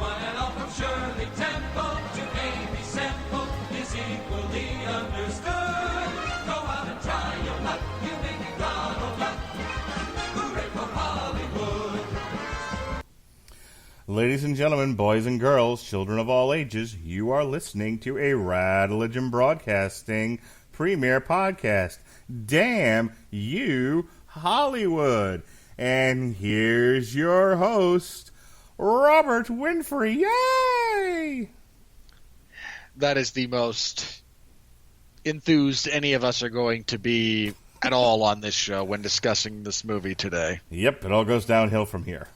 And all from Shirley Temple to Amy Semple is equally understood. Go out and try your luck, you may be Ronald Duck. Hooray for Hollywood. Ladies and gentlemen, boys and girls, children of all ages, you are listening to a Radulich Broadcasting premiere podcast. Damn you, Hollywood. And here's your host, Robert Winfree. Yay! That is the most enthused any of us are going to be at all on this show when discussing this movie today. Yep, it all goes downhill from here.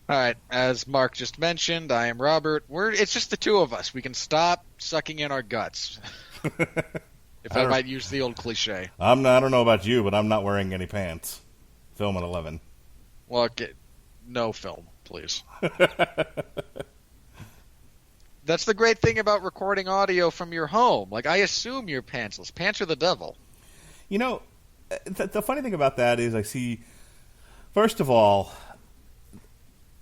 All right, as Mark just mentioned, I am Robert. It's just the two of us. We can stop sucking in our guts. If I might use the old cliche. I don't know about you, but I'm not wearing any pants. Film at 11. Well, no film, please. That's the great thing about recording audio from your home. Like, I assume you're pantsless. Pants are the devil. You know, the funny thing about that is I see, first of all,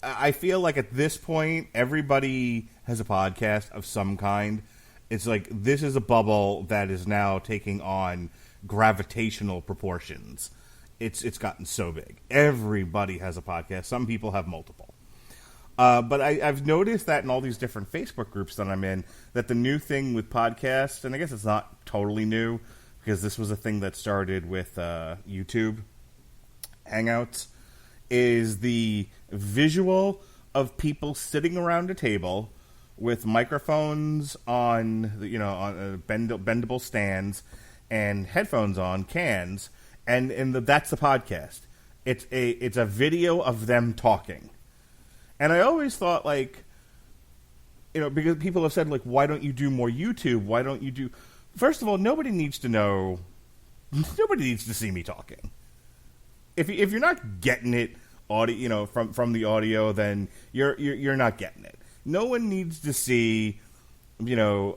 I feel like at this point, everybody has a podcast of some kind. It's like, this is a bubble that is now taking on gravitational proportions. It's gotten so big. Everybody has a podcast. Some people have multiple. But I've noticed that in all these different Facebook groups that I'm in, that the new thing with podcasts, and I guess it's not totally new, because this was a thing that started with YouTube Hangouts, is the visual of people sitting around a table with microphones on, on bendable stands and headphones on cans, and that's the podcast. It's a video of them talking, and I always thought, like, because people have said, like, why don't you do more YouTube? Why don't you do? First of all, nobody needs to know. Nobody needs to see me talking. If you're not getting it, audio, from the audio, then you're not getting it. No one needs to see, big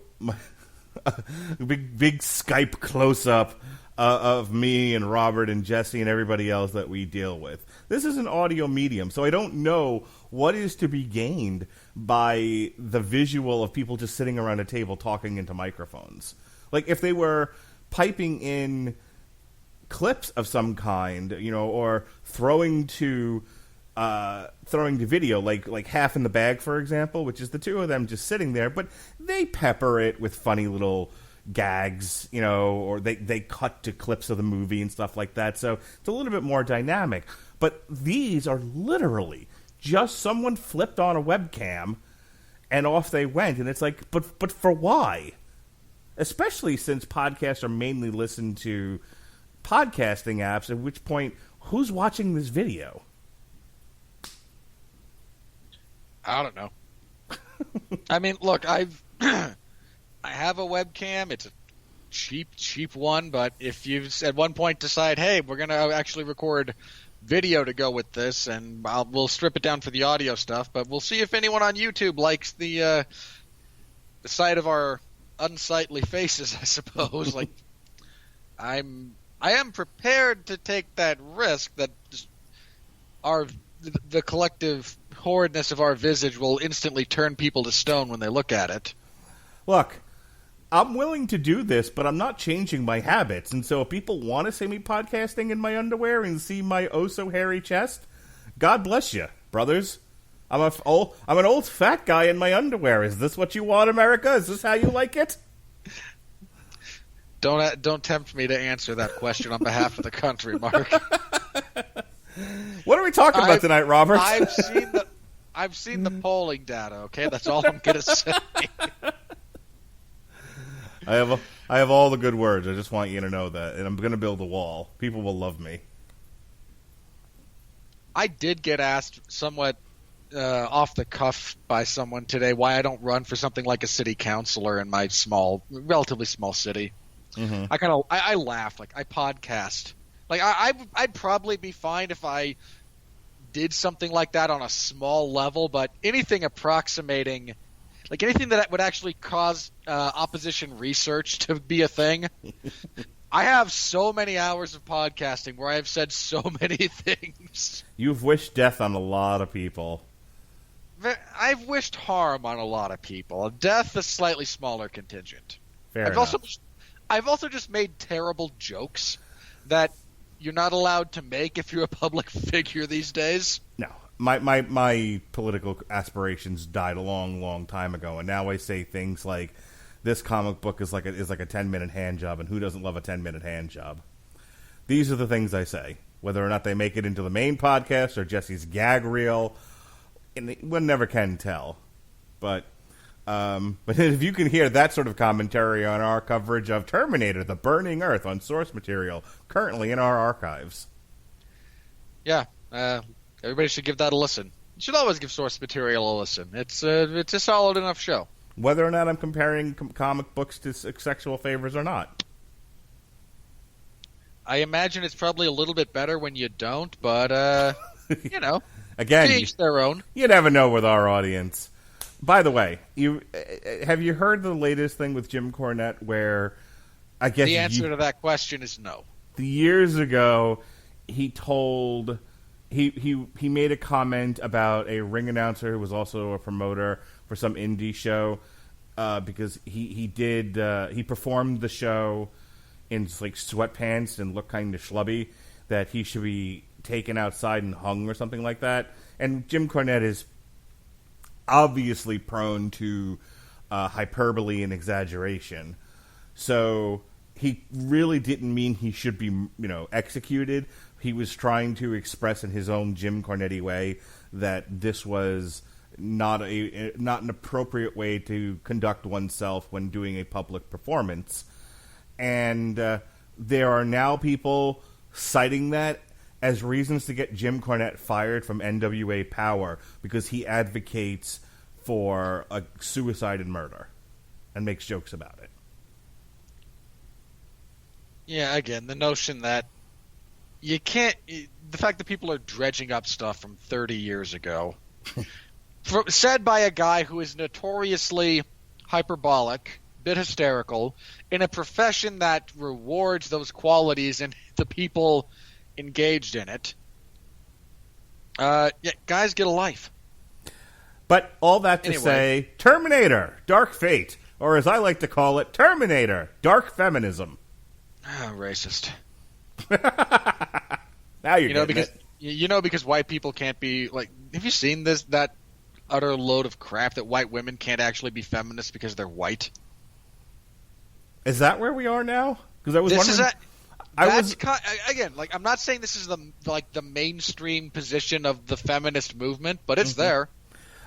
Skype close up of me and Robert and Jesse and everybody else that we deal with. This is an audio medium, so I don't know what is to be gained by the visual of people just sitting around a table talking into microphones. Like, if they were piping in clips of some kind, or throwing to video, like Half in the Bag, for example, which is the two of them just sitting there, but they pepper it with funny little gags, or they cut to clips of the movie and stuff like that, so it's a little bit more dynamic. But these are literally just someone flipped on a webcam and off they went, and it's like, but for why? Especially since podcasts are mainly listened to podcasting apps, at which point, who's watching this video? I don't know. I mean, look, I have a webcam. It's a cheap one, but if you at one point decide, hey, we're going to actually record video to go with this, and we'll strip it down for the audio stuff, but we'll see if anyone on YouTube likes the sight of our unsightly faces, I suppose. Like, I am prepared to take that risk that the collective horridness of our visage will instantly turn people to stone when they look at it. Look, I'm willing to do this, but I'm not changing my habits. And so if people want to see me podcasting in my underwear and see my oh-so-hairy chest, God bless you, brothers. I'm an old fat guy in my underwear. Is this what you want, America? Is this how you like it? Don't tempt me to answer that question on behalf of the country, Mark. What are we talking about tonight, Robert? I've seen the polling data. Okay, that's all I'm gonna say. I have all the good words. I just want you to know that, and I'm gonna build a wall. People will love me. I did get asked somewhat off the cuff by someone today why I don't run for something like a city councilor in my relatively small city. Mm-hmm. I laugh. Like, I podcast. Like, I'd probably be fine if I did something like that on a small level, but anything approximating, like anything that would actually cause opposition research to be a thing. I have so many hours of podcasting where I have said so many things. You've wished death on a lot of people. I I've wished harm on a lot of people. Death, a slightly smaller contingent. Fair I've enough. I've also just made terrible jokes that you're not allowed to make if you're a public figure these days. No, my political aspirations died a long time ago, and now I say things like, "This comic book is like a 10-minute hand job," and who doesn't love a 10-minute hand job? These are the things I say, whether or not they make it into the main podcast or Jesse's gag reel. And one never can tell, but if you can hear that sort of commentary on our coverage of Terminator: The Burning Earth on source material currently in our archives, yeah, everybody should give that a listen. You should always give source material a listen. It's a solid enough show. Whether or not I'm comparing comic books to sexual favors or not. I imagine it's probably a little bit better when you don't, but you know, again, each their own. You never know with our audience. By the way, have you heard the latest thing with Jim Cornette? Where I guess the answer to that question is no. Years ago, he told he made a comment about a ring announcer who was also a promoter for some indie show because he performed the show in like sweatpants and looked kind of schlubby, that he should be taken outside and hung or something like that. And Jim Cornette is obviously prone to hyperbole and exaggeration, so he really didn't mean he should be, executed. He was trying to express in his own Jim Cornette way that this was not an appropriate way to conduct oneself when doing a public performance. And there are now people citing that as reasons to get Jim Cornette fired from NWA Power because he advocates for a suicide and murder and makes jokes about it. Yeah, again, the notion that you can't... The fact that people are dredging up stuff from 30 years ago, said by a guy who is notoriously hyperbolic, bit hysterical, in a profession that rewards those qualities and the people engaged in it. Guys, get a life. But all that to say, Terminator, Dark Fate, or as I like to call it, Terminator, Dark Feminism. Racist. Now you're because white people can't be like. Have you seen that utter load of crap that white women can't actually be feminists because they're white? Is that where we are now? Because I was again, like, I'm not saying this is the mainstream position of the feminist movement, but it's there.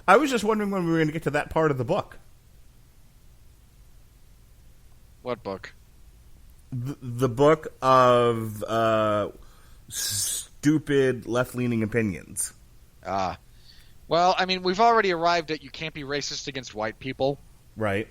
I was just wondering when we were going to get to that part of the book. What book? The book of stupid left-leaning opinions. Well, I mean, we've already arrived at you can't be racist against white people. Right.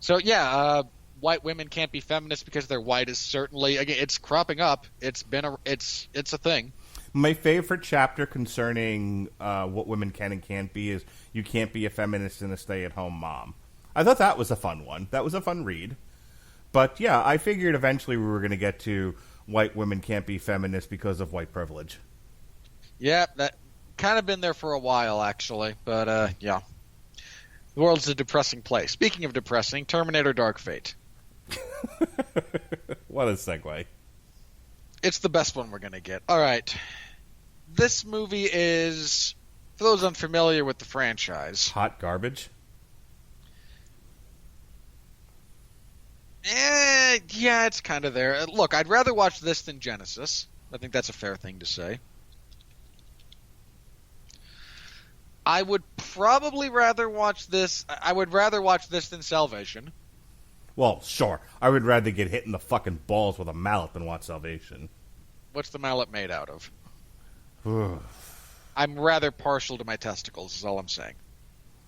So, yeah, white women can't be feminists because they're white is certainly, again, it's cropping up. It's a thing. My favorite chapter concerning what women can and can't be is you can't be a feminist and a stay-at-home mom. I thought that was a fun one. That was a fun read. But, yeah, I figured eventually we were going to get to white women can't be feminists because of white privilege. Yeah, that kind of been there for a while, actually. But, yeah. The world's a depressing place. Speaking of depressing, Terminator Dark Fate. What a segue. It's the best one we're going to get. All right. This movie is, for those unfamiliar with the franchise... Hot garbage? Yeah, it's kind of there. Look, I'd rather watch this than Genesis. I think that's a fair thing to say. I would probably rather watch this. I would rather watch this than Salvation. Well, sure. I would rather get hit in the fucking balls with a mallet than watch Salvation. What's the mallet made out of? I'm rather partial to my testicles, is all I'm saying.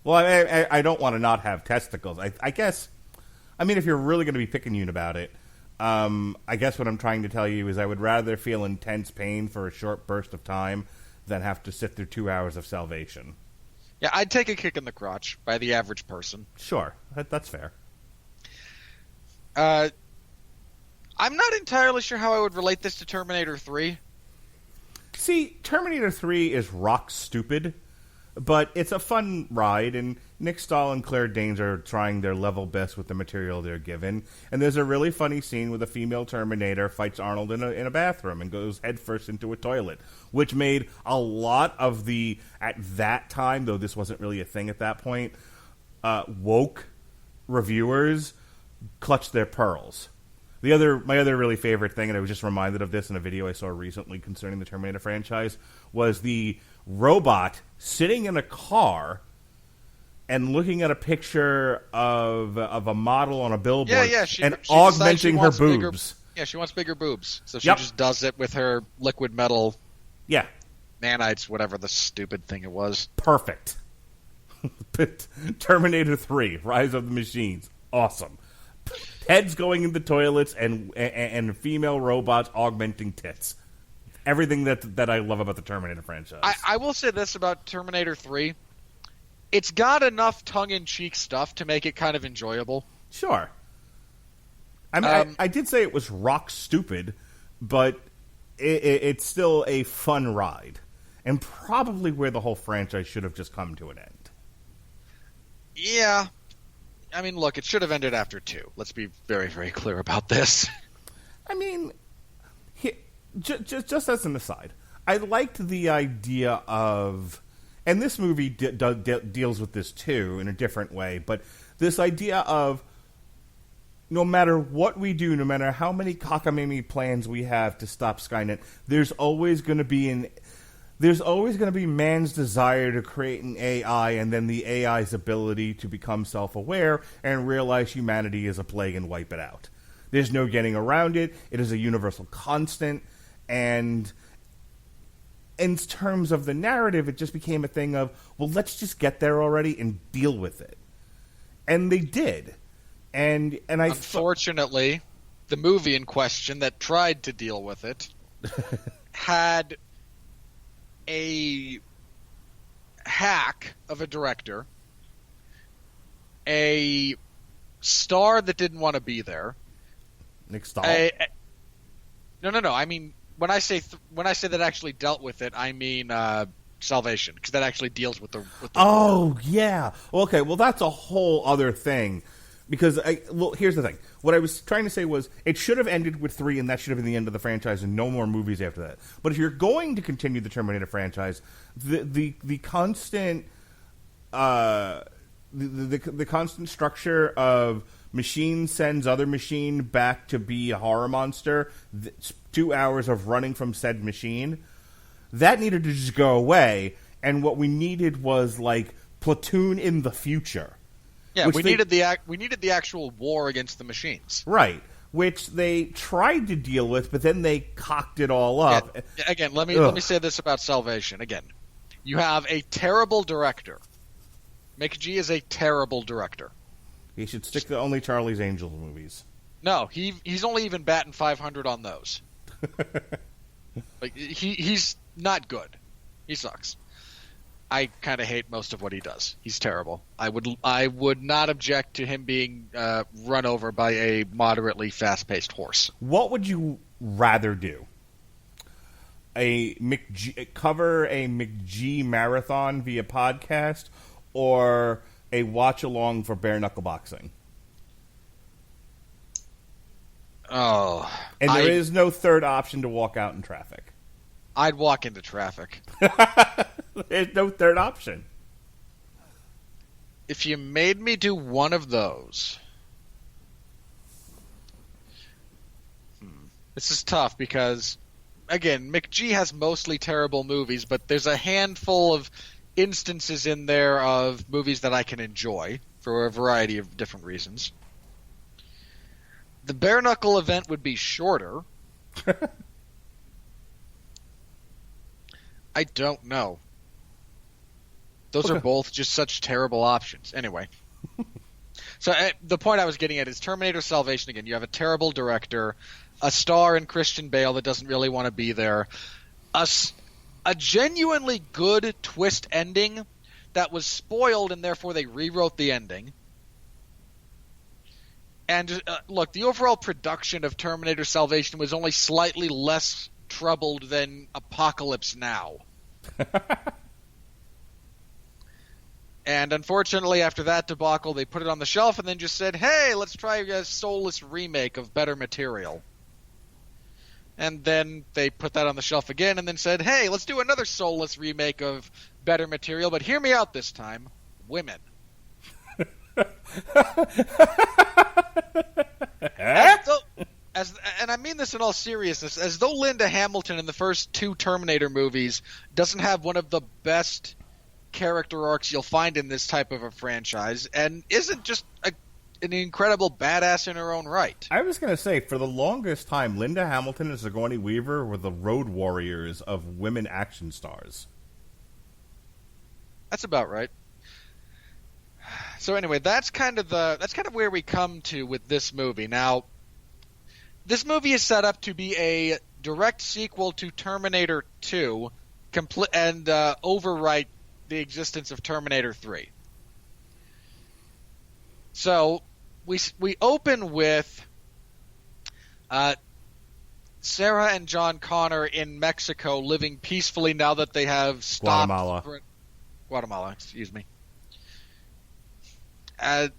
Well, I don't want to not have testicles. I guess... I mean, if you're really going to be picayune about it, I guess what I'm trying to tell you is I would rather feel intense pain for a short burst of time than have to sit through 2 hours of Salvation. Yeah, I'd take a kick in the crotch by the average person. Sure, that's fair. I'm not entirely sure how I would relate this to Terminator 3. See, Terminator 3 is rock stupid, But it's a fun ride, and Nick Stahl and Claire Danes are trying their level best with the material they're given. And there's a really funny scene where the female Terminator fights Arnold in a bathroom and goes headfirst into a toilet, which made a lot of the, at that time, though this wasn't really a thing at that point, woke reviewers clutch their pearls. My other really favorite thing, and I was just reminded of this in a video I saw recently concerning the Terminator franchise, was the robot sitting in a car and looking at a picture of a model on a billboard and augmenting her boobs. She wants bigger boobs. So she just does it with her liquid metal nanites, whatever the stupid thing it was. Perfect. Terminator 3, Rise of the Machines. Awesome. Heads going into toilets and female robots augmenting tits. Everything that I love about the Terminator franchise. I will say this about Terminator 3. It's got enough tongue-in-cheek stuff to make it kind of enjoyable. Sure. I mean, I did say it was rock stupid, but it's still a fun ride. And probably where the whole franchise should have just come to an end. Yeah. I mean, look, it should have ended after 2. Let's be very, very clear about this. I mean, just as an aside, I liked the idea of, and this movie deals with this too in a different way, but this idea of no matter what we do, no matter how many cockamamie plans we have to stop Skynet, there's always going to be man's desire to create an AI and then the AI's ability to become self-aware and realize humanity is a plague and wipe it out. There's no getting around it. It is a universal constant. And in terms of the narrative, it just became a thing of, well, let's just get there already and deal with it. And they did. And unfortunately, the movie in question that tried to deal with it had a hack of a director, a star that didn't want to be there. Nick Stahl? No. I mean, when I say that actually dealt with it, I mean Salvation, because that actually deals with the Oh, yeah. Okay, well, that's a whole other thing. Because, here's the thing. What I was trying to say was, it should have ended with 3, and that should have been the end of the franchise, and no more movies after that. But if you're going to continue the Terminator franchise, the constant the constant structure of machine sends other machine back to be a horror monster, 2 hours of running from said machine, that needed to just go away. And what we needed was like Platoon in the future. Yeah, we needed the actual war against the machines. Right, which they tried to deal with, but then they cocked it all up. Yeah, again, let me say this about Salvation. Again, you have a terrible director. Mick G is a terrible director. He should stick to only Charlie's Angels movies. No, he's only even batting 500 on those. Like he's not good. He sucks. I kind of hate most of what he does. He's terrible. I would not object to him being run over by a moderately fast-paced horse. What would you rather do? Cover a McG marathon via podcast, or a watch-along for bare-knuckle boxing? Oh. And there is no third option to walk out in traffic. I'd walk into traffic. There's no third option. If you made me do one of those... This is tough because, again, McG has mostly terrible movies, but there's a handful of instances in there of movies that I can enjoy for a variety of different reasons. The bare-knuckle event would be shorter. I don't know. Those are both just such terrible options. Anyway. So the point I was getting at is Terminator Salvation again. You have a terrible director, a star in Christian Bale that doesn't really want to be there, a genuinely good twist ending that was spoiled and therefore they rewrote the ending. And look, the overall production of Terminator Salvation was only slightly less troubled than Apocalypse Now. And unfortunately, after that debacle, they put it on the shelf and then just said, hey, let's try a soulless remake of better material. And then they put that on the shelf again and then said, hey, let's do another soulless remake of better material, but hear me out this time. Women. And I mean this in all seriousness, as though Linda Hamilton in the first 2 Terminator movies doesn't have one of the best character arcs you'll find in this type of a franchise, and isn't just an incredible badass in her own right. I was going to say, for the longest time, Linda Hamilton and Sigourney Weaver were the road warriors of women action stars. That's about right. So anyway, that's kind of where we come to with this movie. Now, this movie is set up to be a direct sequel to Terminator 2 and overwrite the existence of Terminator 3. So we open with Sarah and John Connor in Mexico living peacefully now that they have stopped Guatemala, excuse me.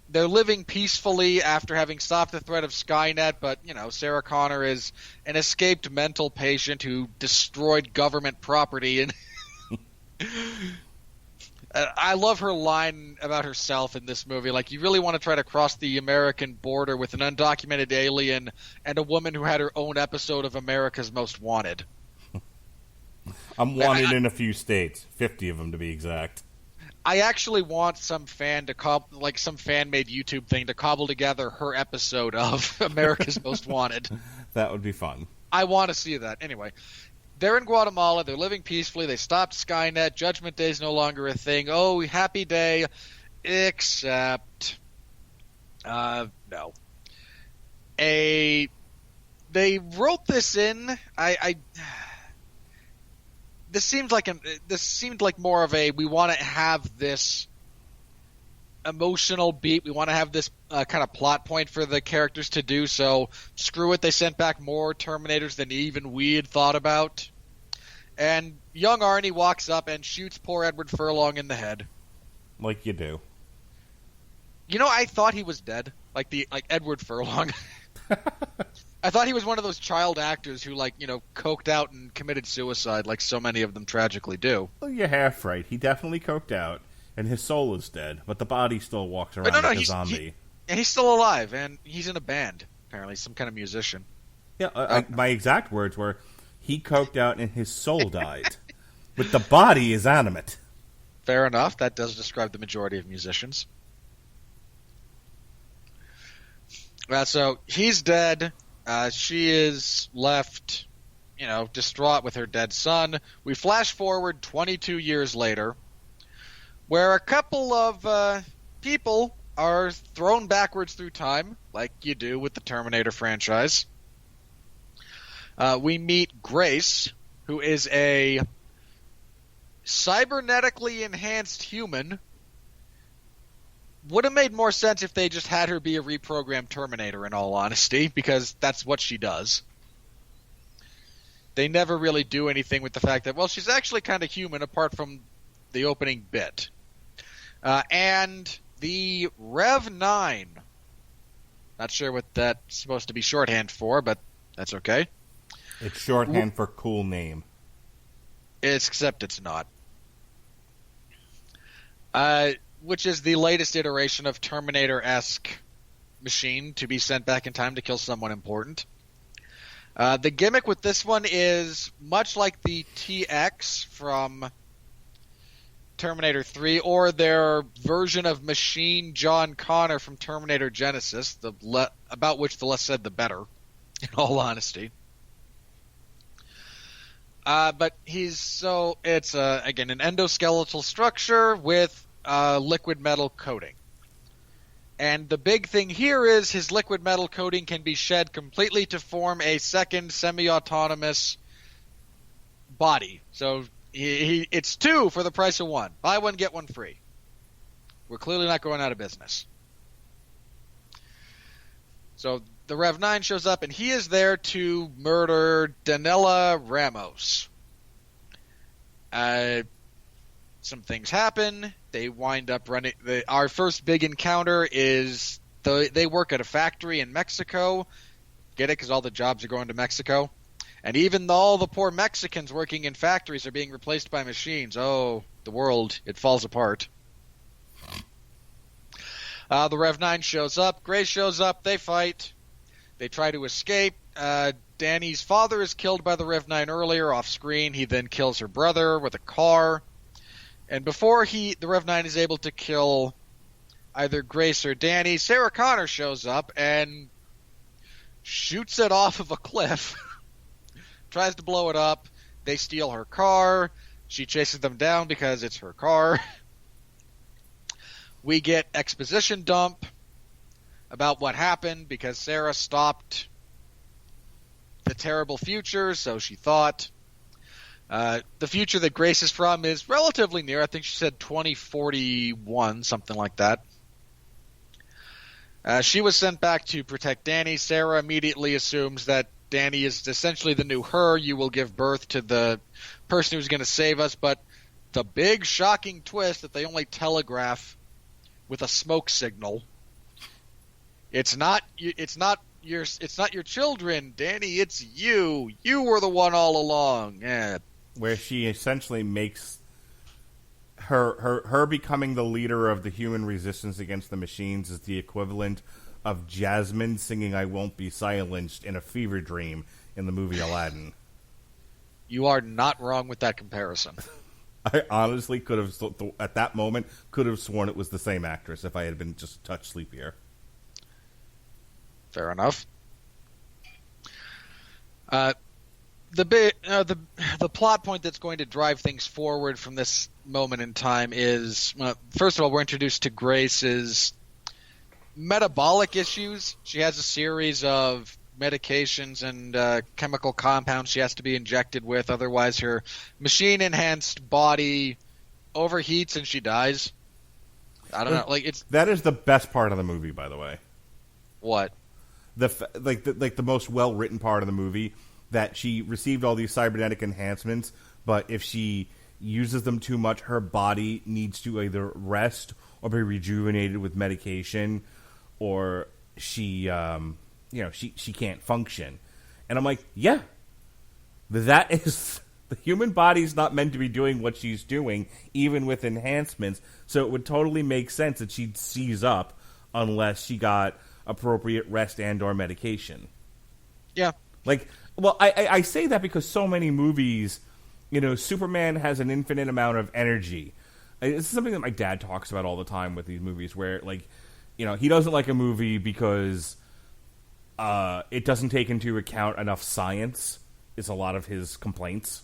They're living peacefully after having stopped the threat of Skynet, but, Sarah Connor is an escaped mental patient who destroyed government property. And I love her line about herself in this movie. Like, you really want to try to cross the American border with an undocumented alien and a woman who had her own episode of America's Most Wanted. I'm wanted in a few states, 50 of them to be exact. I actually want some fan made YouTube thing to cobble together her episode of America's Most Wanted. That would be fun. I want to see that. Anyway, they're in Guatemala. They're living peacefully. They stopped Skynet. Judgment Day is no longer a thing. Oh, happy day. Except, no. They wrote this in. This seemed like more of a, we want to have this emotional beat. We want to have this kind of plot point for the characters to do. So screw it. They sent back more Terminators than even we had thought about. And young Arnie walks up and shoots poor Edward Furlong in the head. Like you do. I thought he was dead. Like Edward Furlong. I thought he was one of those child actors who, coked out and committed suicide like so many of them tragically do. Well, you're half right. He definitely coked out, and his soul is dead, but the body still walks around like a zombie. He's still alive, and he's in a band, apparently, some kind of musician. Yeah, my exact words were, he coked out and his soul died, but the body is animate. Fair enough. That does describe the majority of musicians. So he's dead. She is left, distraught with her dead son. We flash forward 22 years later, where a couple of people are thrown backwards through time, like you do with the Terminator franchise. We meet Grace, who is a cybernetically enhanced human. Would have made more sense if they just had her be a reprogrammed Terminator, in all honesty, because that's what she does. They never really do anything with the fact that, well, she's actually kind of human apart from the opening bit. And the Rev 9. Not sure what that's supposed to be shorthand for, but that's okay. It's shorthand for cool name. Except it's not. Which is the latest iteration of Terminator-esque machine to be sent back in time to kill someone important. The gimmick with this one is much like the TX from Terminator 3, or their version of Machine John Connor from Terminator Genesis, about which the less said the better, in all honesty. But it's again an endoskeletal structure with liquid metal coating. And the big thing here is his liquid metal coating can be shed completely to form a second semi-autonomous body. So it's 2 for the price of 1. Buy one, get one free. We're clearly not going out of business. So the Rev 9 shows up, and he is there to murder Danella Ramos. Some things happen. They wind up running. Our first big encounter is they work at a factory in Mexico. Get it? Because all the jobs are going to Mexico. And even though all the poor Mexicans working in factories are being replaced by machines, oh, the world, it falls apart. The Rev 9 shows up. Grace shows up. They fight. They try to escape. Danny's father is killed by the Rev 9 earlier off screen. He then kills her brother with a car. And before the Rev 9 is able to kill either Grace or Danny, Sarah Connor shows up and shoots it off of a cliff. Tries to blow it up. They steal her car. She chases them down because it's her car. We get exposition dump about what happened because Sarah stopped the terrible future, so she thought. The future that Grace is from is relatively near. I think she said 2041, something like that. She was sent back to protect Danny. Sarah immediately assumes that Danny is essentially the new her. You will give birth to the person who's going to save us. But the big shocking twist that they only telegraph with a smoke signal. It's not your children, Danny. It's you. You were the one all along. Yeah. Where she essentially makes her becoming the leader of the human resistance against the machines is the equivalent of Jasmine singing "I Won't Be Silenced" in a fever dream in the movie Aladdin. You are not wrong with that comparison. I honestly could have, at that moment, sworn it was the same actress if I had been just a touch sleepier. Fair enough. The plot point that's going to drive things forward from this moment in time is, first of all, we're introduced to Grace's metabolic issues. She has a series of medications and chemical compounds she has to be injected with, otherwise her machine-enhanced body overheats and she dies. I don't know. That is the best part of the movie, by the way. What? The most well-written part of the movie, that she received all these cybernetic enhancements, but if she uses them too much, her body needs to either rest or be rejuvenated with medication, or she can't function. And I'm like, yeah, that is... The human body's not meant to be doing what she's doing, even with enhancements, so it would totally make sense that she'd seize up unless she got appropriate rest and or medication. Yeah. I say that because so many movies, Superman has an infinite amount of energy. It's something that my dad talks about all the time with these movies, where, he doesn't like a movie because it doesn't take into account enough science, is a lot of his complaints.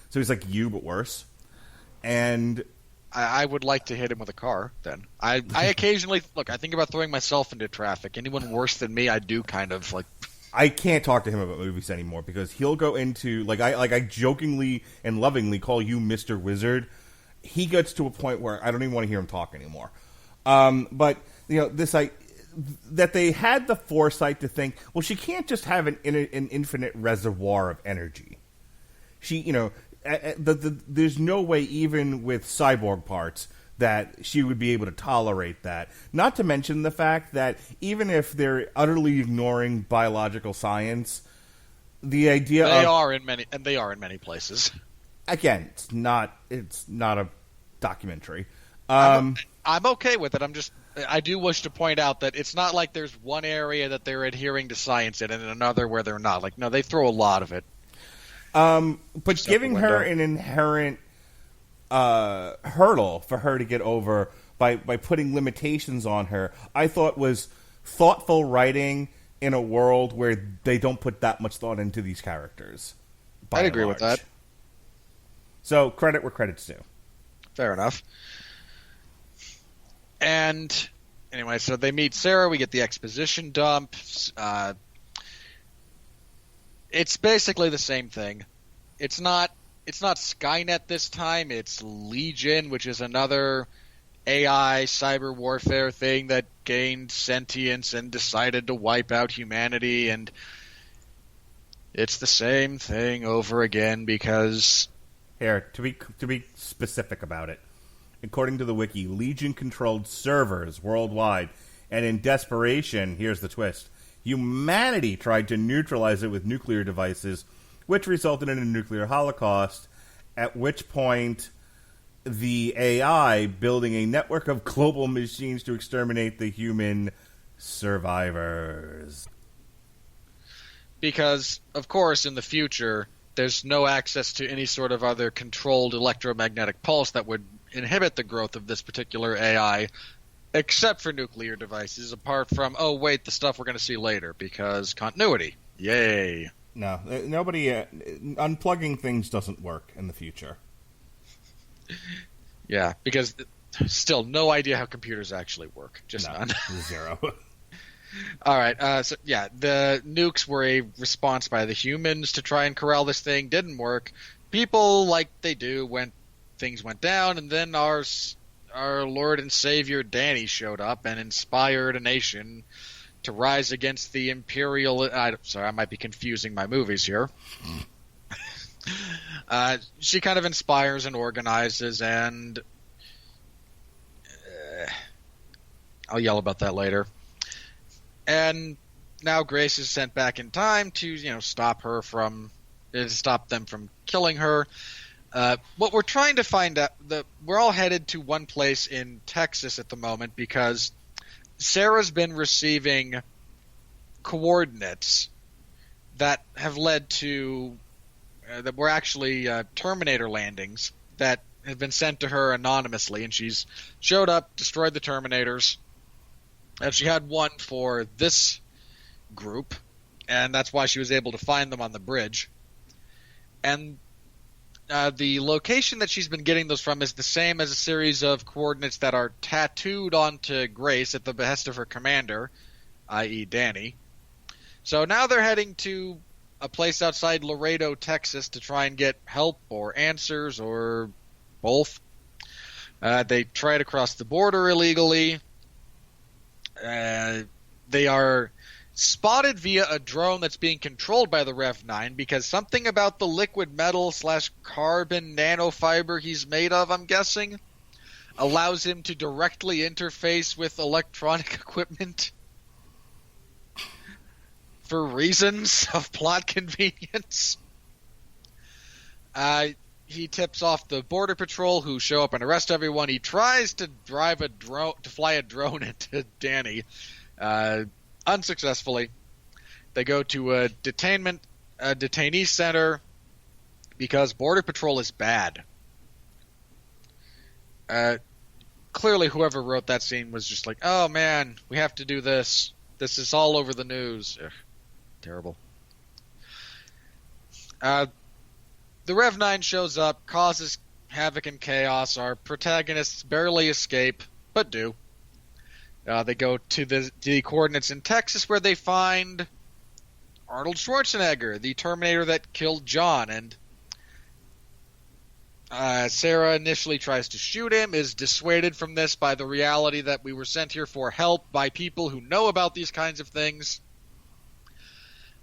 So he's like you, but worse. And I would like to hit him with a car, then. I occasionally, I think about throwing myself into traffic. Anyone worse than me, I do kind of, I can't talk to him about movies anymore because he'll go into, I jokingly and lovingly call you Mr. Wizard. He gets to a point where I don't even want to hear him talk anymore. But, that they had the foresight to think, well, she can't just have an infinite reservoir of energy. She, there's no way, even with cyborg parts, that she would be able to tolerate that. Not to mention the fact that even if they're utterly ignoring biological science, the idea they are in many places. Again, it's not a documentary. I'm okay with it. I do wish to point out that it's not like there's one area that they're adhering to science in and another where they're not. No, they throw a lot of it. But giving her an inherent hurdle for her to get over by putting limitations on her, I thought was thoughtful writing in a world where they don't put that much thought into these characters. I'd agree with that. So credit where credit's due. Fair enough. And anyway, so they meet Sarah. We get the exposition dump. It's basically the same thing. It's not Skynet this time. It's Legion, which is another AI cyber warfare thing that gained sentience and decided to wipe out humanity. And it's the same thing over again because... Here, to be specific about it, according to the wiki, Legion controlled servers worldwide, and in desperation, here's the twist, humanity tried to neutralize it with nuclear devices, which resulted in a nuclear holocaust, at which point the AI building a network of global machines to exterminate the human survivors. Because, of course, in the future, there's no access to any sort of other controlled electromagnetic pulse that would inhibit the growth of this particular AI, except for nuclear devices, apart from, oh, wait, the stuff we're going to see later, because continuity. Yay. No, nobody... unplugging things doesn't work in the future. Yeah, because still no idea how computers actually work. Just none. Zero. All right, so yeah, the nukes were a response by the humans to try and corral this thing. Didn't work. People, like they do when things went down, and then our Lord and Savior Danny showed up and inspired a nation to rise against the imperial... sorry, I might be confusing my movies here. She kind of inspires and organizes, and I'll yell about that later. And now Grace is sent back in time to, stop them from killing her. What we're trying to find out, we're all headed to one place in Texas at the moment because Sarah's been receiving coordinates that have led to that were actually Terminator landings that have been sent to her anonymously, and she's showed up, destroyed the Terminators, and she had one for this group, and that's why she was able to find them on the bridge. And the location that she's been getting those from is the same as a series of coordinates that are tattooed onto Grace at the behest of her commander, i.e. Danny. So now they're heading to a place outside Laredo, Texas, to try and get help or answers or both. They try to cross the border illegally. They are spotted via a drone that's being controlled by the Rev-9 because something about the liquid metal / carbon nanofiber he's made of, I'm guessing, allows him to directly interface with electronic equipment for reasons of plot convenience. He tips off the Border Patrol, who show up and arrest everyone. He tries to fly a drone into Danny, unsuccessfully. They go to a detainee center because Border Patrol is bad. Clearly, whoever wrote that scene was just like, "Oh man, we have to do this. This is all over the news." Ugh, terrible. The Rev-9 shows up, causes havoc and chaos. Our protagonists barely escape, but do. They go to the coordinates in Texas where they find Arnold Schwarzenegger, the Terminator that killed John. And Sarah initially tries to shoot him, is dissuaded from this by the reality that we were sent here for help by people who know about these kinds of things.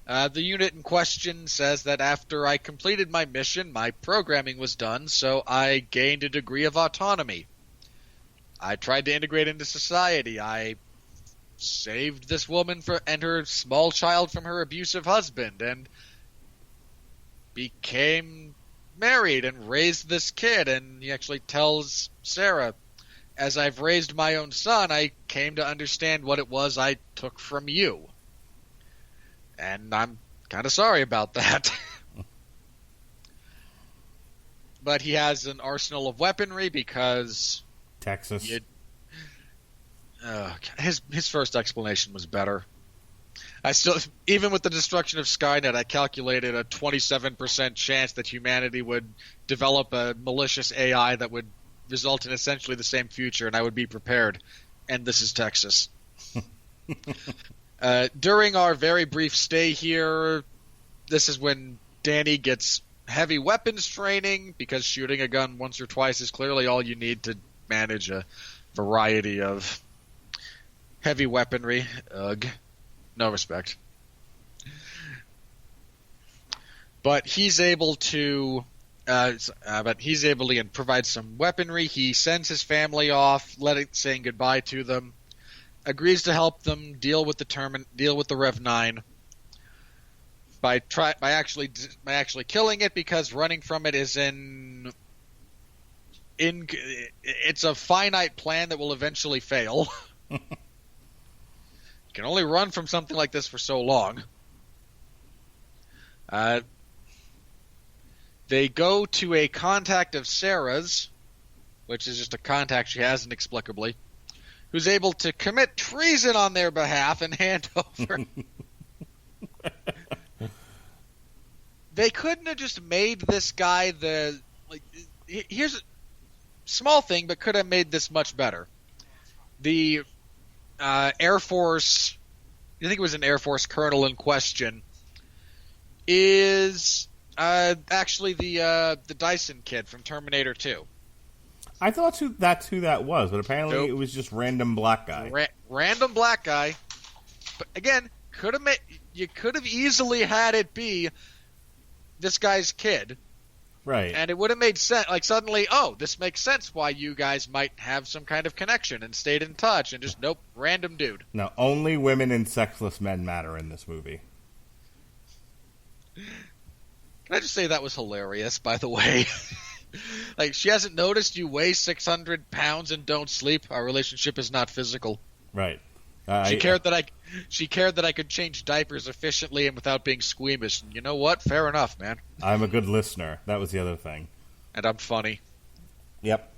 The unit in question says that after I completed my mission, my programming was done, so I gained a degree of autonomy. I tried to integrate into society. I saved this woman and her small child from her abusive husband, and became married and raised this kid. And he actually tells Sarah, as I've raised my own son, I came to understand what it was I took from you. And I'm kind of sorry about that. But he has an arsenal of weaponry because Texas. His first explanation was better. I still, even with the destruction of Skynet, I calculated a 27% chance that humanity would develop a malicious AI that would result in essentially the same future, and I would be prepared. And this is Texas. During our very brief stay here, this is when Danny gets heavy weapons training, because shooting a gun once or twice is clearly all you need to manage a variety of heavy weaponry. Ugh. No respect. But he's able to But he's able to provide some weaponry. He sends his family off, saying goodbye to them. Agrees to help them deal with the Rev 9 by actually killing it, because running from it is it's a finite plan that will eventually fail. You can only run from something like this for so long. They go to a contact of Sarah's, which is just a contact she has inexplicably, who's able to commit treason on their behalf and hand over. They couldn't have just made this guy here's a small thing, but could have made this much better. The Air Force, I think it was an Air Force colonel in question, is actually the Dyson kid from Terminator 2. I thought that's who that was, but apparently It was just random black guy. Random black guy. But again, you could have easily had it be this guy's kid. Right. And it would have made sense. Like, suddenly, this makes sense why you guys might have some kind of connection and stayed in touch, and just, nope, random dude. No, only women and sexless men matter in this movie. Can I just say that was hilarious, by the way? Like, she hasn't noticed you weigh 600 pounds and don't sleep. Our relationship is not physical. Right. She cared that I could change diapers efficiently and without being squeamish. And you know what? Fair enough, man. I'm a good listener. That was the other thing. And I'm funny. Yep.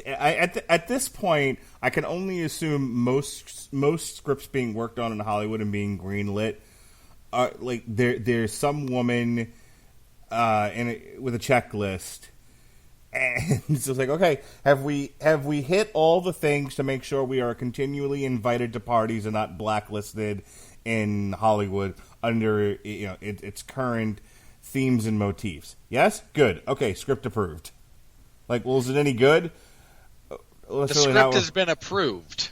At this point, I can only assume most scripts being worked on in Hollywood and being greenlit are like there's some woman with a checklist. And it's just like, okay, have we hit all the things to make sure we are continually invited to parties and not blacklisted in Hollywood under its current themes and motifs? Yes, good. Okay, script approved. Like, well, is it any good? The script has been approved.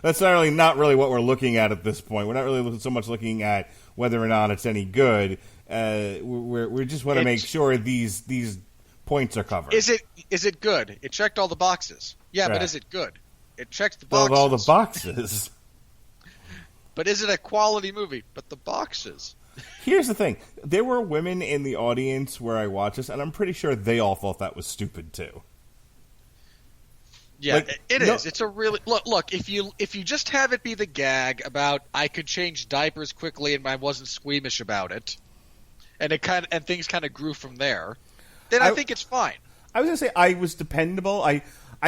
That's not really what we're looking at this point. We're not really so much looking at whether or not it's any good. We just want to make sure these points are covered. Is it good? It checked all the boxes. Yeah, but is it good? It checked the boxes. All the boxes. But is it a quality movie? But the boxes. Here's the thing. There were women in the audience where I watched this, and I'm pretty sure they all thought that was stupid too. Yeah, it is. It's a really look. If you just have it be the gag about I could change diapers quickly and I wasn't squeamish about it, and things kind of grew from there, then I think it's fine. I was gonna say I was dependable. I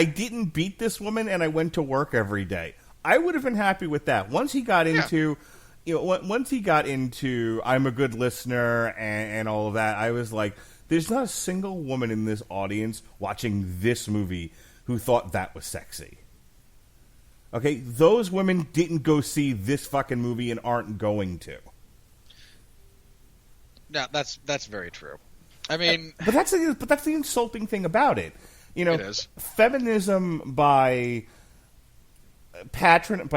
didn't beat this woman, and I went to work every day. I would have been happy with that. Once he got into, I'm a good listener and all of that, I was like, there's not a single woman in this audience watching this movie who thought that was sexy. Okay, those women didn't go see this fucking movie and aren't going to. No, that's very true. I mean, but that's the insulting thing about it. It is. Feminism by patronage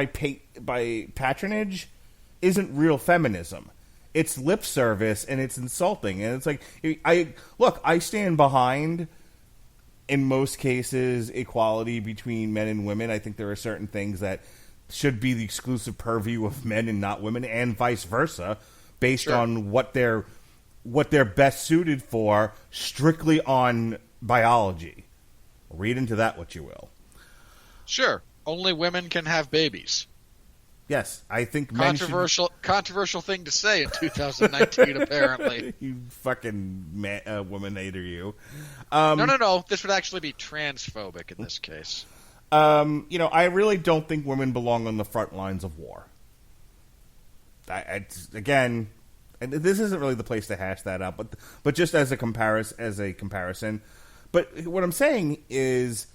isn't real feminism. It's lip service and it's insulting. And it's like I stand behind, in most cases, equality between men and women. I think there are certain things that should be the exclusive purview of men and not women, and vice versa, based on what they're best suited for, strictly on biology. Read into that what you will. Sure. Only women can have babies. Yes, I think controversial thing to say in 2019. Apparently, you fucking woman hater, you. No. This would actually be transphobic in this case. I really don't think women belong on the front lines of war. Again, and this isn't really the place to hash that out, but just as a comparison. But what I'm saying is,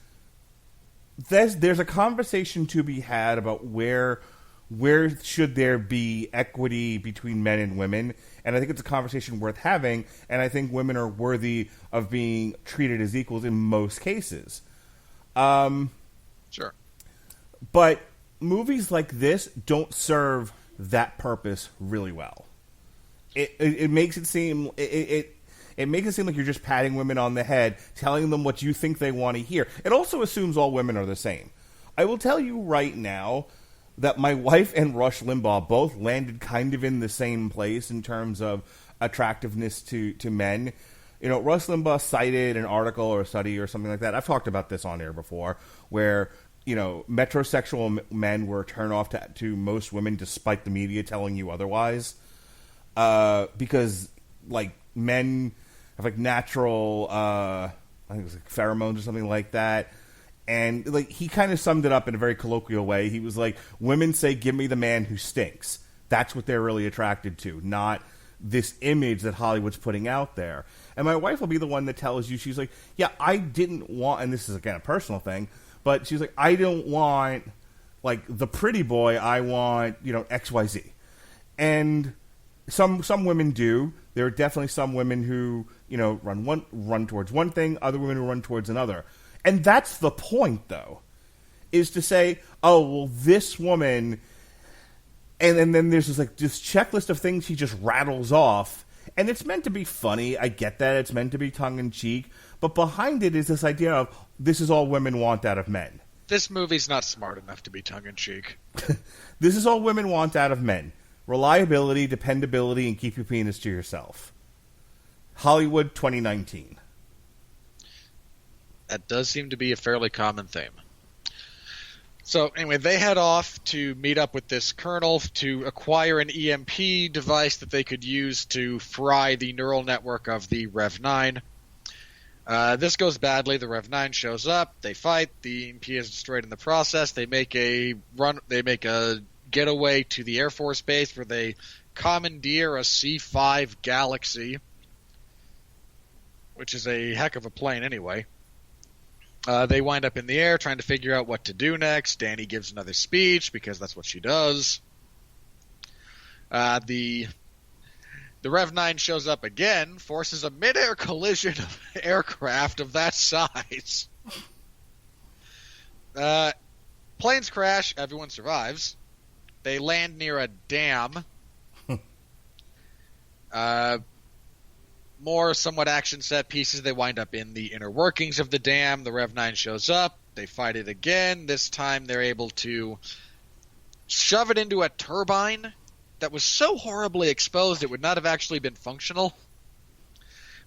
there's a conversation to be had about where should there be equity between men and women, and I think it's a conversation worth having, and I think women are worthy of being treated as equals in most cases. Sure. But movies like this don't serve that purpose really well. It makes it seem It makes it seem like you're just patting women on the head, telling them what you think they want to hear. It also assumes all women are the same. I will tell you right now that my wife and Rush Limbaugh both landed kind of in the same place in terms of attractiveness to men. You know, Rush Limbaugh cited an article or a study or something like that. I've talked about this on air before, where, you know, metrosexual men were a turnoff to most women despite the media telling you otherwise. Because, like, men have, like, natural, I think it was like pheromones or something like that. And, like, he kind of summed it up in a very colloquial way. He was like, women say, give me the man who stinks. That's what they're really attracted to, not this image that Hollywood's putting out there. And my wife will be the one that tells you, she's like, yeah, I didn't want, and this is, again, a personal thing, but she's like, I don't want, like, the pretty boy. I want, you know, XYZ. And some women do. There are definitely some women who, you know, run towards one thing, other women who run towards another. And that's the point, though, is to say, oh, well, this woman, and then there's this checklist of things he just rattles off, and it's meant to be funny. I get that. It's meant to be tongue-in-cheek. But behind it is this idea of this is all women want out of men. This movie's not smart enough to be tongue-in-cheek. This is all women want out of men. Reliability, dependability, and keep your penis to yourself. Hollywood 2019. That does seem to be a fairly common theme. So anyway, they head off to meet up with this colonel to acquire an EMP device that they could use to fry the neural network of the Rev 9. This goes badly. The Rev 9 shows up. They fight. The EMP is destroyed in the process. They make a getaway to the Air Force Base where they commandeer a C-5 Galaxy, which is a heck of a plane anyway. They wind up in the air trying to figure out what to do next. Danny gives another speech because that's what she does. The Rev 9 shows up again, forces a mid-air collision of aircraft of that size. Planes crash, everyone survives. They land near a dam. More somewhat action set pieces. They wind up in the inner workings of the dam. The Rev 9 shows up. They fight it again. This time they're able to shove it into a turbine that was so horribly exposed it would not have actually been functional.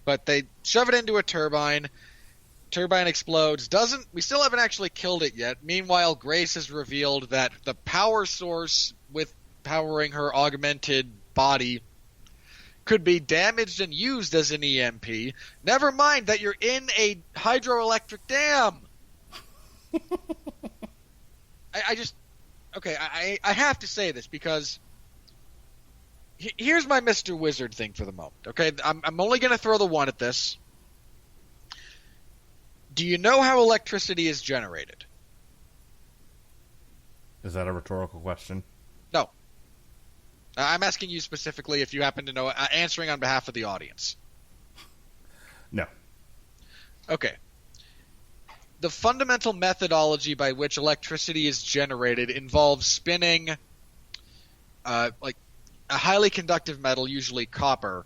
But they shove it into a turbine. Turbine explodes. We still haven't actually killed it yet. Meanwhile, Grace has revealed that the power source with powering her augmented body could be damaged and used as an EMP. Never mind that you're in a hydroelectric dam. I have to say this because here's my Mr. Wizard thing for the moment. Okay, I'm only going to throw the one at this. Do you know how electricity is generated? Is that a rhetorical question? No. I'm asking you specifically if you happen to know, answering on behalf of the audience. No. Okay. The fundamental methodology by which electricity is generated involves spinning like a highly conductive metal, usually copper,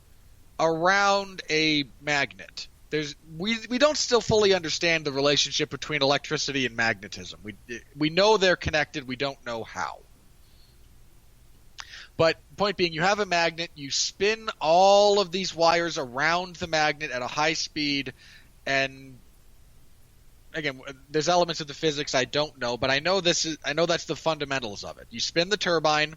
around a magnet. We don't still fully understand the relationship between electricity and magnetism. We know they're connected. We don't know how. But point being, you have a magnet. You spin all of these wires around the magnet at a high speed, and again, there's elements of the physics I don't know, but I know that's the fundamentals of it. You spin the turbine.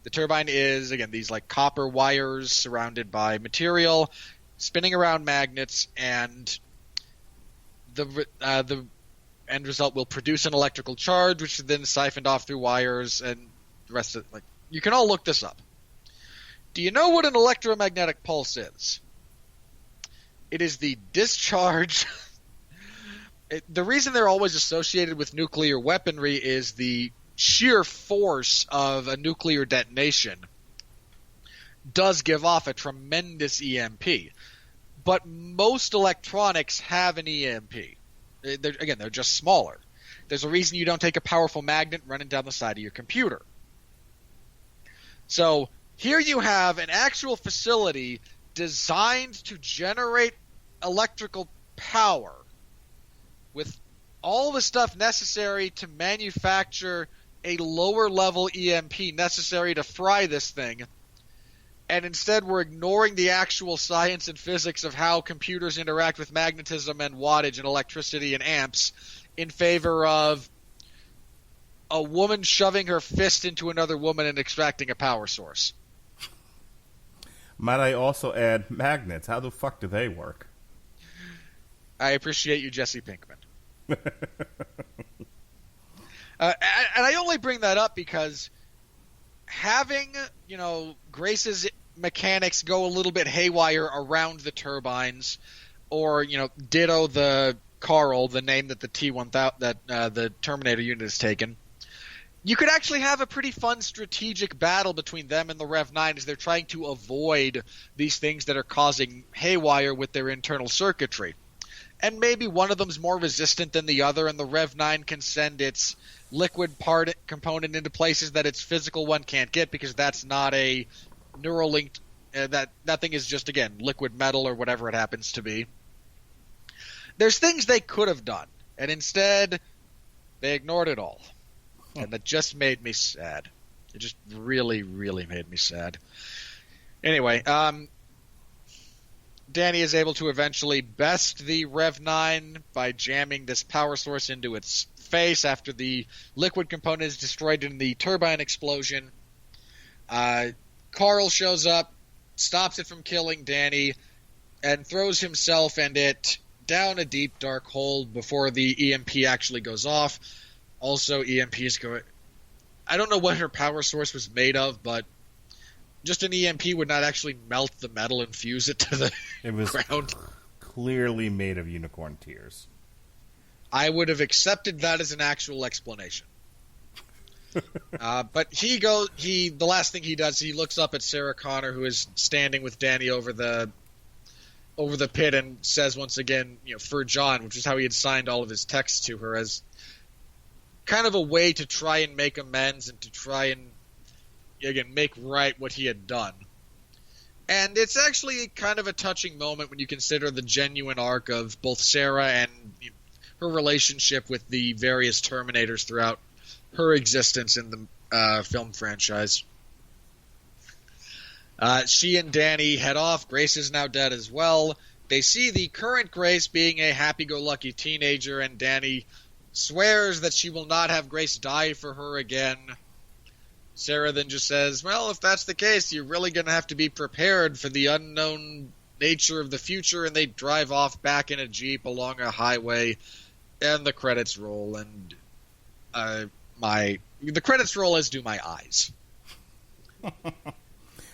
The turbine is, again, these like copper wires surrounded by material, spinning around magnets, and the end result will produce an electrical charge, which is then siphoned off through wires, and the rest of it. You can all look this up. Do you know what an electromagnetic pulse is? It is the discharge. The reason they're always associated with nuclear weaponry is the sheer force of a nuclear detonation does give off a tremendous EMP. But most electronics have an EMP. They're just smaller. There's a reason you don't take a powerful magnet running down the side of your computer. So here you have an actual facility designed to generate electrical power with all the stuff necessary to manufacture a lower level EMP necessary to fry this thing, and instead we're ignoring the actual science and physics of how computers interact with magnetism and wattage and electricity and amps in favor of a woman shoving her fist into another woman and extracting a power source. Might I also add magnets? How the fuck do they work? I appreciate you, Jesse Pinkman. And I only bring that up because having, Grace's mechanics go a little bit haywire around the turbines, or, ditto the Carl, the name that the T-1000, the Terminator unit has taken, you could actually have a pretty fun strategic battle between them and the Rev-9 as they're trying to avoid these things that are causing haywire with their internal circuitry. And maybe one of them's more resistant than the other, and the Rev-9 can send its liquid part component into places that its physical one can't get, because that's not a neural linked. That thing is just, again, liquid metal or whatever it happens to be. There's things they could have done, and instead they ignored it all. And that just made me sad. It just really, really made me sad. Anyway, Danny is able to eventually best the Rev-9 by jamming this power source into its face after the liquid component is destroyed in the turbine explosion. Carl shows up, stops it from killing Danny, and throws himself and it down a deep, dark hole before the EMP actually goes off. Also, EMPs go... I don't know what her power source was made of, but just an EMP would not actually melt the metal and fuse it to the ground. Clearly made of unicorn tears. I would have accepted that as an actual explanation. But the last thing he does, he looks up at Sarah Connor, who is standing with Danny over the pit, and says once again, for John, which is how he had signed all of his texts to her, as kind of a way to try and make amends and to try and, again, make right what he had done. And it's actually kind of a touching moment when you consider the genuine arc of both Sarah and her relationship with the various Terminators throughout her existence in the film franchise. She and Danny head off. Grace is now dead as well. They see the current Grace being a happy-go-lucky teenager, and Danny swears that she will not have Grace die for her again. Sarah then just says, well, if that's the case, you're really going to have to be prepared for the unknown nature of the future, and they drive off back in a Jeep along a highway, and the credits roll, and the credits roll as do my eyes.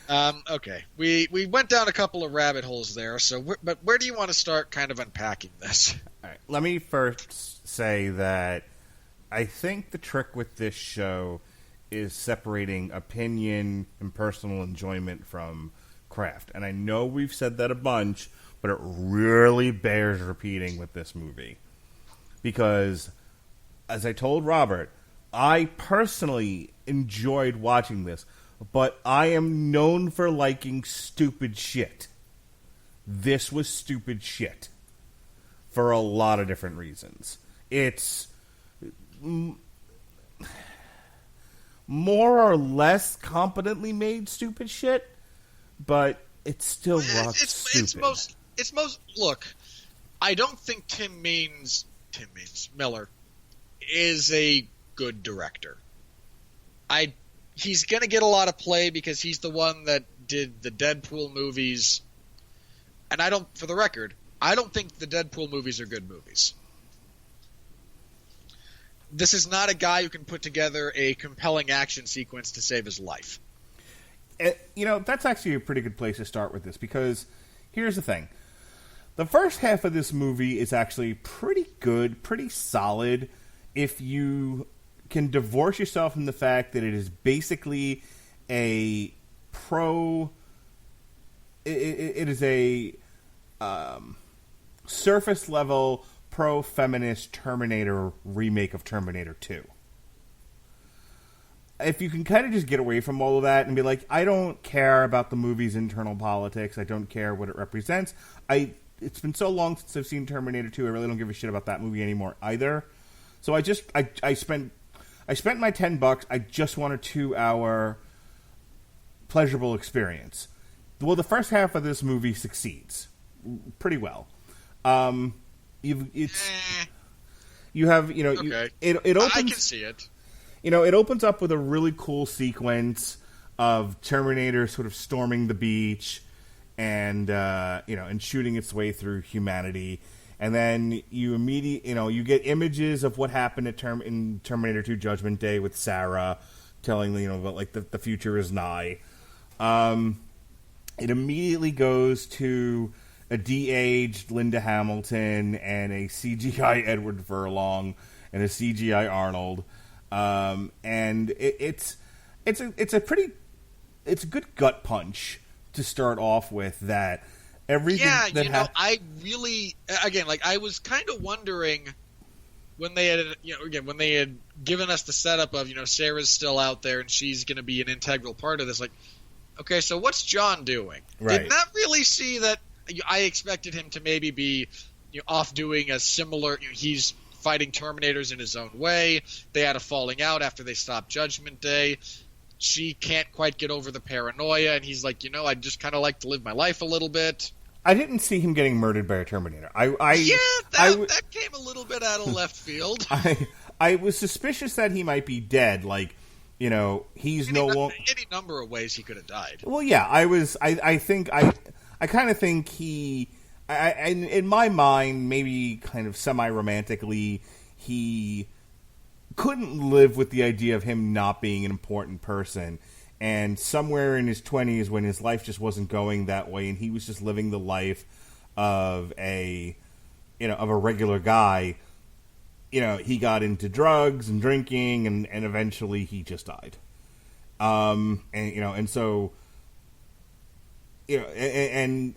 Okay, we went down a couple of rabbit holes there, but where do you want to start kind of unpacking this? All right, let me first say that I think the trick with this show is separating opinion and personal enjoyment from craft. And I know we've said that a bunch, but it really bears repeating with this movie. Because, as I told Robert, I personally enjoyed watching this, but I am known for liking stupid shit. This was stupid shit. For a lot of different reasons. It's more or less competently made stupid shit, but it's still stupid. It's most look. I don't think Tim Means Miller is a good director. He's gonna get a lot of play because he's the one that did the Deadpool movies, and for the record, I don't think the Deadpool movies are good movies. This is not a guy who can put together a compelling action sequence to save his life. That's actually a pretty good place to start with this, because here's the thing. The first half of this movie is actually pretty good, pretty solid, if you can divorce yourself from the fact that it is basically a it is a surface level pro-feminist Terminator remake of Terminator 2. if you can kind of just get away from all of that and be like, I don't care about the movie's internal politics. I don't care what it represents. It's been so long since I've seen Terminator 2. I really don't give a shit about that movie anymore either. So I spent my $10. I just want a 2-hour pleasurable experience. Well, the first half of this movie succeeds pretty well. You have okay. It opens. I can see it. It opens up with a really cool sequence of Terminator sort of storming the beach and and shooting its way through humanity. And then you you get images of what happened in Terminator 2 Judgment Day with Sarah telling about like the future is nigh. It immediately goes to a de-aged Linda Hamilton and a CGI Edward Furlong and a CGI Arnold. And it's a good gut punch to start off with that. Everything I really, again, like I was kind of wondering when they had given us the setup of, Sarah's still out there and she's going to be an integral part of this. Like, okay, so what's John doing? Right. Did not really see that. I expected him to maybe be off doing a similar. He's fighting Terminators in his own way. They had a falling out after they stopped Judgment Day. She can't quite get over the paranoia, and he's like, I'd just kind of like to live my life a little bit. I didn't see him getting murdered by a Terminator. That came a little bit out of left field. I was suspicious that he might be dead. Like, he's no longer any number of ways he could have died. Well, yeah, I kind of think he, in my mind, maybe kind of semi-romantically, he couldn't live with the idea of him not being an important person. And somewhere in his 20s, when his life just wasn't going that way, and he was just living the life of a regular guy, he got into drugs and drinking, and eventually he just died. And so. And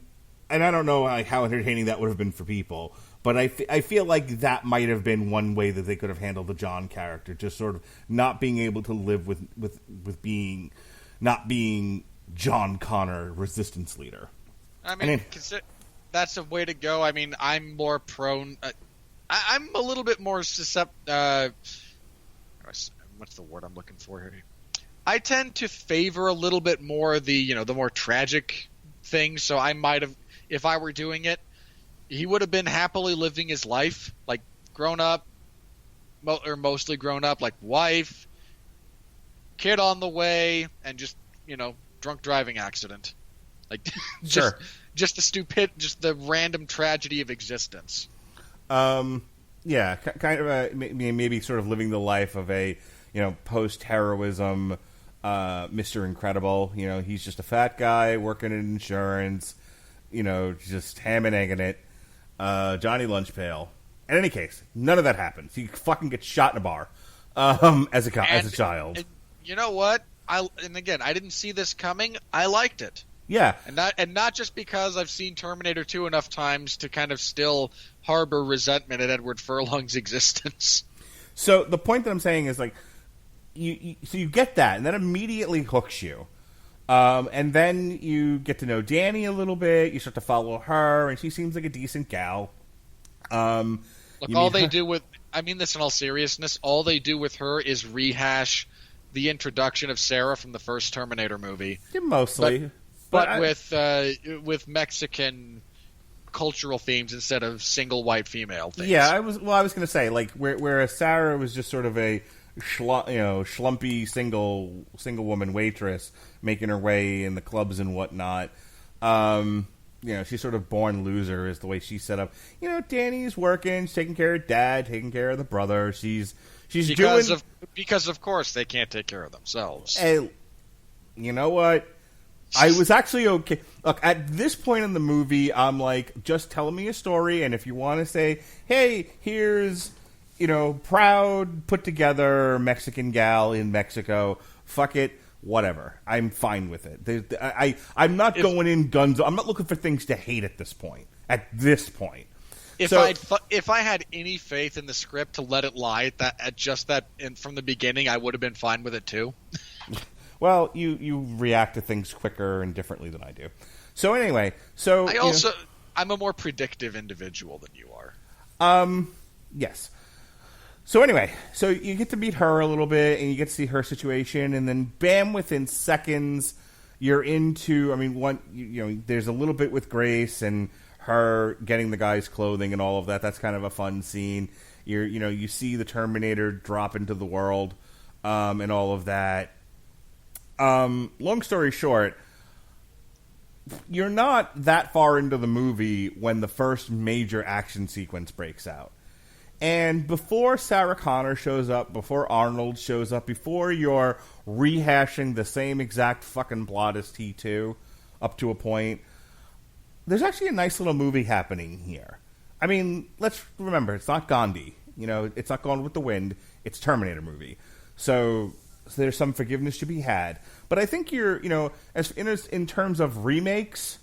I don't know how entertaining that would have been for people, but I feel like that might have been one way that they could have handled the John character, just sort of not being able to live with not being John Connor, resistance leader. I mean, that's a way to go. I mean, I'm more prone. I'm a little bit more susceptible. What's the word I'm looking for here? I tend to favor a little bit more the more tragic things. So I might have, if I were doing it, he would have been happily living his life, like grown up, or mostly grown up, like wife, kid on the way, and just drunk driving accident, like just the random tragedy of existence. Yeah, kind of maybe sort of living the life of a post heroism. Mr. Incredible, he's just a fat guy working in insurance, just ham and egging it. Johnny Lunchpail. In any case, none of that happens. He fucking gets shot in a bar as a child. And you know what? I didn't see this coming. I liked it. Yeah, and not just because I've seen Terminator 2 enough times to kind of still harbor resentment at Edward Furlong's existence. So the point that I'm saying is like. So you get that, and that immediately hooks you. And then you get to know Danny a little bit. You start to follow her, and she seems like a decent gal. Look, all they do with... I mean this in all seriousness. All they do with her is rehash the introduction of Sarah from the first Terminator movie. Yeah, mostly. But with Mexican cultural themes instead of single white female themes. Yeah, I was going to say, like, whereas Sarah was just sort of a... schlumpy single woman waitress making her way in the clubs and whatnot. She's sort of born loser is the way she's set up. Danny's working, she's taking care of dad, taking care of the brother. She's because of course they can't take care of themselves. Hey, you know what? I was actually okay. Look, at this point in the movie, I'm like, just tell me a story, and if you want to say, hey, here's proud, put-together Mexican gal in Mexico. Fuck it. Whatever. I'm fine with it. I'm not going in guns. I'm not looking for things to hate at this point. If if I had any faith in the script to let it lie at just that and from the beginning, I would have been fine with it too. Well, you react to things quicker and differently than I do. So anyway, I'm a more predictive individual than you are. Yes. So anyway, so you get to meet her a little bit, and you get to see her situation, and then bam, within seconds, you're into. I mean, there's a little bit with Grace and her getting the guy's clothing and all of that. That's kind of a fun scene. You see the Terminator drop into the world, and all of that. Long story short, you're not that far into the movie when the first major action sequence breaks out. And before Sarah Connor shows up, before Arnold shows up, before you're rehashing the same exact fucking plot as T2 up to a point, there's actually a nice little movie happening here. I mean, let's remember, it's not Gandhi. It's not Gone with the Wind. It's Terminator movie. So there's some forgiveness to be had. But I think as in terms of remakes,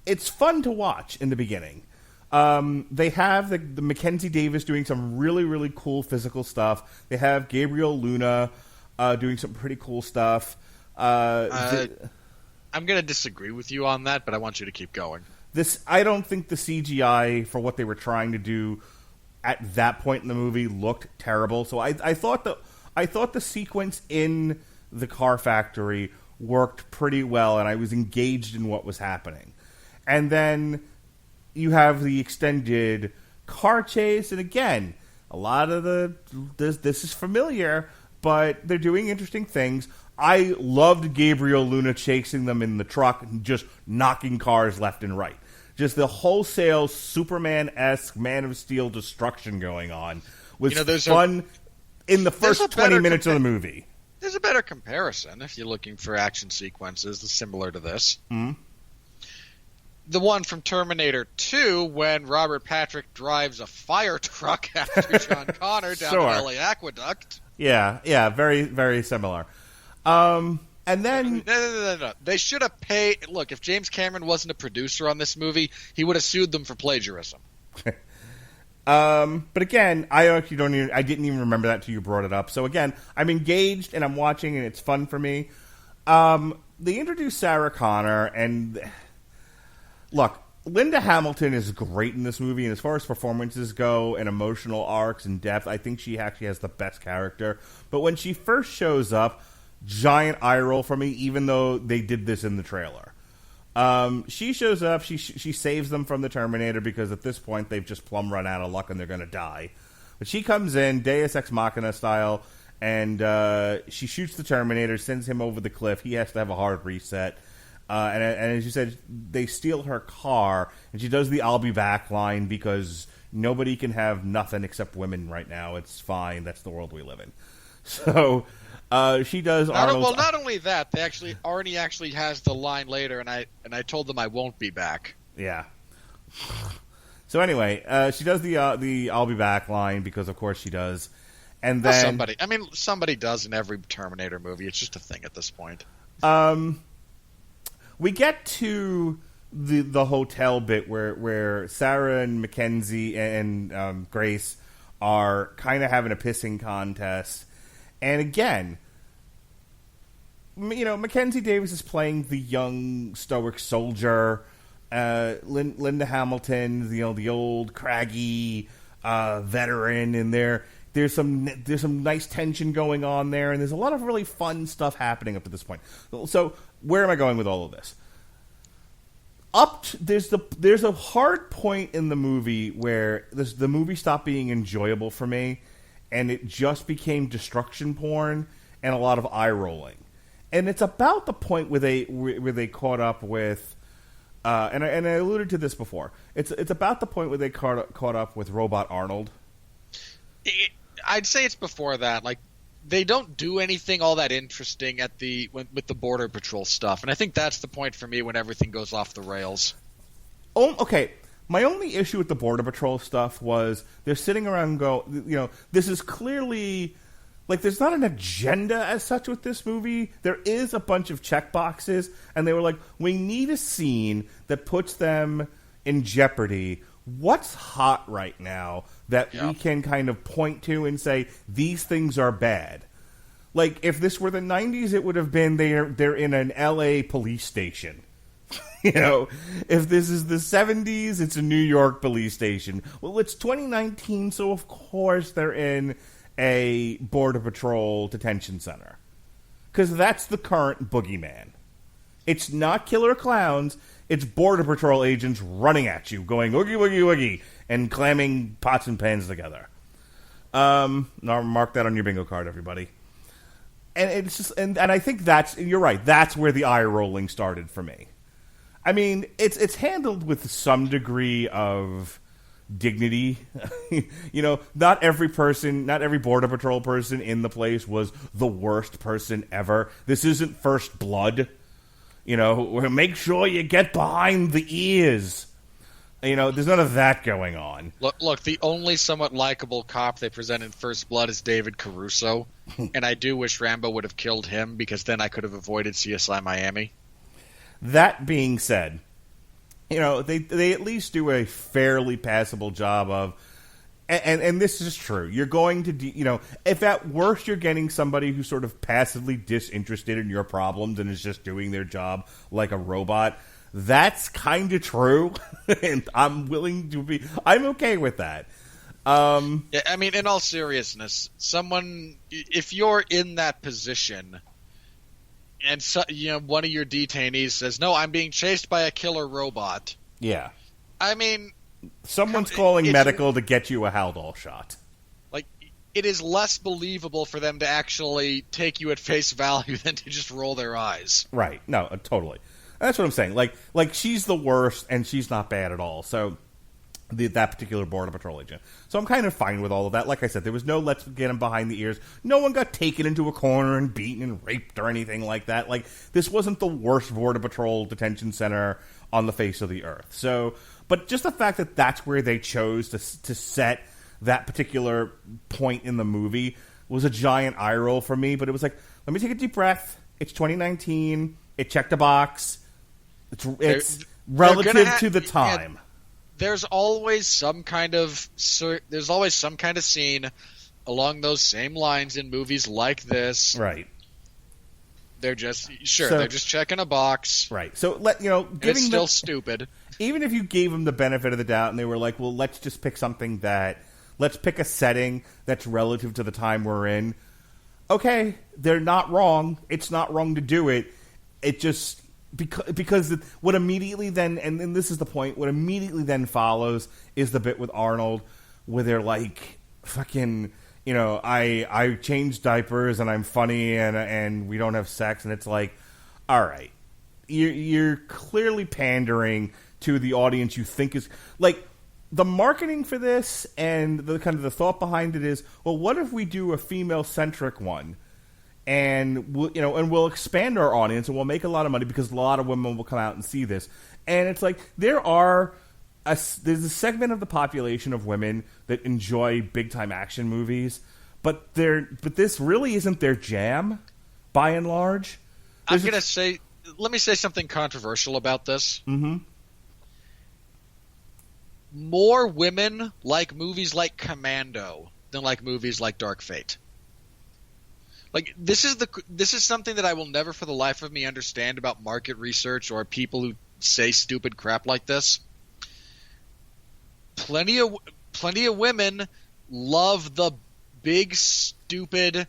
it's fun to watch in the beginning. They have the Mackenzie Davis doing some really, really cool physical stuff. They have Gabriel Luna doing some pretty cool stuff. I'm going to disagree with you on that, but I want you to keep going. I don't think the CGI for what they were trying to do at that point in the movie looked terrible. So I thought the sequence in the car factory worked pretty well, and I was engaged in what was happening. And then you have the extended car chase, and again, a lot of this is familiar, but they're doing interesting things. I loved Gabriel Luna chasing them in the truck and just knocking cars left and right. Just the wholesale Superman-esque Man of Steel destruction going on was fun in the first 20 minutes of the movie. There's a better comparison if you're looking for action sequences similar to this. Mm-hmm. The one from Terminator 2 when Robert Patrick drives a fire truck after John Connor down the LA Aqueduct. Yeah, very, very similar. And then... No. They should have paid... Look, if James Cameron wasn't a producer on this movie, he would have sued them for plagiarism. But again, I didn't even remember that till you brought it up. So again, I'm engaged and I'm watching and it's fun for me. They introduced Sarah Connor and... Look, Linda Hamilton is great in this movie, and as far as performances go and emotional arcs and depth, I think she actually has the best character. But when she first shows up, giant eye roll for me, even though they did this in the trailer. She shows up, she saves them from the Terminator because at this point they've just plumb run out of luck and they're going to die. But she comes in, Deus Ex Machina style, and she shoots the Terminator, sends him over the cliff. He has to have a hard reset. And as you said, they steal her car, and she does the "I'll be back" line because nobody can have nothing except women right now. It's fine. That's the world we live in. So she does. Not only that, Arnie actually has the line later, and I told them I won't be back. Yeah. So anyway, she does the "I'll be back" line because of course she does, and then somebody does in every Terminator movie. It's just a thing at this point. We get to the hotel bit where Sarah and Mackenzie and Grace are kind of having a pissing contest. And again, Mackenzie Davis is playing the young stoic soldier. Linda Hamilton, the old craggy veteran, and there's some nice tension going on there, and there's a lot of really fun stuff happening up to this point. So where am I going with all of this? There's a hard point in the movie where the movie stopped being enjoyable for me, and it just became destruction porn and a lot of eye rolling. And it's about the point where they caught up with, and I alluded to this before. It's about the point where they caught up with Robot Arnold. I'd say it's before that. Like, they don't do anything all that interesting with the Border Patrol stuff, and I think that's the point for me when everything goes off the rails. Oh, okay. My only issue with the Border Patrol stuff was they're sitting around and this is clearly, like, there's not an agenda as such with this movie. There is a bunch of checkboxes, and they were like, we need a scene that puts them in jeopardy. what's hot right now that we can kind of point to and say, these things are bad. Like, if this were the 90s, it would have been they're in an LA police station. You know, if this is the 70s, it's a New York police station. Well, it's 2019, so of course they're in a Border Patrol detention center. Because that's the current boogeyman. It's not killer clowns, it's Border Patrol agents running at you, going oogie woogie woogie, and clamming pots and pans together. Now mark that on your bingo card, everybody. And it's just, and I think you're right, that's where the eye rolling started for me. I mean, it's handled with some degree of dignity. You know, not every Border Patrol person in the place was the worst person ever. This isn't First Blood. You know, make sure you get behind the ears. You know, there's none of that going on. Look, the only somewhat likable cop they present in First Blood is David Caruso, and I do wish Rambo would have killed him, because then I could have avoided CSI Miami. That being said, you know, they at least do a fairly passable job of, and this is true, you're going to, you know, if at worst you're getting somebody who's sort of passively disinterested in your problems and is just doing their job like a robot, that's kind of true, and I'm okay with that. Yeah, I mean, in all seriousness, if you're in that position, and one of your detainees says, "No, I'm being chased by a killer robot." Yeah, I mean, someone's calling medical to get you a Haldol shot. Like, it is less believable for them to actually take you at face value than to just roll their eyes. Right? No, totally. That's what I'm saying. Like she's the worst, and she's not bad at all. So that particular Border Patrol agent. So I'm kind of fine with all of that. Like I said, there was no let's get him behind the ears. No one got taken into a corner and beaten and raped or anything like that. Like, this wasn't the worst Border Patrol detention center on the face of the earth. So, but just the fact that that's where they chose to set that particular point in the movie was a giant eye roll for me. But it was like, let me take a deep breath. It's 2019. It checked a box. It's relative to the time. There's always some kind of scene along those same lines in movies like this. Right. They're just they're just checking a box. Right. So it's still stupid. Even if you gave them the benefit of the doubt and they were like, well, let's just pick let's pick a setting that's relative to the time we're in. Okay, they're not wrong. It's not wrong to do it. It just because what immediately then, and this is the point, what immediately then follows is the bit with Arnold where they're like, fucking, you know, I changed diapers and I'm funny and we don't have sex, and it's like, all right, you're clearly pandering to the audience you think is like. The marketing for this and the kind of the thought behind it is, well, what if we do a female-centric one, and we'll expand our audience and we'll make a lot of money because a lot of women will come out and see this. And it's like there's a segment of the population of women that enjoy big-time action movies, but this really isn't their jam, by and large. Let me say something controversial about this. Mm-hmm. More women like movies like Commando than like movies like Dark Fate. Like, this is something that I will never for the life of me understand about market research or people who say stupid crap like this. Plenty of women love the big, stupid,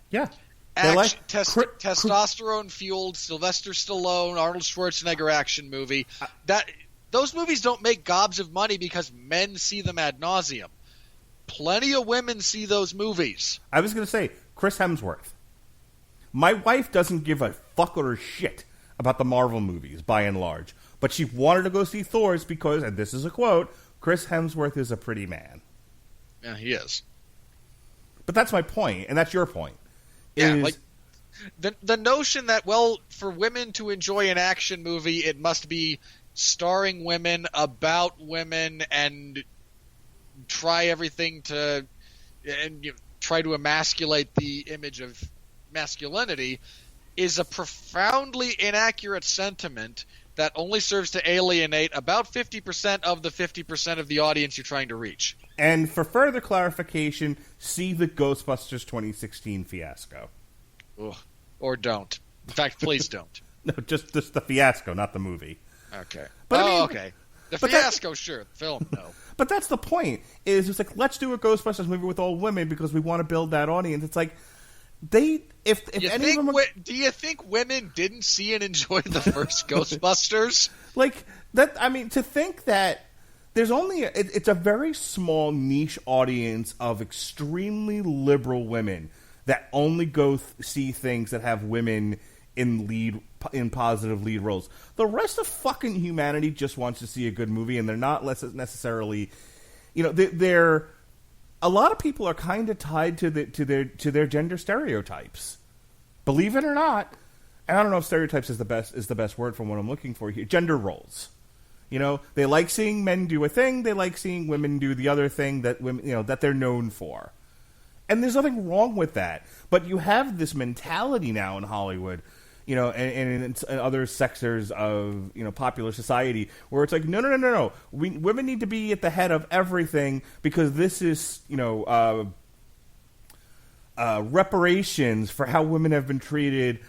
testosterone-fueled Sylvester Stallone, Arnold Schwarzenegger action movie. Those movies don't make gobs of money because men see them ad nauseum. Plenty of women see those movies. I was going to say, Chris Hemsworth. My wife doesn't give a fuck or shit about the Marvel movies, by and large. But she wanted to go see Thor's because, and this is a quote, Chris Hemsworth is a pretty man. Yeah, he is. But that's my point, and that's your point. Like, the notion that, well, for women to enjoy an action movie, it must be starring women, about women, and try everything to try to emasculate the image of masculinity is a profoundly inaccurate sentiment that only serves to alienate about 50% of the 50% of the audience you're trying to reach. And for further clarification, see the Ghostbusters 2016 fiasco. Ugh. Or don't. In fact, please don't. No, just the fiasco, not the movie. Okay. But okay. The fiasco, sure. The film, no. But that's the point. Is it's like, let's do a Ghostbusters movie with all women because we want to build that audience. It's like if any of them were, do you think women didn't see and enjoy the first Ghostbusters? Like that, I mean, to think that there's only it's a very small niche audience of extremely liberal women that only go see things that have women in positive lead roles. The rest of fucking humanity just wants to see a good movie, and they're not necessarily, they're a lot of people are kind of tied to their gender stereotypes. Believe it or not, and I don't know if stereotypes is the best word for what I'm looking for here. Gender roles. They like seeing men do a thing. They like seeing women do the other thing that women, that they're known for. And there's nothing wrong with that. But you have this mentality now in Hollywood, and in other sectors of popular society where it's like, no. Women need to be at the head of everything because this is reparations for how women have been treated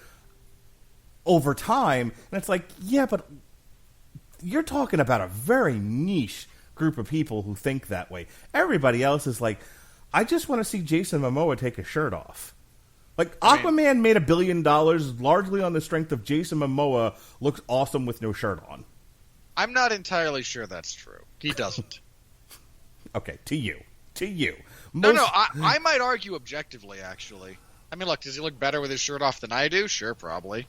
over time. And it's like, yeah, but you're talking about a very niche group of people who think that way. Everybody else is like, I just want to see Jason Momoa take his shirt off. Like, Aquaman made $1 billion largely on the strength of Jason Momoa looks awesome with no shirt on. I'm not entirely sure that's true. He doesn't. Okay, to you. No, I might argue objectively, actually. I mean, look, does he look better with his shirt off than I do? Sure, probably.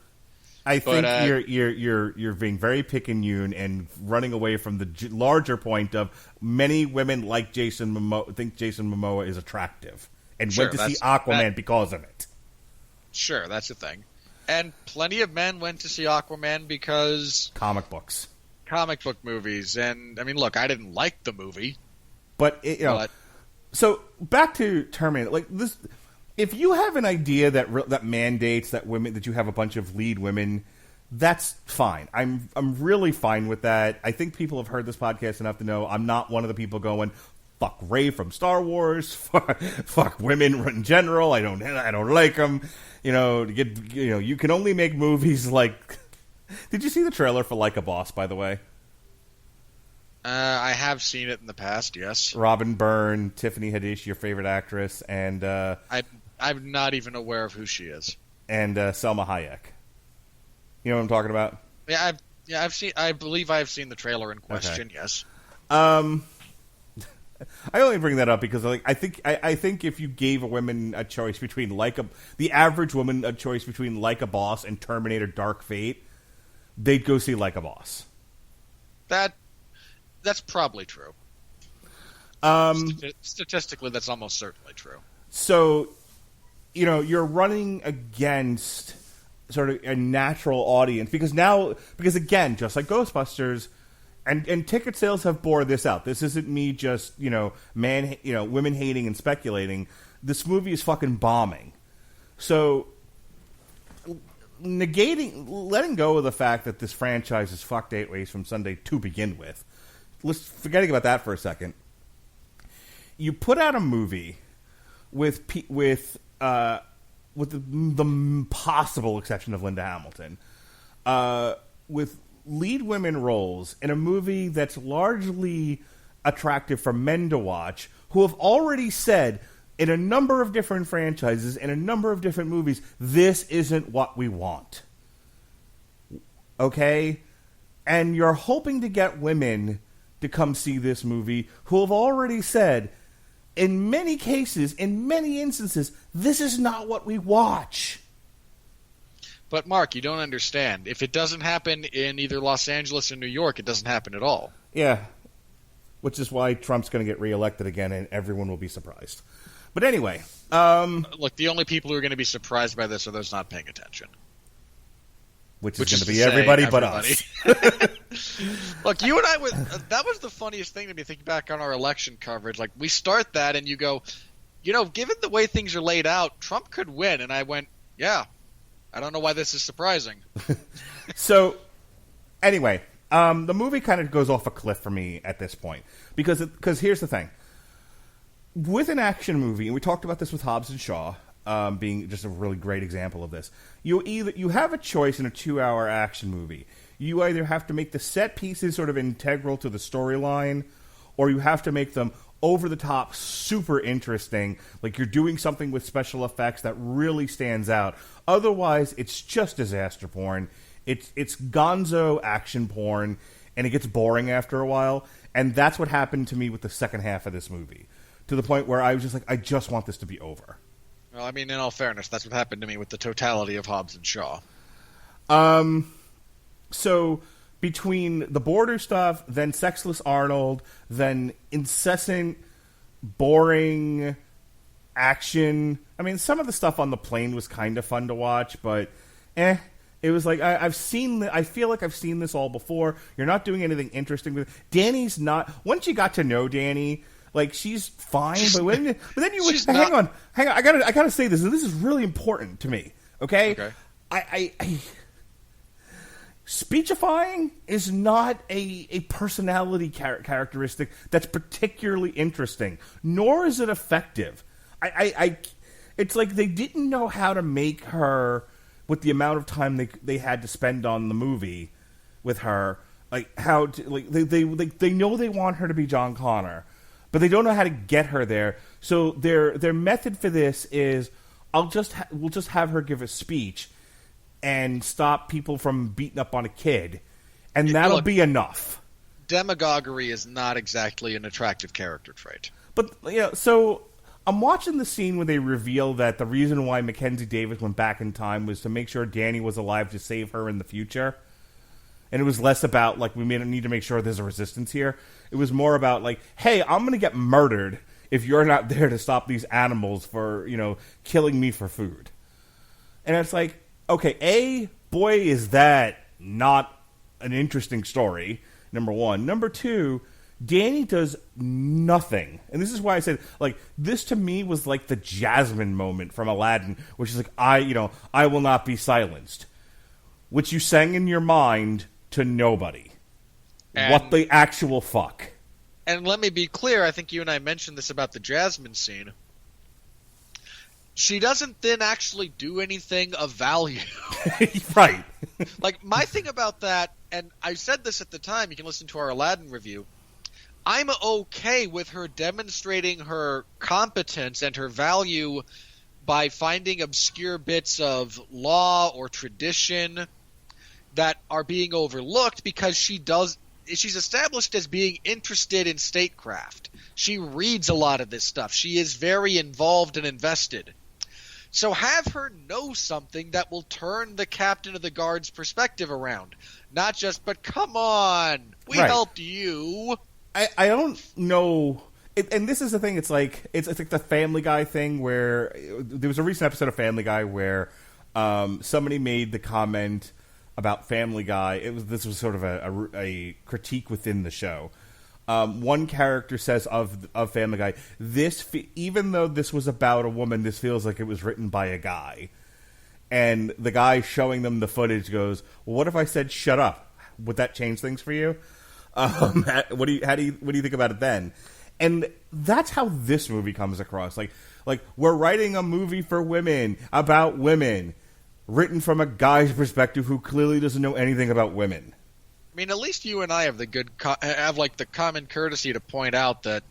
I think you're being very picayune and running away from the larger point of many women like Jason Momoa think Jason Momoa is attractive and went to see Aquaman because of it. Sure, that's the thing. And plenty of men went to see Aquaman because comic book movies. And I mean, look, I didn't like the movie, but so back to Terminator, like this. If you have an idea that mandates that you have a bunch of lead women, that's fine. I'm really fine with that. I think people have heard this podcast enough to know I'm not one of the people going, fuck Rey from Star Wars, fuck women in general. I don't like them. You can only make movies like. Did you see the trailer for Like a Boss, by the way? I have seen it in the past, yes. Robin Byrne, Tiffany Haddish, your favorite actress, and I'm not even aware of who she is. And Selma Hayek. You know what I'm talking about? I've seen. I believe I have seen the trailer in question. Okay. Yes. I only bring that up because I think if you gave a woman a choice between the average woman a choice between Like a Boss and Terminator: Dark Fate, they'd go see Like a Boss. That's probably true. Statistically, that's almost certainly true. So, you're running against sort of a natural audience because again, just like Ghostbusters, and ticket sales have bore this out. This isn't me just women hating and speculating. This movie is fucking bombing. So, letting go of the fact that this franchise is fucked 8 ways from Sunday to begin with. Forgetting about that for a second. You put out a movie with the possible exception of Linda Hamilton, with lead women roles in a movie that's largely attractive for men to watch, who have already said in a number of different franchises, in a number of different movies, this isn't what we want. Okay? And you're hoping to get women to come see this movie who have already said, in many cases, in many instances, this is not what we watch. But Mark, you don't understand. If it doesn't happen in either Los Angeles or New York, it doesn't happen at all. Yeah. Which is why Trump's going to get reelected again, and everyone will be surprised. But anyway. Look, the only people who are going to be surprised by this are those not paying attention. Which is going to be everybody but us. Look, you and I that was the funniest thing to me thinking back on our election coverage. Like, we start that and you go, given the way things are laid out, Trump could win. And I went, yeah, I don't know why this is surprising. So, Anyway, the movie kind of goes off a cliff for me at this point because here's the thing: with an action movie, and we talked about this with Hobbs and Shaw, being just a really great example of this. You have a choice in a 2-hour action movie. You either have to make the set pieces sort of integral to the storyline, or you have to make them over the top, super interesting, like you're doing something with special effects that really stands out. Otherwise, it's just disaster porn. It's gonzo action porn, and it gets boring after a while. And that's what happened to me with the second half of this movie, to the point where I was just like, I just want this to be over. Well, I mean, in all fairness, that's what happened to me with the totality of Hobbs and Shaw. So between the border stuff, then Sexless Arnold, then incessant, boring action. I mean, some of the stuff on the plane was kind of fun to watch, but it was like I feel like I've seen this all before. You're not doing anything interesting with it. Danny's not. Once you got to know Danny, like, she's fine, but then you would hang on. I gotta say this, and this is really important to me. Okay. I speechifying is not a personality characteristic that's particularly interesting, nor is it effective. It's like they didn't know how to make her, with the amount of time they had to spend on the movie with her, like how to, like they know they want her to be John Connor, but they don't know how to get her there. So their method for this is we'll just have her give a speech and stop people from beating up on a kid, and that'll be enough. Demagoguery is not exactly an attractive character trait. But so I'm watching the scene where they reveal that the reason why Mackenzie Davis went back in time was to make sure Danny was alive to save her in the future. And it was less about, like, we need to make sure there's a resistance here. It was more about, like, hey, I'm going to get murdered if you're not there to stop these animals for, killing me for food. And it's like, okay, boy, is that not an interesting story, number one. Number two, Danny does nothing. And this is why I said, like, this to me was like the Jasmine moment from Aladdin, which is like, I will not be silenced. Which you sang in your mind to nobody. And what the actual fuck? And let me be clear, I think you and I mentioned this about the Jasmine scene. She doesn't then actually do anything of value. Right. Like, my thing about that, and I said this at the time, you can listen to our Aladdin review, I'm okay with her demonstrating her competence and her value by finding obscure bits of law or tradition that are being overlooked because she's established as being interested in statecraft. She reads a lot of this stuff. She is very involved and invested. So have her know something that will turn the captain of the guard's perspective around. Not just, but come on, we helped you. I don't know. And this is the thing. It's like the Family Guy thing where there was a recent episode of Family Guy where somebody made the comment about Family Guy. This was sort of a critique within the show. One character says of Family Guy, even though this was about a woman, this feels like it was written by a guy. And the guy showing them the footage goes, well, "What if I said shut up? Would that change things for you?" What do you think about it then? And that's how this movie comes across. Like we're writing a movie for women about women, written from a guy's perspective who clearly doesn't know anything about women. I mean, at least you and I have the common courtesy to point out that.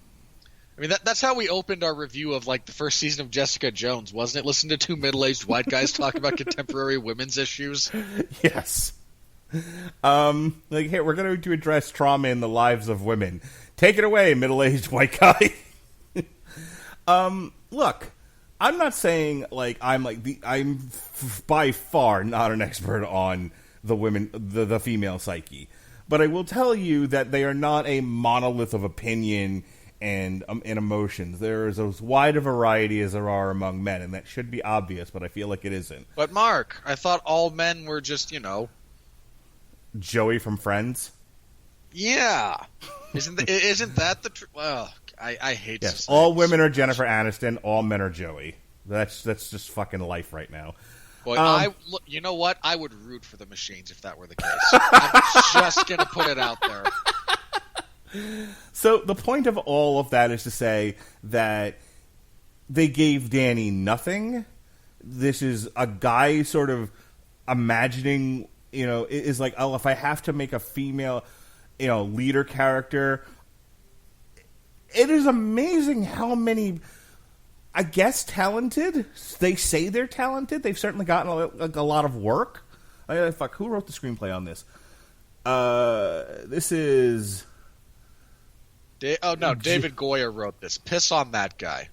I mean, that's how we opened our review of like the first season of Jessica Jones, wasn't it? Listen to two middle-aged white guys talk about contemporary women's issues. Yes. Hey, we're going to address trauma in the lives of women. Take it away, middle-aged white guy. Look, I'm not saying I'm by far not an expert on the female psyche, but I will tell you that they are not a monolith of opinion and emotions. There is as wide a variety as there are among men, and that should be obvious, but I feel like it isn't. But Mark, I thought all men were just, Joey from Friends? Yeah. Isn't that the truth? Well, I hate society. All women are Jennifer Aniston, all men are Joey. That's just fucking life right now. Boy, look, you know what? I would root for the machines if that were the case. I'm just going to put it out there. So the point of all of that is to say that they gave Danny nothing. This is a guy sort of imagining, is like, oh, if I have to make a female, leader character. It is amazing how many, I guess, talented. They say they're talented. They've certainly gotten a lot of work. Who wrote the screenplay on this? This is... David Goyer wrote this. Piss on that guy.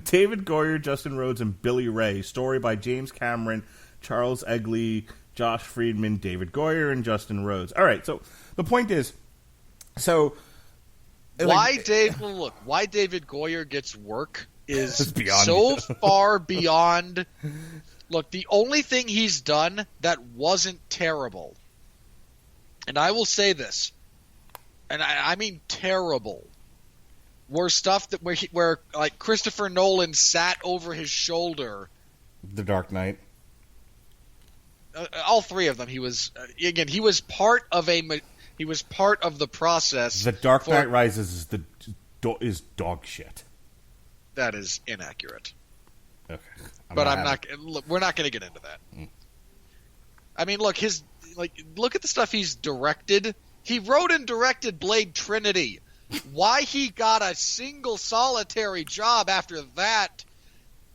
David Goyer, Justin Rhodes, and Billy Ray. Story by James Cameron, Charles Egley, Josh Friedman, David Goyer, and Justin Rhodes. All right, so the point is, why David Goyer gets work is beyond so far beyond. Look, the only thing he's done that wasn't terrible, and I will say this, and I mean terrible, were stuff that where like Christopher Nolan sat over his shoulder. The Dark Knight. All three of them. He was part of the process. The Dark Knight Rises is dog shit. That is inaccurate. Okay, we're not going to get into that. I mean, look at the stuff he's directed. He wrote and directed Blade Trinity. Why he got a single solitary job after that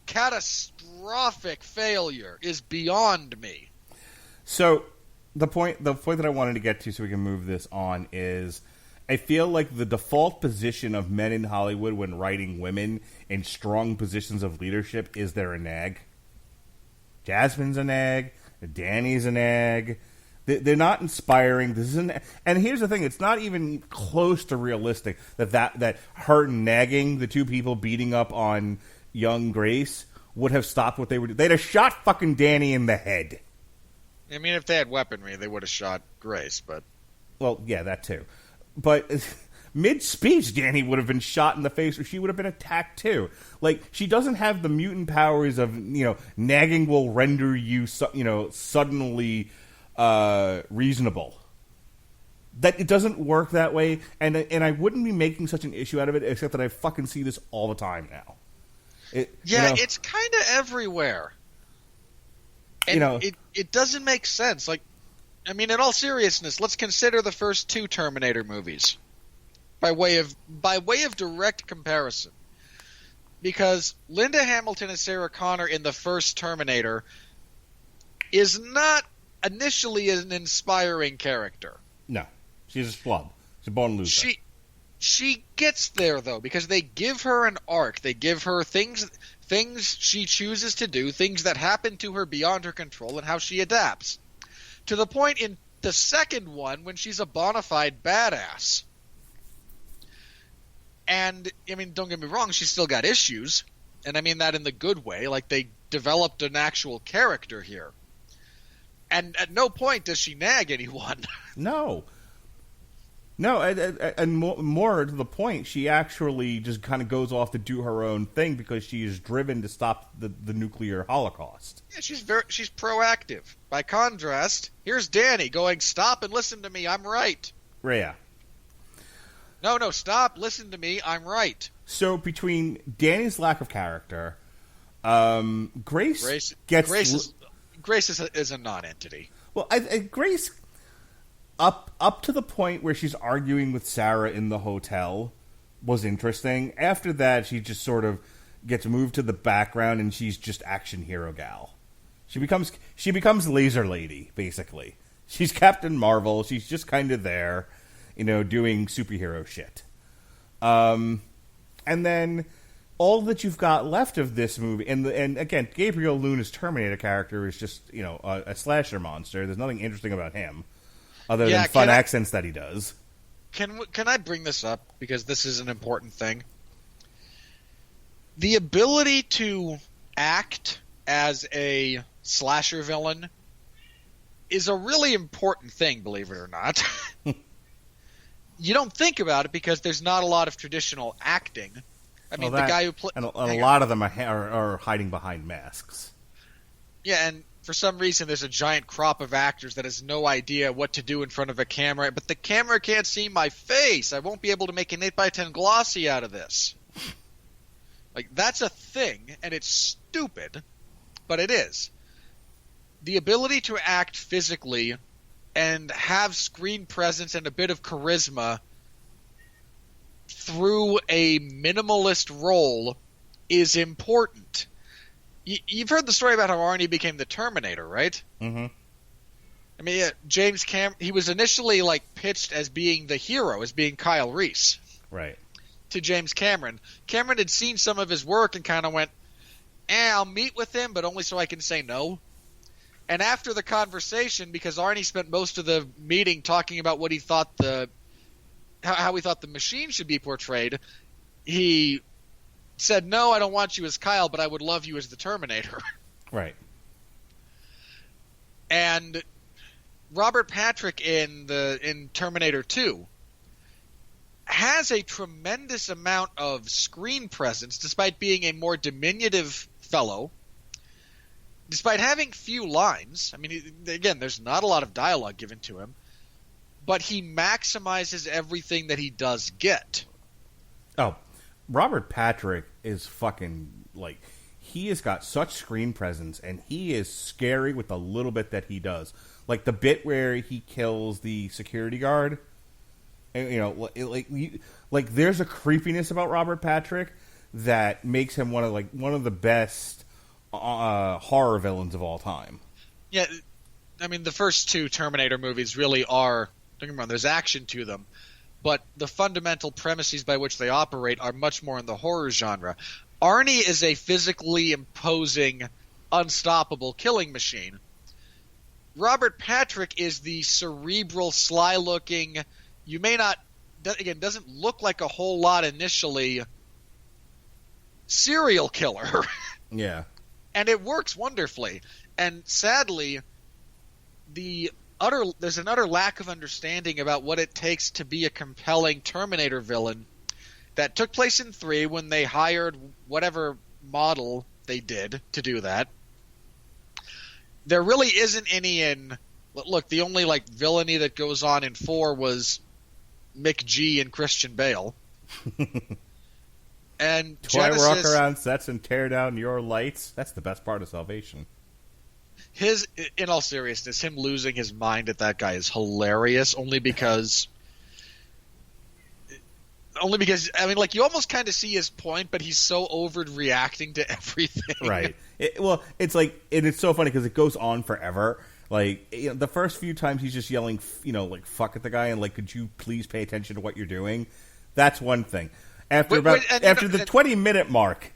catastrophic failure is beyond me. So the point that I wanted to get to so we can move this on is I feel like the default position of men in Hollywood when writing women in strong positions of leadership is they're a nag. Jasmine's a nag. Danny's a nag. They're not inspiring. And here's the thing: it's not even close to realistic that her nagging the two people beating up on young Grace would have stopped what they were doing. They'd have shot fucking Danny in the head. I mean, if they had weaponry, they would have shot Grace. But well, yeah, that too. But mid-speech, Danny would have been shot in the face, or she would have been attacked too. Like, she doesn't have the mutant powers of nagging will render you suddenly reasonable. That it doesn't work that way, and I wouldn't be making such an issue out of it, except that I fucking see this all the time now. It's kind of everywhere, and it doesn't make sense. Like, I mean, in all seriousness, let's consider the first two Terminator movies by way of direct comparison, because Linda Hamilton and Sarah Connor in the first Terminator is not initially an inspiring character. No, she's a schlub. She's a born loser. She gets there though because they give her an arc. They give her things she chooses to do, things that happen to her beyond her control, and how she adapts. To the point in the second one when she's a bona fide badass. And I mean, don't get me wrong, she's still got issues, and I mean that in the good way. Like, they developed an actual character here. And at no point does she nag anyone. No, and more to the point, she actually just kind of goes off to do her own thing because she is driven to stop the nuclear holocaust. Yeah, she's proactive. By contrast, here's Danny going, "Stop and listen to me. I'm right." Yeah. No, stop. Listen to me. I'm right. So between Danny's lack of character, Grace is a non-entity. Well, Grace, up to the point where she's arguing with Sarah in the hotel, was interesting. After that, she just sort of gets moved to the background, and she's just action hero gal. She becomes Laser Lady, basically. She's Captain Marvel. She's just kind of there, doing superhero shit. And then all that you've got left of this movie, and again, Gabriel Luna's Terminator character is just a slasher monster. There's nothing interesting about him, other than fun accents that he does. Can I bring this up because this is an important thing? The ability to act as a slasher villain is a really important thing, believe it or not. You don't think about it because there's not a lot of traditional acting. I mean, the guy who plays... And a lot of them are hiding behind masks. Yeah, and for some reason there's a giant crop of actors that has no idea what to do in front of a camera, but the camera can't see my face. I won't be able to make an 8x10 glossy out of this. Like, that's a thing, and it's stupid, but it is. The ability to act physically and have screen presence and a bit of charisma through a minimalist role is important. You've heard the story about how Arnie became the Terminator, right? Mm-hmm. I mean, James Cameron, he was initially pitched as being the hero, as being Kyle Reese. Right. To James Cameron. Cameron had seen some of his work and kind of went, I'll meet with him, but only so I can say no. And after the conversation, because Arnie spent most of the meeting talking about what he thought how he thought the machine should be portrayed, he said, no, I don't want you as Kyle, but I would love you as the Terminator. Right. And Robert Patrick in Terminator 2 has a tremendous amount of screen presence, despite being a more diminutive fellow, despite having few lines. I mean, again, there's not a lot of dialogue given to him, but he maximizes everything that he does get. Oh, Robert Patrick is fucking, he has got such screen presence, and he is scary with the little bit that he does. Like the bit where he kills the security guard. And, there's a creepiness about Robert Patrick that makes him one of the best horror villains of all time. Yeah, I mean, the first two Terminator movies really are, don't get me wrong, there's action to them, but the fundamental premises by which they operate are much more in the horror genre. Arnie is a physically imposing, unstoppable killing machine. Robert Patrick is the cerebral, sly-looking, you may not, again, doesn't look like a whole lot initially, serial killer. Yeah. And it works wonderfully. And sadly, there's an utter lack of understanding about what it takes to be a compelling Terminator villain that took place in 3 when they hired whatever model they did to do that. There really isn't any in... Look, the only villainy that goes on in 4 was Mick G and Christian Bale. And walk around sets and tear down your lights. That's the best part of Salvation. In all seriousness, him losing his mind at that guy is hilarious. Only because I mean, you almost kind of see his point, but he's so overreacting to everything. Right. It's and it's so funny because it goes on forever. The first few times he's just yelling, fuck at the guy and could you please pay attention to what you're doing? That's one thing. After the 20-minute mark,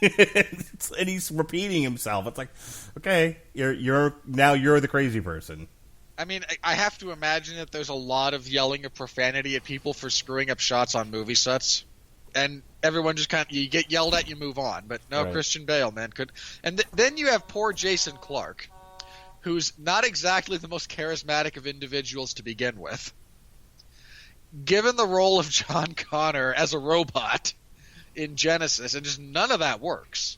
and he's repeating himself. It's okay, you're the crazy person. I mean, I have to imagine that there's a lot of yelling of profanity at people for screwing up shots on movie sets, and everyone just you get yelled at, you move on. But no, right. Christian Bale, man, could. And then you have poor Jason Clarke, who's not exactly the most charismatic of individuals to begin with. Given the role of John Connor as a robot in Genesis, and just none of that works.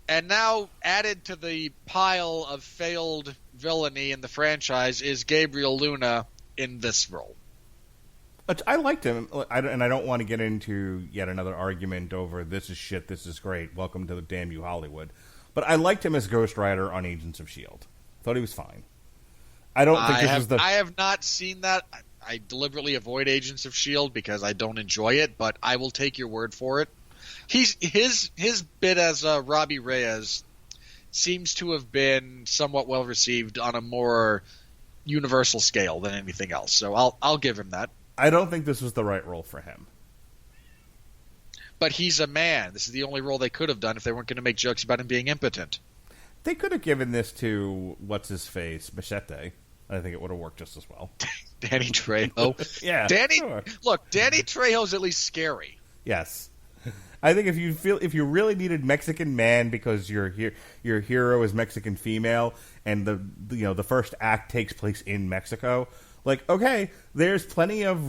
And now added to the pile of failed villainy in the franchise is Gabriel Luna in this role. I liked him, and I don't want to get into yet another argument over this is shit, this is great, welcome to the damn you Hollywood. But I liked him as Ghost Rider on Agents of S.H.I.E.L.D. Thought he was fine. I have not seen that. I deliberately avoid Agents of S.H.I.E.L.D. because I don't enjoy it, but I will take your word for it. His bit as Robbie Reyes seems to have been somewhat well received on a more universal scale than anything else. So I'll give him that. I don't think this was the right role for him. But he's a man. This is the only role they could have done if they weren't going to make jokes about him being impotent. They could have given this to what's-his-face, Machete. I think it would have worked just as well. Danny Trejo. Yeah, sure. Look, Danny Trejo's at least scary. Yes. I think if you really needed Mexican man because your hero is Mexican female and the first act takes place in Mexico, okay, there's plenty of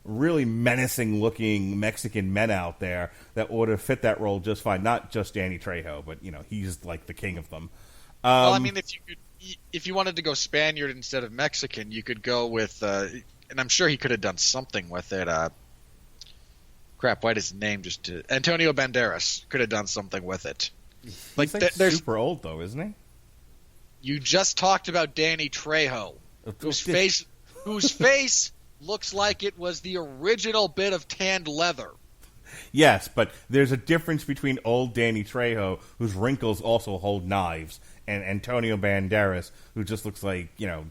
really menacing-looking Mexican men out there that would have fit that role just fine. Not just Danny Trejo, but he's like the king of them. Well, I mean, if you wanted to go Spaniard instead of Mexican, you could go with, and I'm sure he could have done something with it. Crap, why is his name just Antonio Banderas could have done something with it. He's like super old though, isn't he? You just talked about Danny Trejo, whose face looks like it was the original bit of tanned leather. Yes, but there's a difference between old Danny Trejo, whose wrinkles also hold knives, and Antonio Banderas, who just looks like,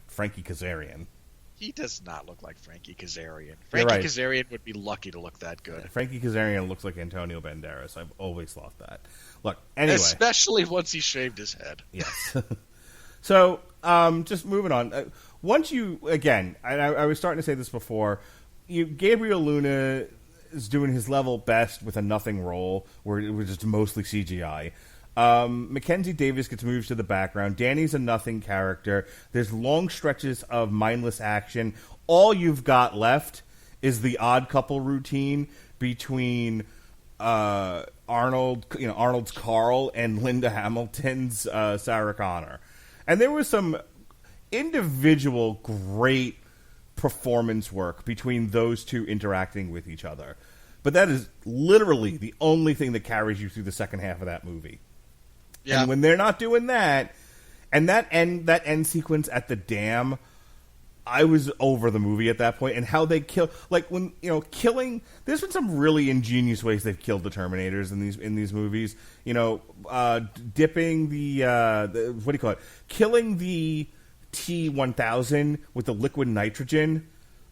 Frankie Kazarian. He does not look like Frankie Kazarian. Right. Kazarian would be lucky to look that good. Frankie Kazarian looks like Antonio Banderas. I've always thought that. Look, anyway. Especially once he shaved his head. Yes. So, just moving on. Once you, again, I was starting to say this before, Gabriel Luna is doing his level best with a nothing role, where it was just mostly CGI. Mackenzie Davis gets moved to the background. Danny's a nothing character. There's long stretches of mindless action. All you've got left is the odd couple routine between Arnold's Carl and Linda Hamilton's Sarah Connor. And there was some individual great performance work between those two interacting with each other. But that is literally the only thing that carries you through the second half of that movie. Yeah. And when they're not doing that, and that end sequence at the dam, I was over the movie at that point. And how they kill, like when killing. There's been some really ingenious ways they've killed the Terminators in these movies. Dipping the what do you call it? Killing the T-1000 with the liquid nitrogen.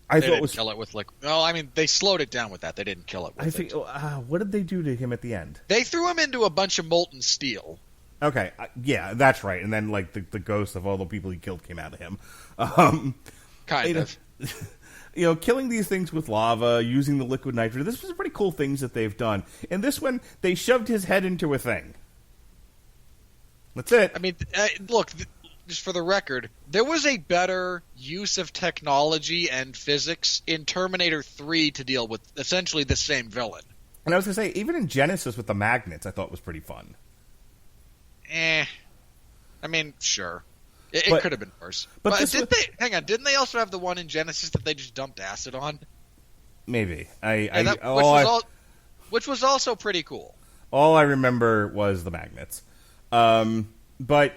They didn't kill it with liquid. Well, I mean, they slowed it down with that. They didn't kill it with it. What did they do to him at the end? They threw him into a bunch of molten steel. Okay, yeah, that's right. And then, like, the ghost of all the people he killed came out of him. Kind of. Killing these things with lava, using the liquid nitrogen. This was pretty cool things that they've done. In this one, they shoved his head into a thing. That's it. I mean, look, just for the record, there was a better use of technology and physics in Terminator 3 to deal with essentially the same villain. And I was going to say, even in Genesis with the magnets, I thought was pretty fun. I mean, sure. It could have been worse. But didn't they also have the one in Genesis that they just dumped acid on? Maybe. Which was also pretty cool. All I remember was the magnets. But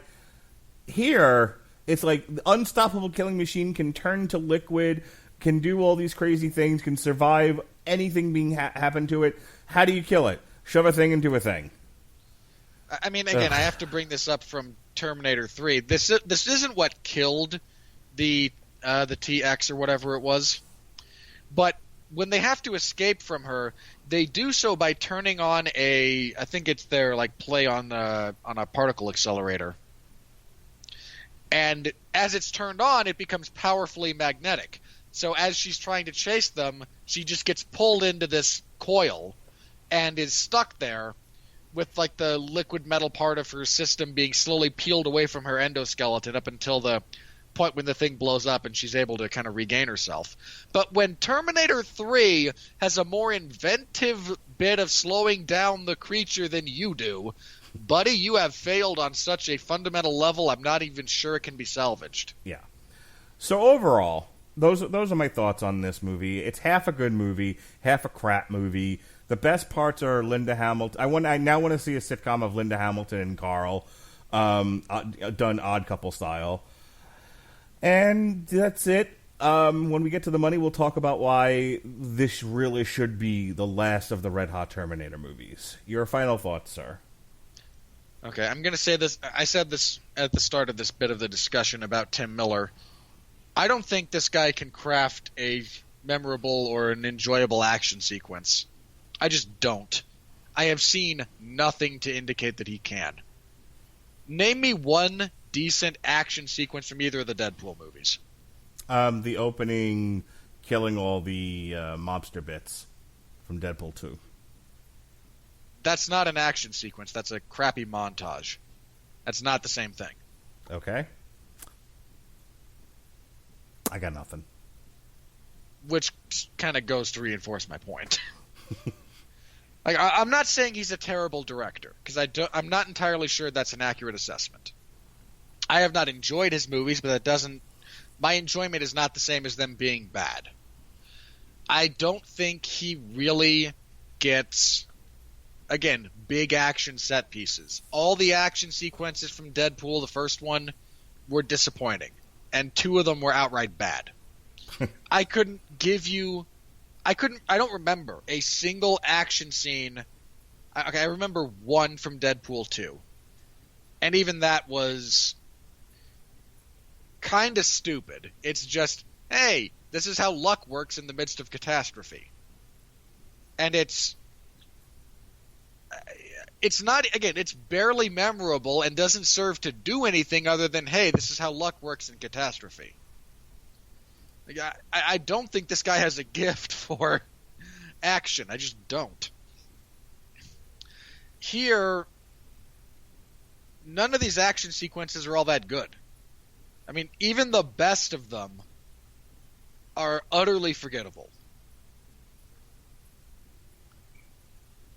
here, it's like the unstoppable killing machine can turn to liquid, can do all these crazy things, can survive anything being happen to it. How do you kill it? Shove a thing into a thing. I mean, again, I have to bring this up from Terminator 3. This isn't what killed the TX or whatever it was, but when they have to escape from her, they do so by turning on I think it's their play on a particle accelerator, and as it's turned on, it becomes powerfully magnetic. So as she's trying to chase them, she just gets pulled into this coil and is stuck there, with the liquid metal part of her system being slowly peeled away from her endoskeleton up until the point when the thing blows up and she's able to kind of regain herself. But when Terminator 3 has a more inventive bit of slowing down the creature than you do, buddy, you have failed on such a fundamental level, I'm not even sure it can be salvaged. Yeah. So overall, those are my thoughts on this movie. It's half a good movie, half a crap movie. The best parts are Linda Hamilton. I now want to see a sitcom of Linda Hamilton and Carl, done Odd Couple style. And that's it. When we get to the money, we'll talk about why this really should be the last of the Red Hot Terminator movies. Your final thoughts, sir? Okay, I'm going to say this. I said this at the start of this bit of the discussion about Tim Miller. I don't think this guy can craft a memorable or an enjoyable action sequence. I just don't. I have seen nothing to indicate that he can. Name me one decent action sequence from either of the Deadpool movies. The opening, killing all the mobster bits from Deadpool 2. That's not an action sequence. That's a crappy montage. That's not the same thing. Okay. I got nothing. which kind of goes to reinforce my point. Like, I'm not saying he's a terrible director, because I'm not entirely sure that's an accurate assessment. I have not enjoyed his movies, but my enjoyment is not the same as them being bad. I don't think he really gets, again, big action set pieces. All the action sequences from Deadpool, the first one, were disappointing, and 2 of them were outright bad. I don't remember a single action scene. Okay, I remember one from Deadpool 2. And even that was kind of stupid. It's just, hey, this is how luck works in the midst of catastrophe. And it's not, again, it's barely memorable and doesn't serve to do anything other than, hey, this is how luck works in catastrophe. Like, I don't think this guy has a gift for action. I just don't. Here, none of these action sequences are all that good. I mean, even the best of them are utterly forgettable.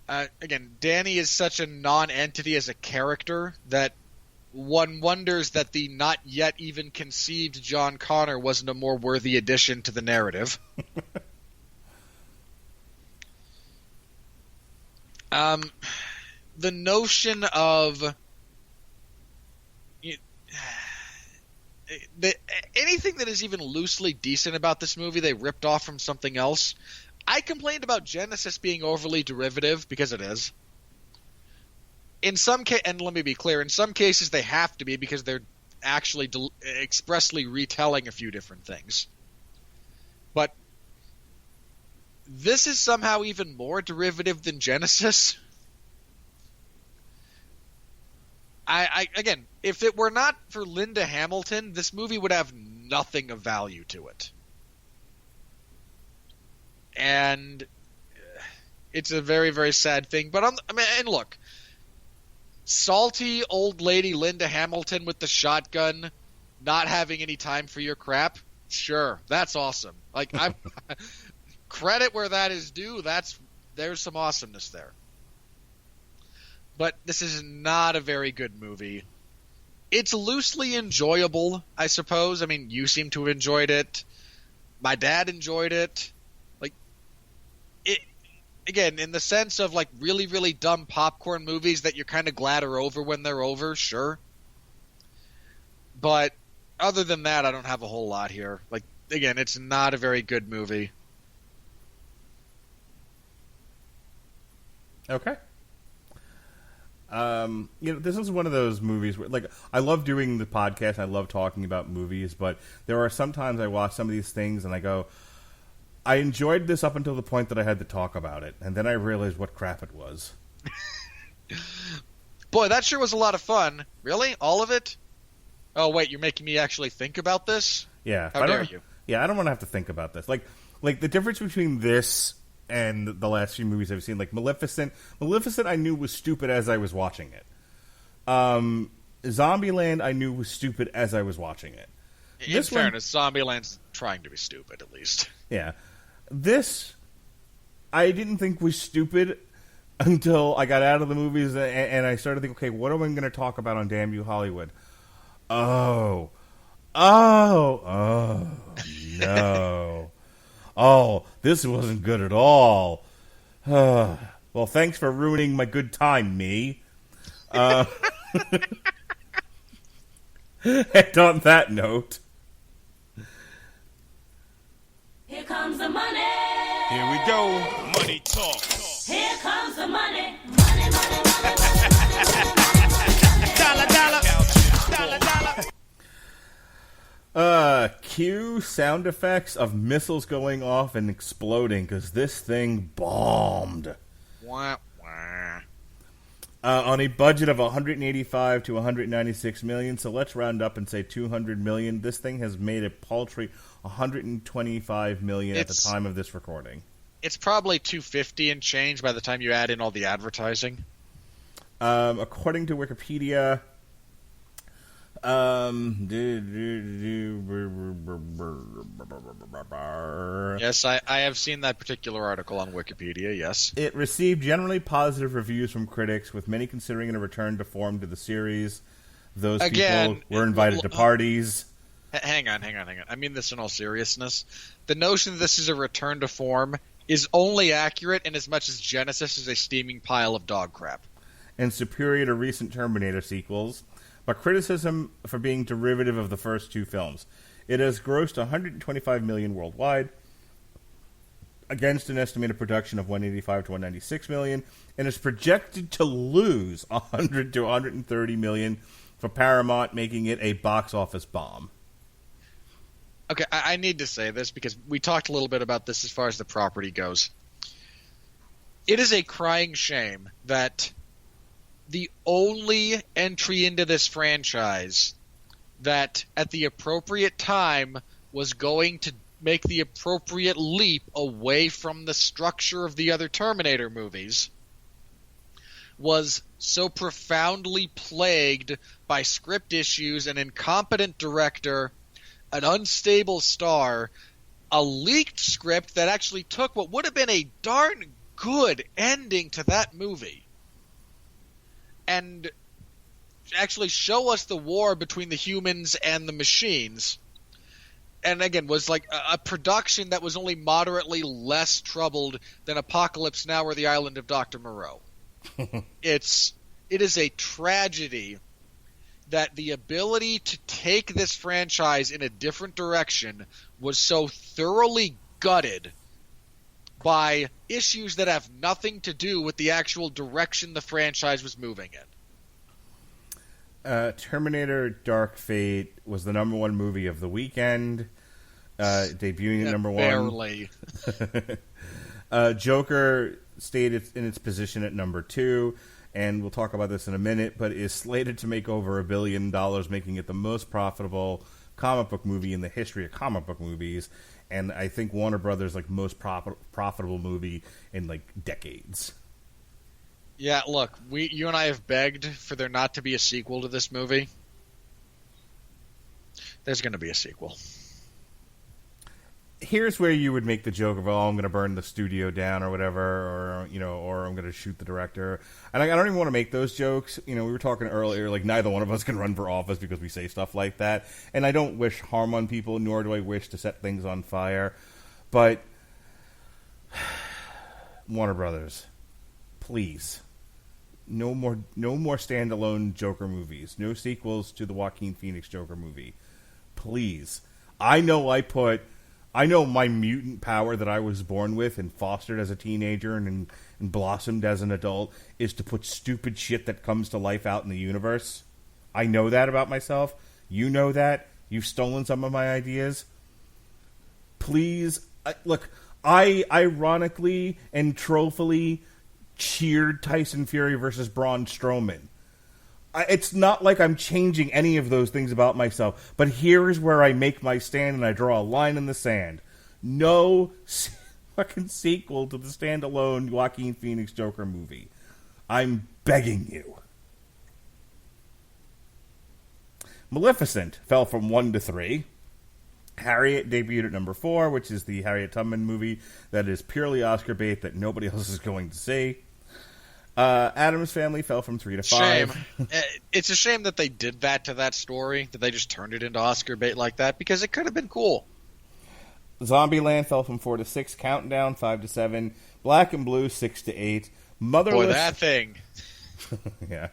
Again, Danny is such a non-entity as a character that one wonders that the not yet even conceived John Connor wasn't a more worthy addition to the narrative. The notion of anything that is even loosely decent about this movie, they ripped off from something else. I complained about Genesis being overly derivative, because it is. In some and let me be clear, in some cases they have to be, because they're actually expressly retelling a few different things. But this is somehow even more derivative than Genesis. Again, if it were not for Linda Hamilton, this movie would have nothing of value to it. And it's a very, very sad thing. But and look, salty old lady Linda Hamilton with the shotgun, not having any time for your crap. Sure, that's awesome. Like, I'm credit where that is due. There's some awesomeness there. But this is not a very good movie. It's loosely enjoyable, I suppose. I mean, you seem to have enjoyed it. My dad enjoyed it. Like, it again, in the sense of, like, really, really dumb popcorn movies that you're kind of glad are over when they're over, sure. But other than that, I don't have a whole lot here. Like, again, it's not a very good movie. Okay. This is one of those movies where, like, I love doing the podcast. I love talking about movies, but there are sometimes I watch some of these things and I go, I enjoyed this up until the point that I had to talk about it, and then I realized what crap it was. Boy, that sure was a lot of fun. Really? All of it? Oh, wait, you're making me actually think about this? Yeah. How dare you? Yeah, I don't want to have to think about this. Like the difference between this and the last few movies I've seen, like Maleficent. Maleficent I knew was stupid as I was watching it. Zombieland I knew was stupid as I was watching it. In fairness, Zombieland's trying to be stupid, at least. Yeah. This, I didn't think was stupid until I got out of the movies and I started thinking, okay, what am I going to talk about on Damn You Hollywood? Oh, no. Oh, this wasn't good at all. Well, thanks for ruining my good time, me. And on that note, here comes the money. Here we go. Money talk. Here comes the money. Money, money, money, money. Dollar, dollar. Dollar, dollar. Cue sound effects of missiles going off and exploding, because this thing bombed. Wah, wah. On a budget of 185 to 196 million, so let's round up and say 200 million. This thing has made a paltry 125 million at the time of this recording. It's probably 250 and change by the time you add in all the advertising. According to Wikipedia, Yes, I have seen that particular article on Wikipedia, yes. It received generally positive reviews from critics, with many considering it a return to form to the series. Those Again, people were invited to parties. Hang on. I mean this in all seriousness. The notion that this is a return to form is only accurate in as much as Genesis is a steaming pile of dog crap. And superior to recent Terminator sequels, but criticism for being derivative of the first two films. It has grossed $125 million worldwide, against an estimated production of $185 to $196 million, and is projected to lose $100 to $130 million for Paramount, making it a box office bomb. Okay, I need to say this because we talked a little bit about this as far as the property goes. It is a crying shame that the only entry into this franchise that at the appropriate time was going to make the appropriate leap away from the structure of the other Terminator movies was so profoundly plagued by script issues, an incompetent director, an unstable star, a leaked script that actually took what would have been a darn good ending to that movie and actually show us the war between the humans and the machines. And again, was like a production that was only moderately less troubled than Apocalypse Now or The Island of Dr. Moreau. It is a tragedy that the ability to take this franchise in a different direction was so thoroughly gutted by issues that have nothing to do with the actual direction the franchise was moving in. Terminator Dark Fate was the number one movie of the weekend, debuting at number Barely. one. Joker stayed in its position at number 2, and we'll talk about this in a minute, but is slated to make over $1 billion, making it the most profitable comic book movie in the history of comic book movies, and I think Warner Brothers' most profitable movie in decades. Yeah, look, you and I have begged for there not to be a sequel to this movie. There's going to be a sequel. Here's where you would make the joke of, I'm going to burn the studio down or whatever, or I'm going to shoot the director. And I don't even want to make those jokes. We were talking earlier, neither one of us can run for office because we say stuff like that. And I don't wish harm on people, nor do I wish to set things on fire. But Warner Brothers, please, no more standalone Joker movies. No sequels to the Joaquin Phoenix Joker movie. Please. I know my mutant power that I was born with and fostered as a teenager and blossomed as an adult is to put stupid shit that comes to life out in the universe. I know that about myself. You know that. You've stolen some of my ideas. Please, I ironically and trollfully cheered Tyson Fury versus Braun Strowman. It's not like I'm changing any of those things about myself, but here is where I make my stand and I draw a line in the sand. No fucking sequel to the standalone Joaquin Phoenix Joker movie. I'm begging you. Maleficent fell from 1 to 3. Harriet debuted at number 4, which is the Harriet Tubman movie that is purely Oscar bait that nobody else is going to see. Addams Family fell from 3 to 5. Shame. It's a shame that they did that to that story, that they just turned it into Oscar bait like that, because it could have been cool. Zombieland fell from 4 to 6. Countdown 5 to 7. Black and Blue 6 to 8. Motherless. Boy, that thing. Yeah.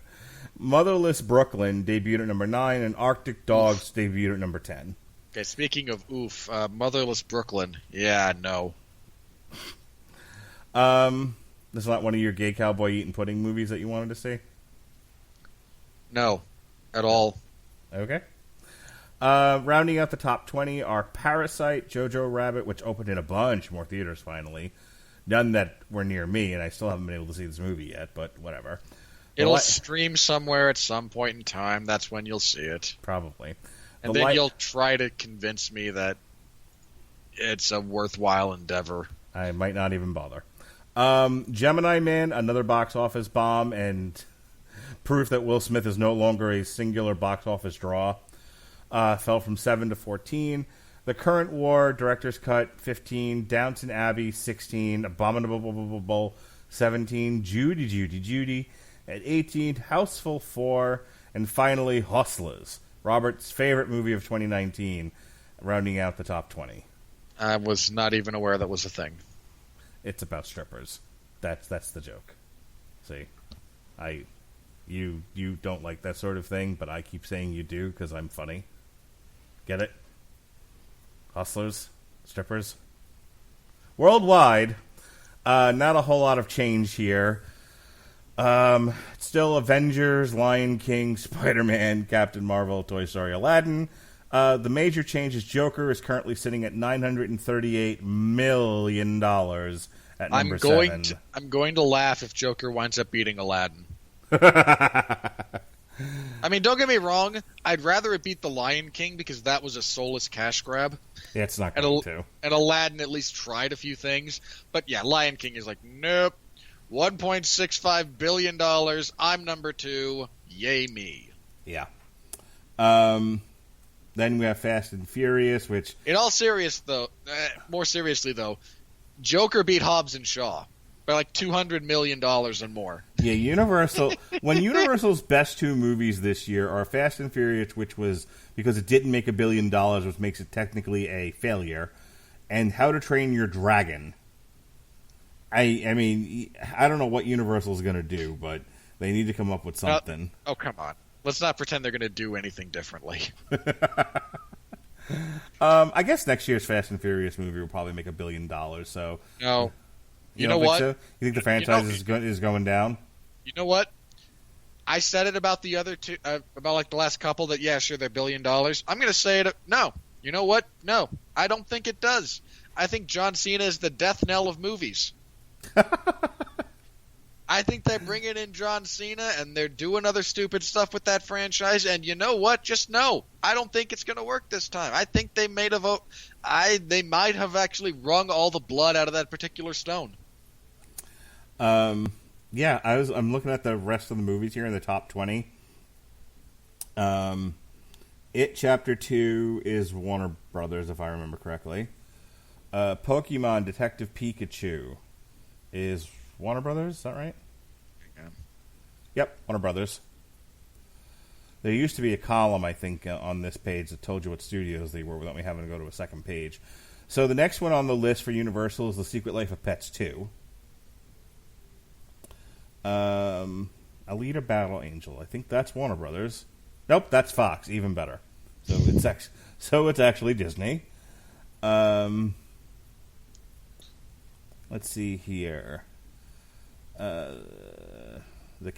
Motherless Brooklyn debuted at number 9, and Arctic Dogs debuted at number 10. Okay, speaking of Motherless Brooklyn. Yeah, no. This is not one of your gay cowboy eating pudding movies that you wanted to see? No, at all. Okay. Rounding out the top 20 are Parasite, Jojo Rabbit, which opened in a bunch more theaters finally. None that were near me, and I still haven't been able to see this movie yet, but whatever. It'll stream somewhere at some point in time. That's when you'll see it. Probably. And then you'll try to convince me that it's a worthwhile endeavor. I might not even bother. Gemini Man, another box office bomb, and proof that Will Smith is no longer a singular box office draw. Fell from 7 to 14. The Current War, Director's Cut, 15. Downton Abbey, 16. Abominable, 17. Judy, at 18. Houseful, 4. And finally, Hustlers, Robert's favorite movie of 2019, rounding out the top 20. I was not even aware that was a thing. It's about strippers. That's the joke. See, you don't like that sort of thing, but I keep saying you do because I'm funny. Get it? Hustlers, strippers. Worldwide, not a whole lot of change here. Still Avengers, Lion King, Spider-Man, Captain Marvel, Toy Story, Aladdin. The major change is Joker is currently sitting at $938 million at number 7. I'm going to laugh if Joker winds up beating Aladdin. I mean, don't get me wrong. I'd rather it beat The Lion King because that was a soulless cash grab. Yeah, it's not going to. And Aladdin at least tried a few things. But yeah, Lion King is like, nope. $1.65 billion. I'm number 2. Yay me. Yeah. Then we have Fast and Furious, which... In all more seriously though, Joker beat Hobbs and Shaw by like $200 million and more. Yeah, Universal... when Universal's best 2 movies this year are Fast and Furious, which was because it didn't make $1 billion, which makes it technically a failure, and How to Train Your Dragon. I mean, I don't know what Universal's going to do, but they need to come up with something. Oh, come on. Let's not pretend they're going to do anything differently. I guess next year's Fast and Furious movie will probably make $1 billion. So no, you know what? So? You think the franchise is going down? You know what? I said it about the other 2, about like the last couple. That yeah, sure, they're $1 billion. I'm going to say it. No, you know what? No, I don't think it does. I think John Cena is the death knell of movies. I think they're bringing in John Cena and they're doing other stupid stuff with that franchise. And you know what? Just know, I don't think it's going to work this time. I think they made a vote. They might have actually wrung all the blood out of that particular stone. Yeah, I'm looking at the rest of the movies here in the top 20. It Chapter 2 is Warner Brothers, if I remember correctly. Pokemon Detective Pikachu is Warner Brothers, is that right? Yeah. Yep, Warner Brothers. There used to be a column, I think, on this page that told you what studios they were without me having to go to a second page. So the next one on the list for Universal is The Secret Life of Pets 2. Alita Battle Angel. I think that's Warner Brothers. Nope, that's Fox. Even better. So it's actually Disney. Let's see here. I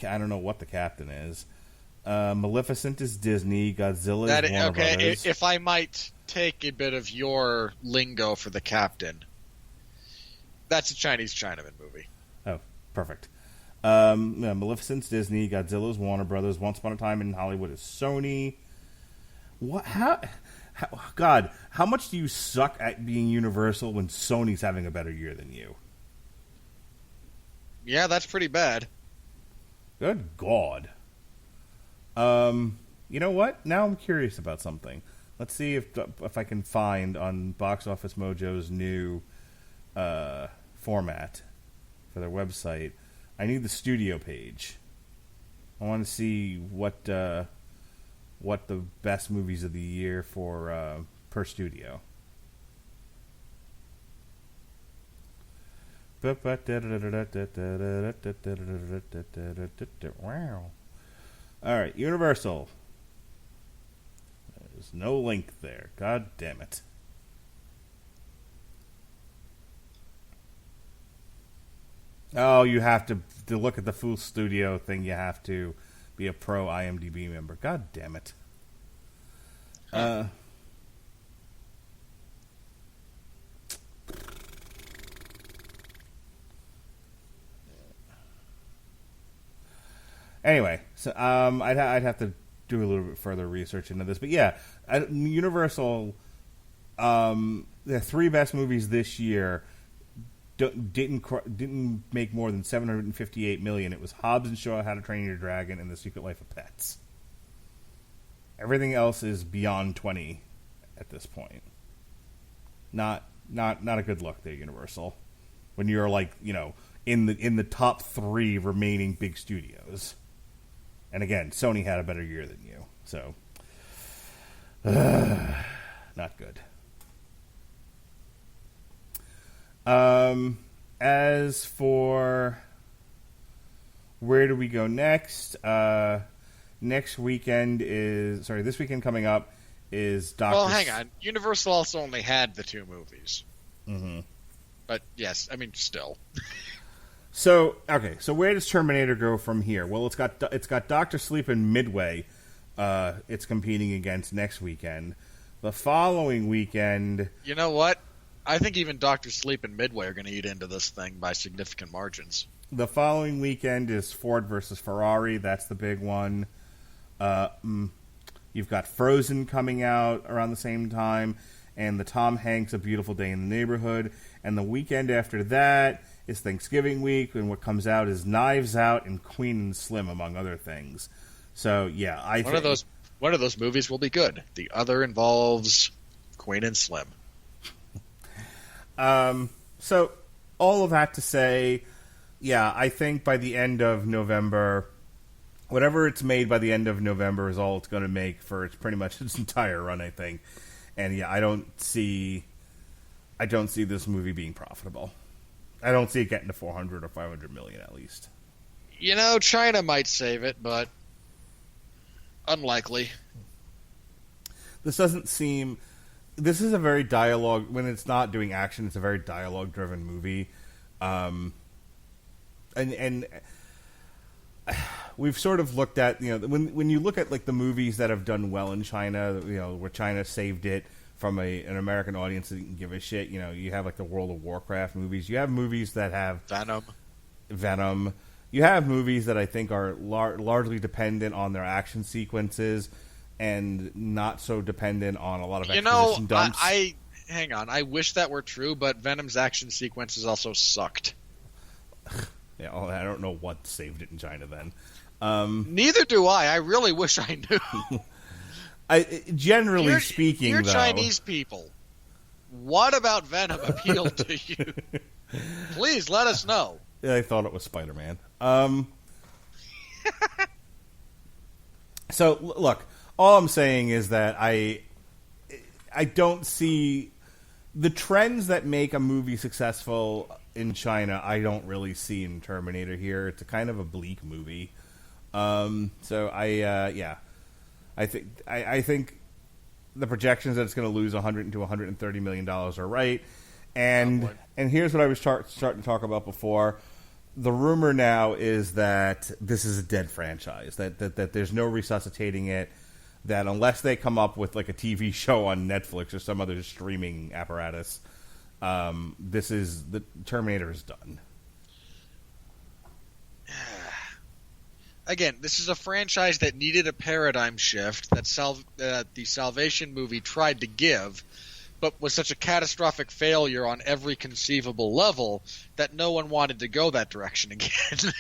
don't know what the captain is. Maleficent is Disney. Godzilla is Warner Brothers. If I might take a bit of your lingo for the captain, that's a Chinese Chinaman movie. Oh, perfect. Maleficent's Disney. Godzilla's Warner Brothers. Once Upon a Time in Hollywood is Sony. What? God, how much do you suck at being Universal when Sony's having a better year than you? Yeah, that's pretty bad. Good God. You know what? Now I'm curious about something. Let's see if I can find on Box Office Mojo's new format for their website. I need the studio page. I want to see what the best movies of the year for per studio. Wow. All right, Universal. There's no link there. God damn it. Oh, you have to look at the full studio thing. You have to be a pro IMDb member. God damn it. Anyway, so I'd have to do a little bit further research into this, but yeah, Universal, the 3 best movies this year didn't make more than $758 million. It was Hobbs and Shaw, How to Train Your Dragon, and The Secret Life of Pets. Everything else is beyond 20 at this point. Not a good look there, Universal. When you're like, in the top 3 remaining big studios. And again, Sony had a better year than you. So not good. As for where do we go next? This weekend coming up is Doctor. Well, hang on. Universal also only had the 2 movies. Mm-hmm. But yes, I mean, still. So where does Terminator go from here? Well, it's got Doctor Sleep and Midway. It's competing against next weekend. The following weekend, you know what? I think even Doctor Sleep and Midway are going to eat into this thing by significant margins. The following weekend is Ford versus Ferrari. That's the big one. You've got Frozen coming out around the same time, and the Tom Hanks A Beautiful Day in the Neighborhood. And the weekend after that is Thanksgiving week, and what comes out is Knives Out and Queen and Slim, among other things. So yeah, one of those movies will be good. The other involves Queen and Slim. So all of that to say, yeah, I think by the end of November, whatever it's made by the end of November is all it's going to make for pretty much its entire run, I think. And yeah, I don't see this movie being profitable. I don't see it getting to 400 or 500 million at least. China might save it, but unlikely. This is a very dialogue, when it's not doing action, it's a very dialogue driven movie. And we've sort of looked at, when you look at like the movies that have done well in China, where China saved it from an American audience that didn't give a shit. You have like the World of Warcraft movies. You have movies that have Venom. You have movies that I think are largely dependent on their action sequences and not so dependent on a lot of exposition dumps. Hang on. I wish that were true, but Venom's action sequences also sucked. Yeah, I don't know what saved it in China then. Neither do I. I really wish I knew. Generally speaking, you're though, Chinese people. What about Venom appealed to you? Please let us know. Yeah, I thought it was Spider-Man. So look, all I'm saying is that I don't see the trends that make a movie successful in China. I don't really see in Terminator here. It's a kind of a bleak movie. So I think the projections that it's going to lose $100 to $130 million are right. And here's what I was starting to talk about before. The rumor now is that this is a dead franchise, that there's no resuscitating it, that unless they come up with like a TV show on Netflix or some other streaming apparatus, the Terminator is done. Again, this is a franchise that needed a paradigm shift that the Salvation movie tried to give, but was such a catastrophic failure on every conceivable level that no one wanted to go that direction again.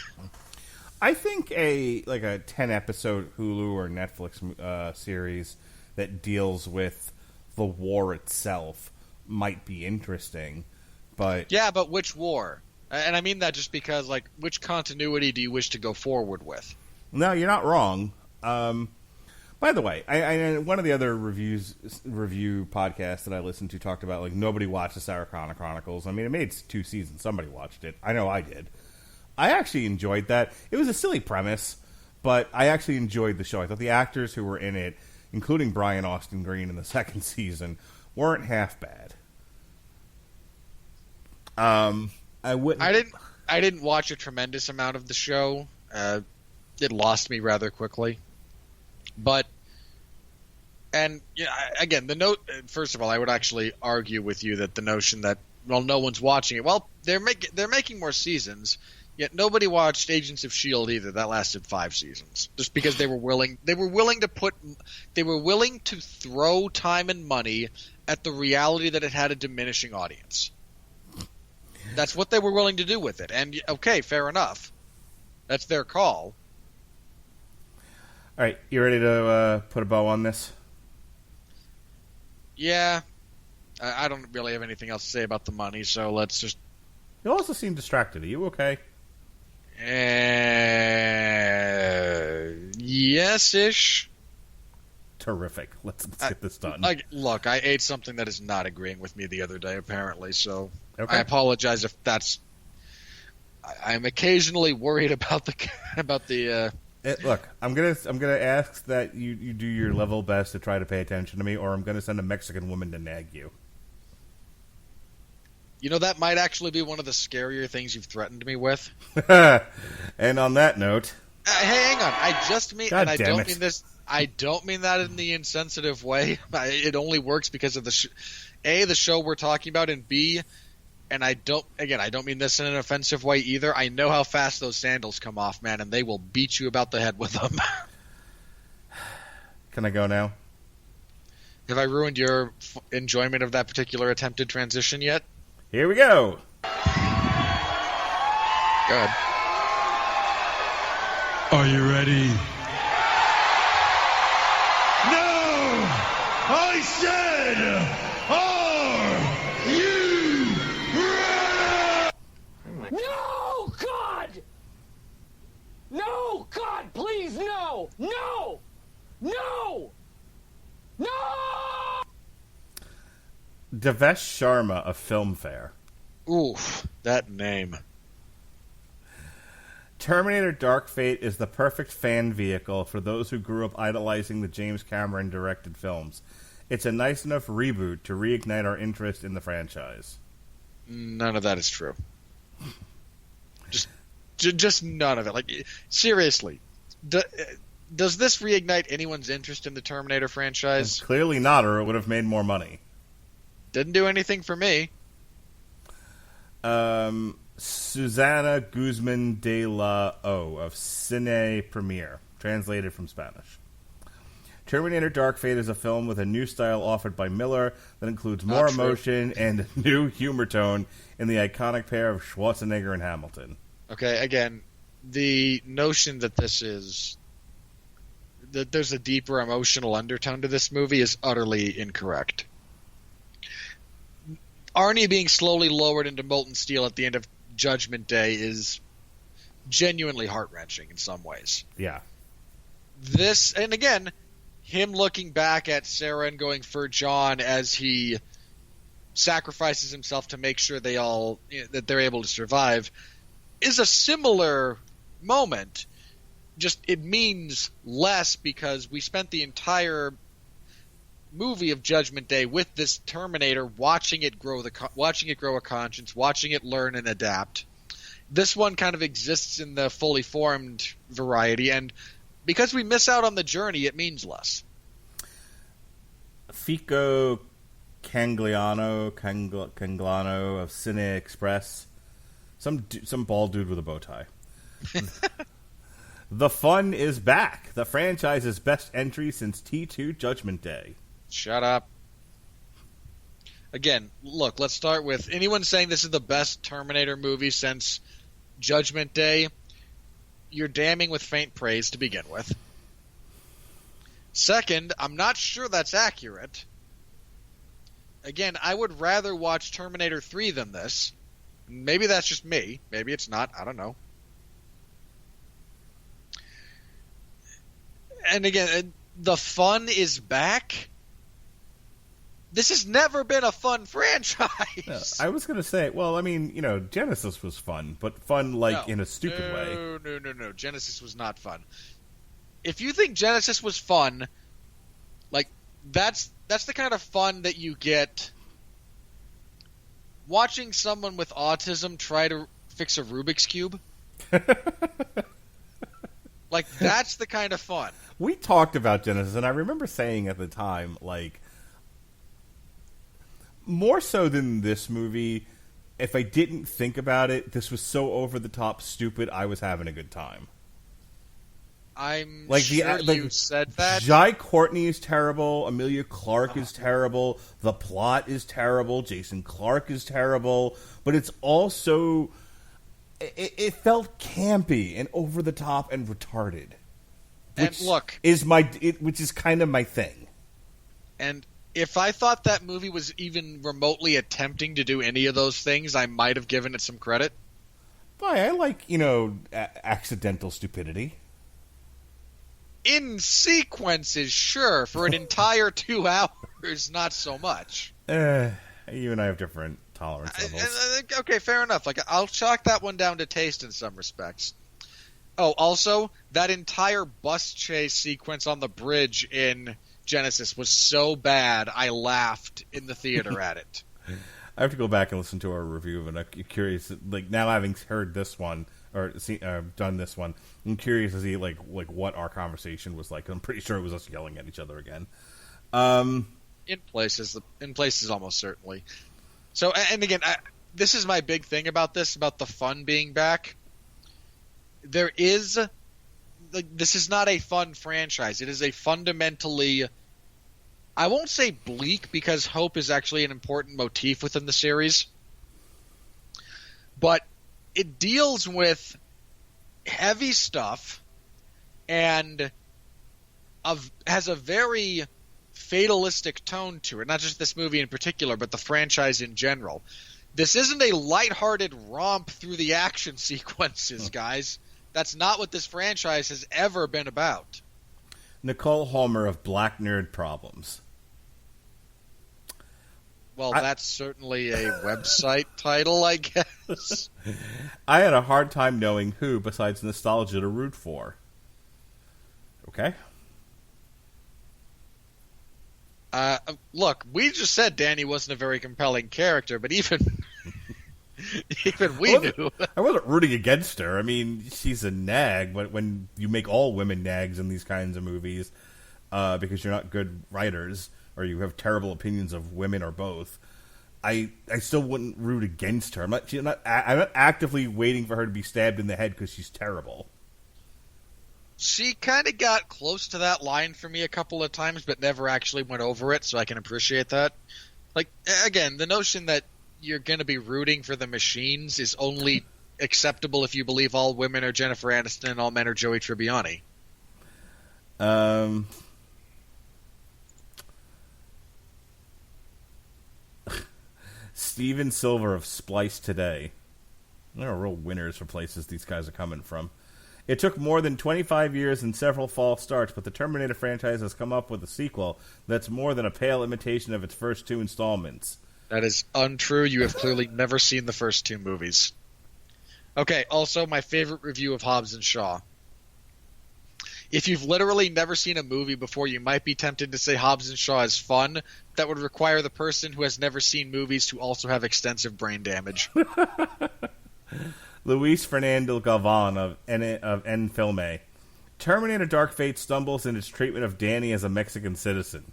I think a 10-episode Hulu or Netflix series that deals with the war itself might be interesting, but yeah, but which war? And I mean that just because, like, which continuity do you wish to go forward with? No, you're not wrong. By the way, I one of the other review podcasts that I listened to talked about, like, nobody watched the Sarah Connor Chronicles. I mean, it made 2 seasons. Somebody watched it. I know I did. I actually enjoyed that. It was a silly premise, but I actually enjoyed the show. I thought the actors who were in it, including Brian Austin Green in the second season, weren't half bad. I didn't watch a tremendous amount of the show. It lost me rather quickly. But, and again, first of all, I would actually argue with you that the notion that, well, no one's watching it. Well, they're making more seasons, yet nobody watched Agents of S.H.I.E.L.D. either. That lasted 5 seasons, just because they were willing to throw time and money at the reality that it had a diminishing audience. That's what they were willing to do with it. And, okay, fair enough. That's their call. All right, you ready to put a bow on this? Yeah. I don't really have anything else to say about the money, so let's just... You also seem distracted. Are you okay? Yes-ish. Terrific. Let's get this done. Look, I ate something that is not agreeing with me the other day, apparently, so Okay. I apologize if that's... I'm occasionally worried about the Look, I'm gonna ask that you do your level best to try to pay attention to me, or I'm gonna send a Mexican woman to nag you. You know, that might actually be one of the scarier things you've threatened me with. And on that note, Hey, hang on. I just mean, God and I damn don't it. mean this. I don't mean that in the insensitive way. It only works because of the show we're talking about, and B, and I don't mean this in an offensive way either. I know how fast those sandals come off, man, and they will beat you about the head with them. can I go now? Have I ruined your enjoyment of that particular attempted transition yet? Here we go. Good. Are you ready? No! I said, are you ready? No, God! No, God, please, no! No! No! No! Devesh Sharma of Filmfare. Oof, that name. Terminator Dark Fate is the perfect fan vehicle for those who grew up idolizing the James Cameron directed films. It's a nice enough reboot to reignite our interest in the franchise. None of that is true. Just none of it. Like, seriously, does this reignite anyone's interest in the Terminator franchise? Clearly not, or it would have made more money. Didn't do anything for me. Susana Guzman de la O of Cine Premier, translated from Spanish. Terminator Dark Fate is a film with a new style offered by Miller that includes more Not true. emotion and a new humor tone in the iconic pair of Schwarzenegger and Hamilton. Okay, again, the notion that there's a deeper emotional undertone to this movie is utterly incorrect. Arnie being slowly lowered into molten steel at the end of Judgment Day is genuinely heart-wrenching in some ways. Yeah. This, and again, him looking back at Sarah and going for John as he sacrifices himself to make sure that they're able to survive, is a similar moment. Just it means less because we spent the entire movie of Judgment Day with this Terminator, watching it grow a conscience, watching it learn and adapt. This one kind of exists in the fully formed variety, and because we miss out on the journey, it means less. Fico Cangliano of Cine Express, some bald dude with a bow tie. The fun is back. The franchise's best entry since T2 Judgment Day. Shut up. Again, look, let's start with anyone saying this is the best Terminator movie since Judgment Day. You're damning with faint praise to begin with. Second, I'm not sure that's accurate. Again, I would rather watch Terminator 3 than this. Maybe that's just me. Maybe it's not. I don't know. And again, the fun is back. This has never been a fun franchise. I was going to say, well, I mean, Genesis was fun, but fun in a stupid way. No. Genesis was not fun. If you think Genesis was fun, that's the kind of fun that you get watching someone with autism try to fix a Rubik's Cube. That's the kind of fun. We talked about Genesis, and I remember saying at the time, more so than this movie, if I didn't think about it, this was so over-the-top stupid, I was having a good time. I'm Like sure you said that. Jai Courtney is terrible. Amelia Clarke is terrible. The plot is terrible. Jason Clarke is terrible. But it's also... It felt campy and over the top and retarded. Which which is kind of my thing. And if I thought that movie was even remotely attempting to do any of those things, I might have given it some credit. I like, accidental stupidity. In sequences, sure. For an entire 2 hours, not so much. You and I have different tolerance levels. Okay, fair enough. Like, I'll chalk that one down to taste in some respects. Oh, also, that entire bus chase sequence on the bridge in Genesis was so bad, I laughed in the theater at it. I have to go back and listen to our review of it. I'm curious, like, now having heard this one, or done this one, I'm curious to see, like what our conversation was like. I'm pretty sure it was us yelling at each other again. In places, almost certainly. So, and again, this is my big thing about this, about the fun being back. There is, this is not a fun franchise. It is a fundamentally, I won't say bleak, because hope is actually an important motif within the series, but it deals with heavy stuff and has a very fatalistic tone to it. Not just this movie in particular, but the franchise in general. This isn't a lighthearted romp through the action sequences, guys. That's not what this franchise has ever been about. Nicole Homer of Black Nerd Problems. Well, that's certainly a website title, I guess. I had a hard time knowing who, besides nostalgia, to root for. Okay. Look, we just said Danny wasn't a very compelling character, but even we knew. I wasn't rooting against her. I mean, she's a nag, but when you make all women nags in these kinds of movies, because you're not good writers, or you have terrible opinions of women or both, I still wouldn't root against her. I'm not actively waiting for her to be stabbed in the head because she's terrible. She kind of got close to that line for me a couple of times, but never actually went over it, so I can appreciate that. Like, again, the notion that you're going to be rooting for the machines is only acceptable if you believe all women are Jennifer Aniston and all men are Joey Tribbiani. Steven Silver of Splice Today. There are real winners for places these guys are coming from. It took more than 25 years and several false starts, but the Terminator franchise has come up with a sequel that's more than a pale imitation of its first 2 installments. That is untrue. You have clearly never seen the first 2 movies. Okay, also my favorite review of Hobbs and Shaw. If you've literally never seen a movie before, you might be tempted to say Hobbs and Shaw is fun. That would require the person who has never seen movies to also have extensive brain damage. Luis Fernando Galvan of N Filme. Terminator Dark Fate stumbles in its treatment of Danny as a Mexican citizen.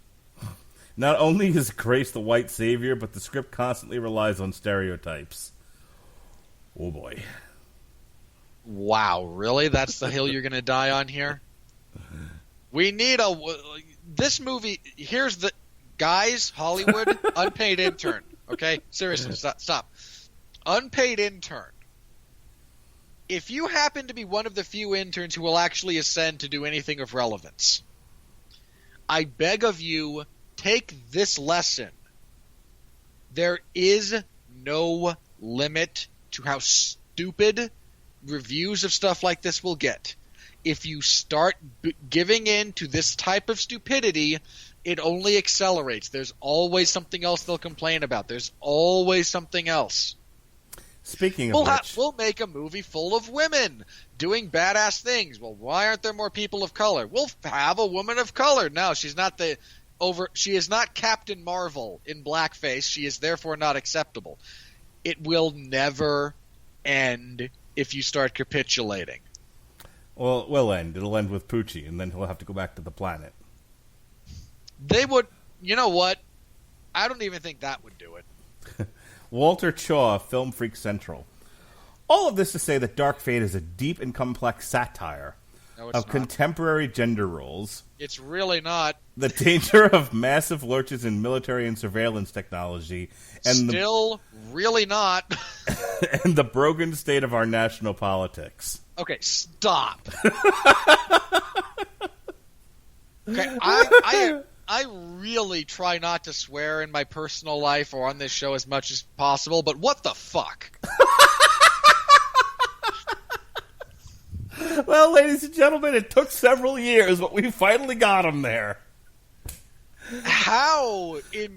Not only is Grace the white savior, but the script constantly relies on stereotypes. Oh boy. Wow, really? That's the hill you're going to die on here? We need this movie, here's the, guys, Hollywood, unpaid intern, okay? Seriously, stop. Unpaid intern. If you happen to be one of the few interns who will actually ascend to do anything of relevance, I beg of you, take this lesson. There is no limit to how stupid reviews of stuff like this will get. If you start giving in to this type of stupidity, it only accelerates. There's always something else they'll complain about. There's always something else. Speaking of which, we'll make a movie full of women doing badass things. Well, why aren't there more people of color? We'll have a woman of color. No, she is not Captain Marvel in blackface. She is therefore not acceptable. It will never end if you start capitulating. Well, it will end. It'll end with Poochie, and then he'll have to go back to the planet. They would, you know what? I don't even think that would do it. Walter Chaw, Film Freak Central. All of this to say that Dark Fate is a deep and complex satire. No, it's of not. contemporary gender roles, It's really not. the danger of massive lurches in military and surveillance technology, and Still really not. and the broken state of our national politics. Okay, stop. Okay, I really try not to swear in my personal life or on this show as much as possible, but what the fuck? Well, ladies and gentlemen, it took several years, but we finally got him there. How do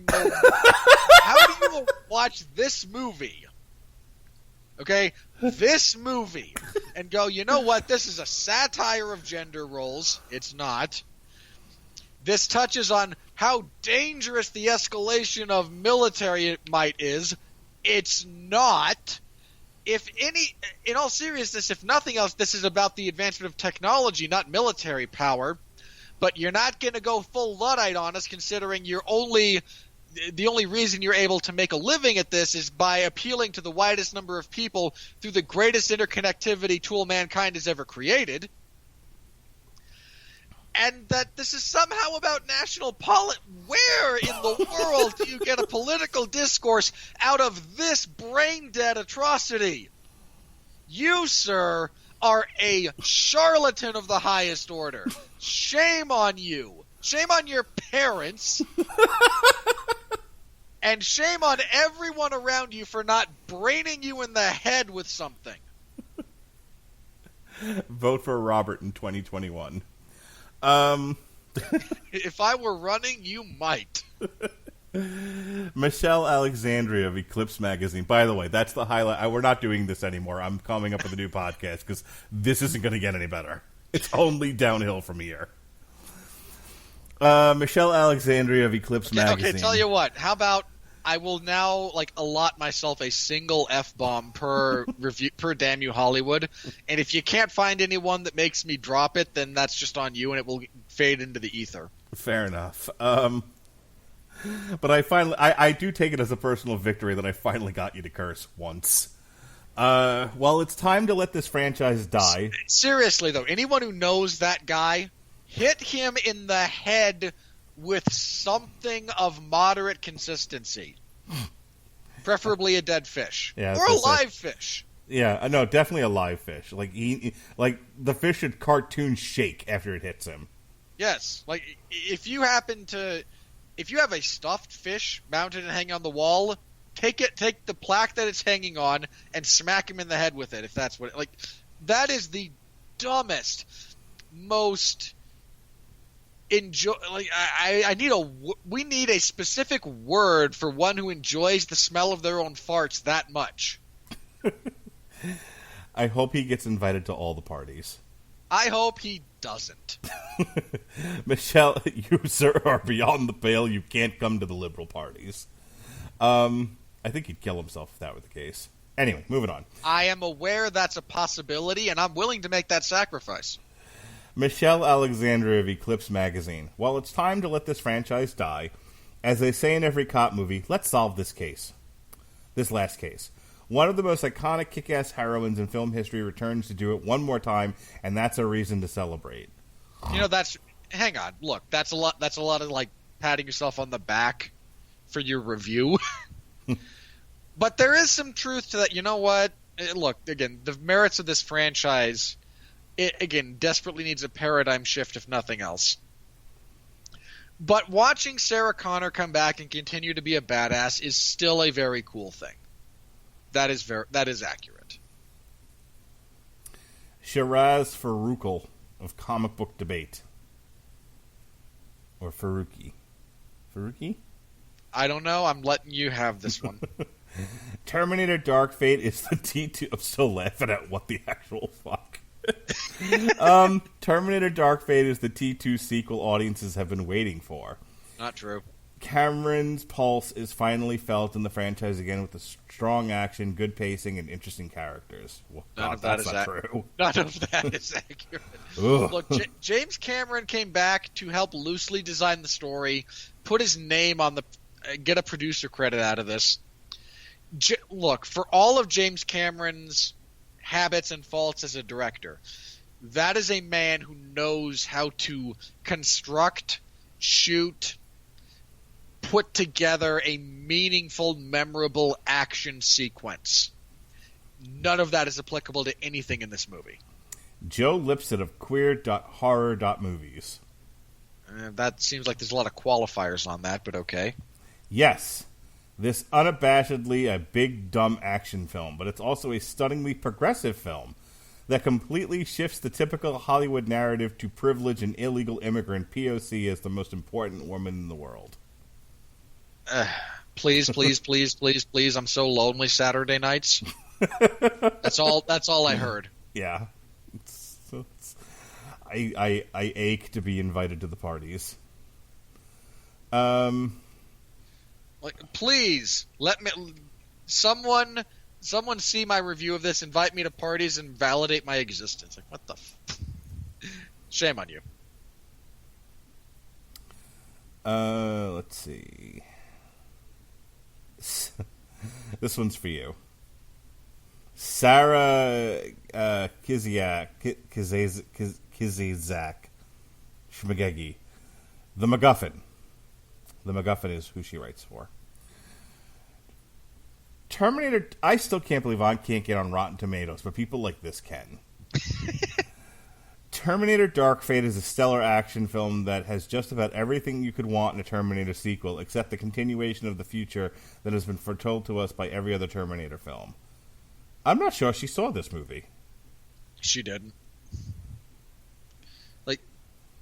you watch this movie? Okay, this movie, and go, you know what? This is a satire of gender roles. It's not. This touches on how dangerous the escalation of military might is. It's not. In all seriousness, if nothing else, this is about the advancement of technology, not military power. But you're not going to go full Luddite on us, considering the only reason you're able to make a living at this is by appealing to the widest number of people through the greatest interconnectivity tool mankind has ever created. And that this is somehow about national Where in the world do you get a political discourse out of this brain-dead atrocity? You, sir, are a charlatan of the highest order. Shame on you. Shame on your parents. And shame on everyone around you for not braining you in the head with something. Vote for Robert in 2021. If I were running, you might. Michelle Alexandria of Eclipse Magazine. By the way, that's the highlight. We're not doing this anymore. I'm coming up with a new podcast because this isn't going to get any better. It's only downhill from here. Michelle Alexandria of Eclipse Magazine. Okay, tell you what. How about I will now allot myself a single F-bomb per review per Damn You Hollywood, and if you can't find anyone that makes me drop it, then that's just on you, and it will fade into the ether. Fair enough. But I do take it as a personal victory that I finally got you to curse once. Well, it's time to let this franchise die. Seriously, though, anyone who knows that guy, hit him in the head with something of moderate consistency. Preferably a dead fish. Yeah, or a live fish. Yeah, no, definitely a live fish. Like the fish should cartoon shake after it hits him. Yes. If you have a stuffed fish mounted and hanging on the wall, take the plaque that it's hanging on and smack him in the head with it, if that's what that is the dumbest, most enjoy. We need a specific word for one who enjoys the smell of their own farts that much. I hope he gets invited to all the parties. I hope he doesn't. Michelle, you, sir, are beyond the pale. You can't come to the liberal parties. I think he'd kill himself if that were the case. Anyway, moving on. I am aware that's a possibility, and I'm willing to make that sacrifice. Michelle Alexandria of Eclipse Magazine. Well, it's time to let this franchise die. As they say in every cop movie, let's solve this case. This last case. One of the most iconic kick-ass heroines in film history returns to do it one more time, and that's a reason to celebrate. Hang on. Look, that's a lot of patting yourself on the back for your review. But there is some truth to that. You know what? Look, again, the merits of this franchise, it, again, desperately needs a paradigm shift, if nothing else. But watching Sarah Connor come back and continue to be a badass is still a very cool thing. That is accurate. Shiraz Faroukal of Comic Book Debate. Or Faruqi. Faruqi? I don't know. I'm letting you have this one. Terminator Dark Fate is the T2... I'm still laughing at what the actual fuck. Terminator Dark Fate is the T2 sequel audiences have been waiting for. Not true. Cameron's pulse is finally felt in the franchise again with the strong action, good pacing, and interesting characters. Well, None of that's not true. None of that is accurate. Look, James Cameron came back to help loosely design the story, put his name on the... get a producer credit out of this. Look, for all of James Cameron's habits and faults as a director, That is a man who knows how to construct, shoot, put together a meaningful, memorable action sequence. None of that is applicable to anything in this movie. Joe Lipset of queer.horror.movies. That seems like there's a lot of qualifiers on that, but okay. Yes, this unabashedly a big, dumb action film, but it's also a stunningly progressive film that completely shifts the typical Hollywood narrative to privilege an illegal immigrant POC as the most important woman in the world. Please, please, please, please, please. I'm so lonely Saturday nights. That's all I heard. Yeah. I ache to be invited to the parties. Like, please let me. Someone see my review of this. Invite me to parties and validate my existence. Like, what the? Shame on you. Let's see. This one's for you. Sarah Kizyak Shmagegi. The MacGuffin. The MacGuffin is who she writes for. Terminator, I still can't believe I can't get on Rotten Tomatoes, but people like this can. Terminator Dark Fate is a stellar action film that has just about everything you could want in a Terminator sequel, except the continuation of the future that has been foretold to us by every other Terminator film. I'm not sure she saw this movie. She didn't. Like,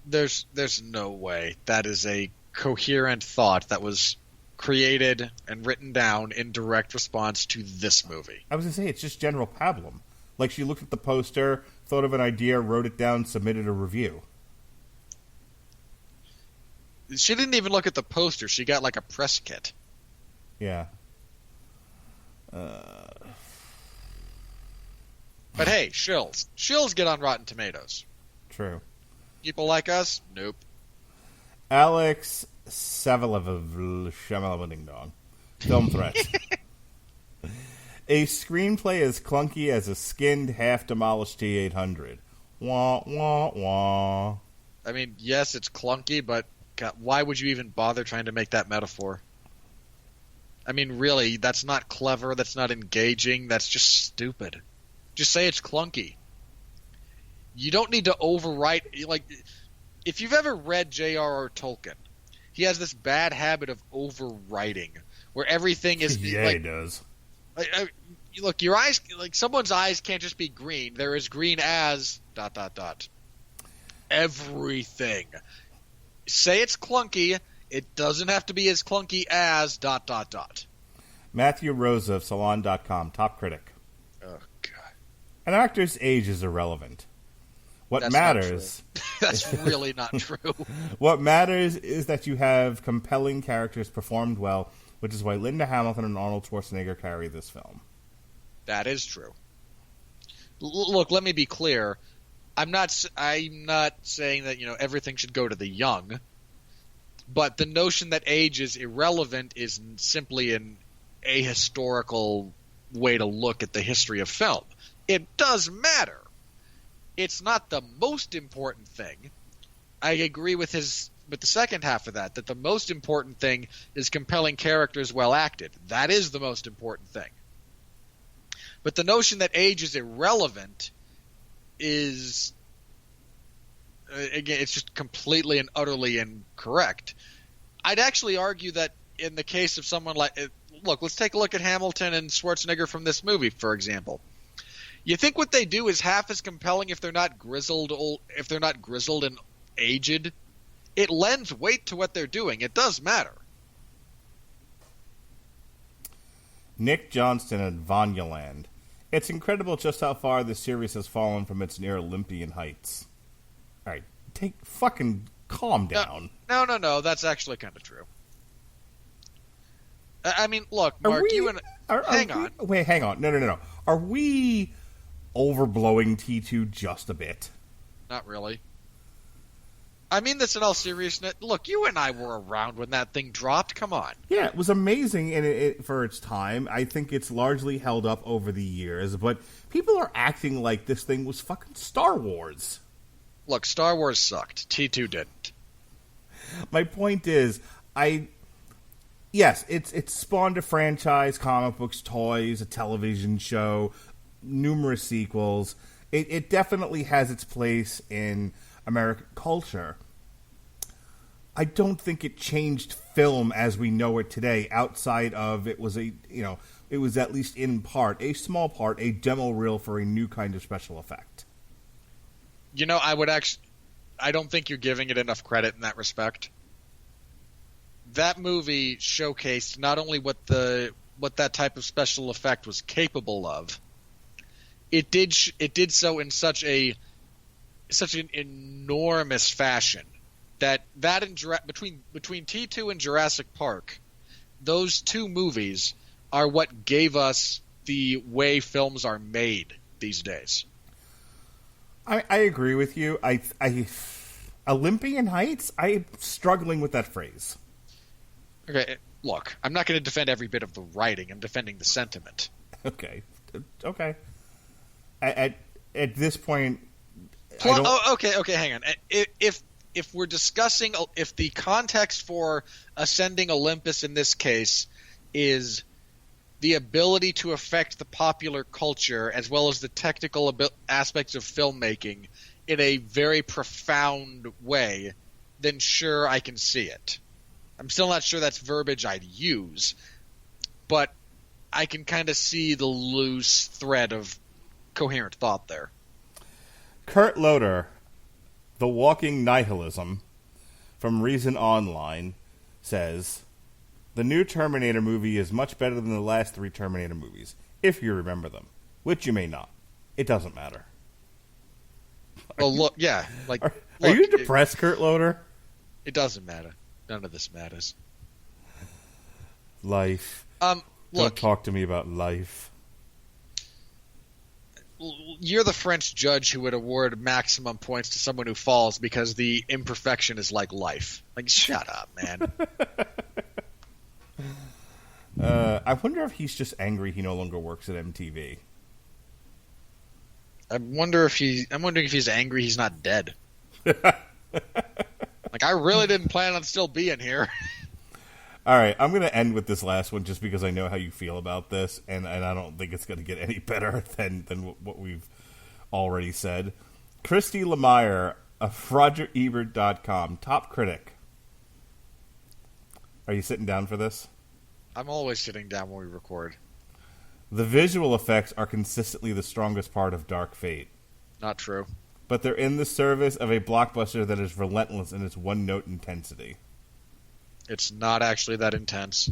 there's no way that is a coherent thought that was created and written down in direct response to this movie. I was going to say, it's just general pablum. Like, she looked at the poster, thought of an idea, wrote it down, submitted a review. She didn't even look at the poster. She got, like, a press kit. Yeah. But hey, shills. Shills get on Rotten Tomatoes. True. People like us? Nope. Alex Ding Dong. Film threat. A screenplay as clunky as a skinned, half-demolished T-800. Wah, wah, wah. I mean, yes, it's clunky, but God, why would you even bother trying to make that metaphor? I mean, really, that's not clever, that's not engaging, that's just stupid. Just say it's clunky. You don't need to overwrite. Like, if you've ever read J.R.R. Tolkien, he has this bad habit of overwriting, where everything is yeah, like, he does. Look, your eyes, like someone's eyes can't just be green. They're as green as ... Everything. Say it's clunky. It doesn't have to be as clunky as ... Matthew Rosa of Salon.com, top critic. Oh, God. An actor's age is irrelevant. What That's matters... That's really not true. What matters is that you have compelling characters performed well, which is why Linda Hamilton and Arnold Schwarzenegger carry this film. That is true. Look, let me be clear. I'm not saying that, everything should go to the young, but the notion that age is irrelevant is simply an ahistorical way to look at the history of film. It does matter. It's not the most important thing. I agree with the second half of that the most important thing is compelling characters well acted. That is the most important thing. But the notion that age is irrelevant is, again, it's just completely and utterly incorrect. I'd actually argue that in the case of someone like, look, let's take a look at Hamilton and Schwarzenegger from this movie, for example. You think what they do is half as compelling if they're not grizzled and aged? It lends weight to what they're doing. It does matter. Nick Johnston at Vanyaland. It's incredible just how far this series has fallen from its near Olympian heights. All right, calm down. No. That's actually kind of true. I mean, look, Mark, hang on. Wait, hang on. No. Are we overblowing T2 just a bit? Not really. I mean this in all seriousness. Look, you and I were around when that thing dropped. Come on. Yeah, it was amazing for its time. I think it's largely held up over the years, but people are acting like this thing was fucking Star Wars. Look, Star Wars sucked. T2 didn't. My point is, yes, it's spawned a franchise, comic books, toys, a television show, numerous sequels. It definitely has its place in American culture. I don't think it changed film as we know it today. Outside of it was it was at least in part, a small part, a demo reel for a new kind of special effect. You know, I don't think you're giving it enough credit in that respect. That movie showcased not only what that type of special effect was capable of. It did so in such an enormous fashion that between T2 and Jurassic Park, those two movies are what gave us the way films are made these days. I agree with you. Olympian Heights. I'm struggling with that phrase. Okay, look, I'm not going to defend every bit of the writing. I'm defending the sentiment. Okay. At this point, okay, hang on. If we're discussing, if the context for ascending Olympus in this case is the ability to affect the popular culture as well as the technical aspects of filmmaking in a very profound way, then sure, I can see it. I'm still not sure that's verbiage I'd use, but I can kind of see the loose thread of coherent thought there. Kurt Loder, The Walking Nihilism, from Reason Online, says, the new Terminator movie is much better than the last 3 Terminator movies, if you remember them, which you may not. It doesn't matter. Well, look, yeah. Are you depressed, Kurt Loder? It doesn't matter. None of this matters. Life. Look, don't talk to me about life. You're the French judge who would award maximum points to someone who falls because the imperfection is like life. Like, shut up, man. I wonder if he's just angry he no longer works at MTV. I'm wondering if he's angry he's not dead. Like, I really didn't plan on still being here. All right, I'm going to end with this last one just because I know how you feel about this, and I don't think it's going to get any better than what we've already said. Christy Lemire of RogerEbert.com, top critic. Are you sitting down for this? I'm always sitting down when we record. The visual effects are consistently the strongest part of Dark Fate. Not true. But they're in the service of a blockbuster that is relentless in its one-note intensity. It's not actually that intense.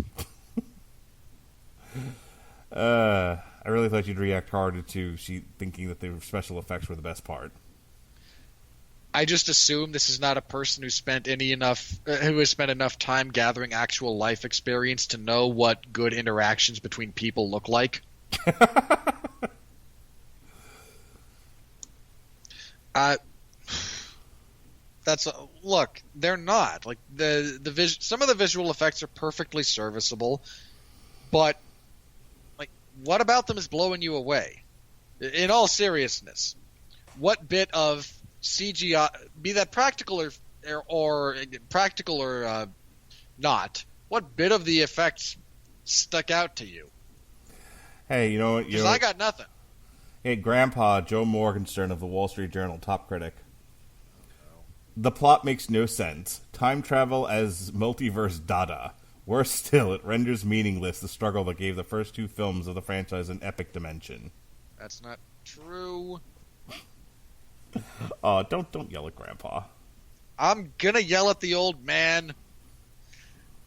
I really thought you'd react harder to she thinking that the special effects were the best part. I just assume this is not a person who has spent enough time gathering actual life experience to know what good interactions between people look like. Look, they're not like some of the visual effects are perfectly serviceable, but like, what about them is blowing you away? In all seriousness, what bit of CGI, be that practical or not, what bit of the effects stuck out to you? Hey, you know what? Because I got nothing. Hey, Grandpa Joe Morgenstern of the Wall Street Journal, top critic. The plot makes no sense. Time travel as multiverse dada. Worse still, it renders meaningless the struggle that gave the first 2 films of the franchise an epic dimension. That's not true. Don't yell at Grandpa. I'm gonna yell at the old man.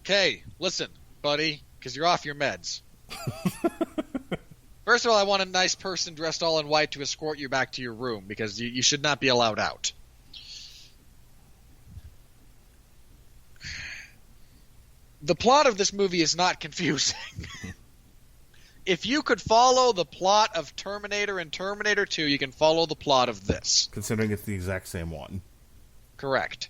Okay, listen, buddy, because you're off your meds. First of all, I want a nice person dressed all in white to escort you back to your room, because you should not be allowed out. The plot of this movie is not confusing. If you could follow the plot of Terminator and Terminator 2, you can follow the plot of this. Considering it's the exact same one. Correct.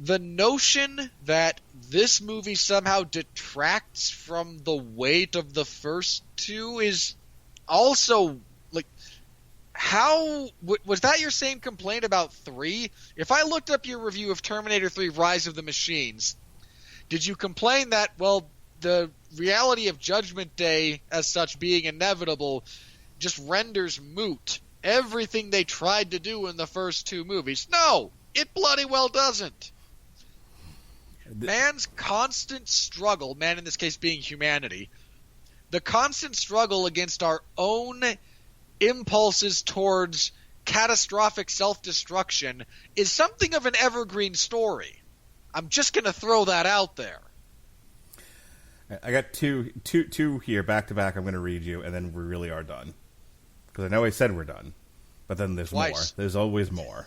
the notion that this movie somehow detracts from the weight of the first two is also, like, how was that your same complaint about 3? If I looked up your review of Terminator 3 Rise of the Machines, did you complain that, well, the reality of Judgment Day as such being inevitable just renders moot everything they tried to do in the first 2 movies? No, it bloody well doesn't. Man's constant struggle, man in this case being humanity, the constant struggle against our own impulses towards catastrophic self-destruction is something of an evergreen story. I'm just going to throw that out there. I got two here back to back. I'm going to read you, and then we really are done. Because I know I said we're done, but then there's Twice. more. There's always more.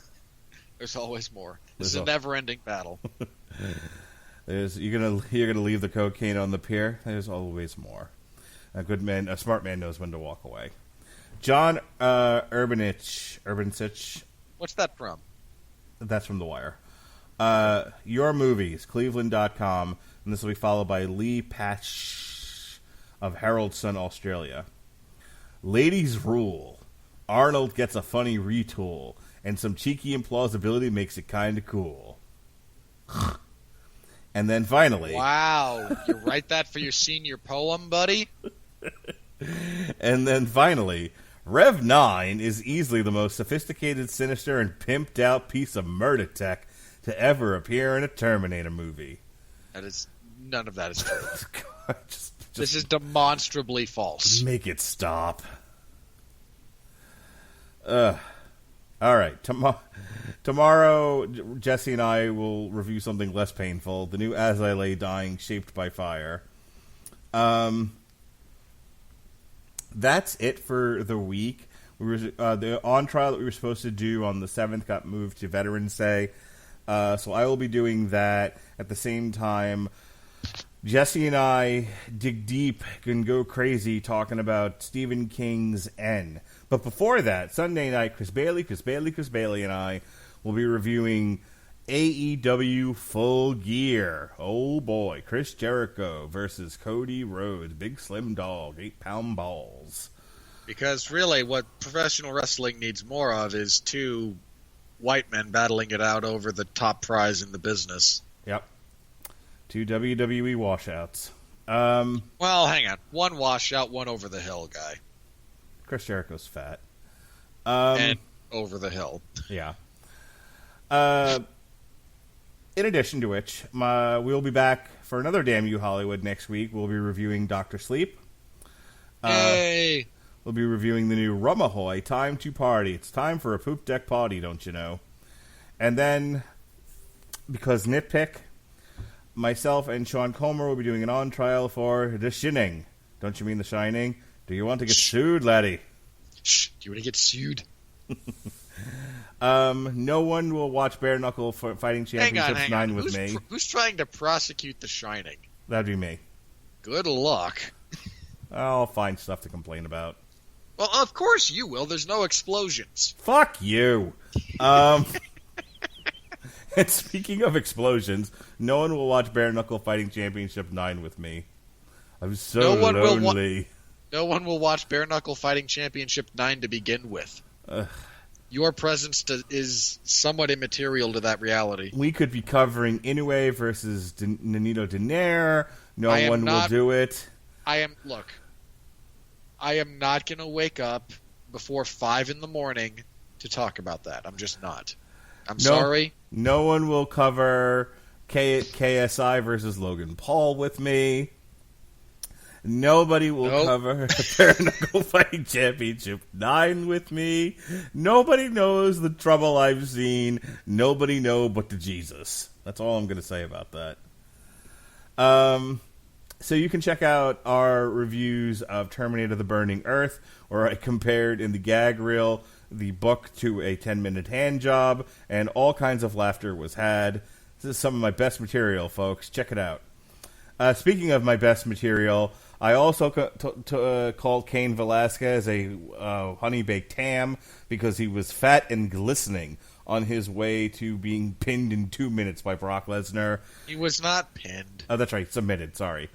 There's always more. This is a never-ending battle. You're gonna leave the cocaine on the pier. There's always more. A smart man knows when to walk away. John Urbansich. What's that from? That's from The Wire. Your Movies, Cleveland.com, and this will be followed by Lee Patch of Herald Sun, Australia. Ladies rule. Arnold gets a funny retool, and some cheeky implausibility makes it kind of cool. And then finally... Wow, you write that for your senior poem, buddy? And then finally, Rev 9 is easily the most sophisticated, sinister, and pimped out piece of murder tech to ever appear in a Terminator movie. None of that is true. God, just This is demonstrably false. make it stop. All right, tomorrow Jesse and I will review something less painful, the new As I Lay Dying, Shaped by Fire. That's it for the week. The on trial that we were supposed to do on the 7th got moved to Veterans Day, so I will be doing that at the same time. Jesse and I dig deep and go crazy talking about Stephen King's N. But before that, Sunday night, Chris Bailey, and I will be reviewing AEW Full Gear. Oh boy, Chris Jericho versus Cody Rhodes, Big Slim Dog, 8-pound balls. Because really, what professional wrestling needs more of is 2 white men battling it out over the top prize in the business. Yep. 2 WWE washouts. Well, hang on. 1 washout, 1 over the hill guy. Chris Jericho's fat. And over the hill. Yeah. In addition to which, we'll be back for another Damn You Hollywood next week. We'll be reviewing Dr. Sleep. Yay! We'll be reviewing the new Rum Ahoy, Time to Party. It's time for a poop deck party, don't you know? And then, because nitpick, myself and Sean Comer will be doing an on-trial for The Shining. Don't you mean The Shining? Do you want to get sued, laddie? Shh, do you want to get sued? No one will watch Bare Knuckle Fighting Championships hang 9 on. with me. Who's trying to prosecute The Shining? That'd be me. Good luck. I'll find stuff to complain about. Well, of course you will. There's no explosions. Fuck you. And speaking of explosions, no one will watch Bare Knuckle Fighting Championship 9 with me. I'm so lonely. No one will watch Bare Knuckle Fighting Championship 9 to begin with. Your presence is somewhat immaterial to that reality. We could be covering Inoue versus Nonito Donaire. No one will do it. I am not going to wake up before 5 in the morning to talk about that. I'm just not. I'm sorry. No one will cover KSI versus Logan Paul with me. Nobody will cover Bare Knuckle Fighting Championship 9 with me. Nobody knows the trouble I've seen. Nobody know but the Jesus. That's all I'm going to say about that. So you can check out our reviews of Terminator: The Burning Earth, where I compared in the gag reel the book to a 10-minute hand job, and all kinds of laughter was had. This is some of my best material, folks. Check it out. Speaking of my best material, I also called Cain Velasquez a honey-baked ham because he was fat and glistening. on his way to being pinned in 2 minutes by Brock Lesnar. He was not pinned. Oh, that's right, submitted, sorry.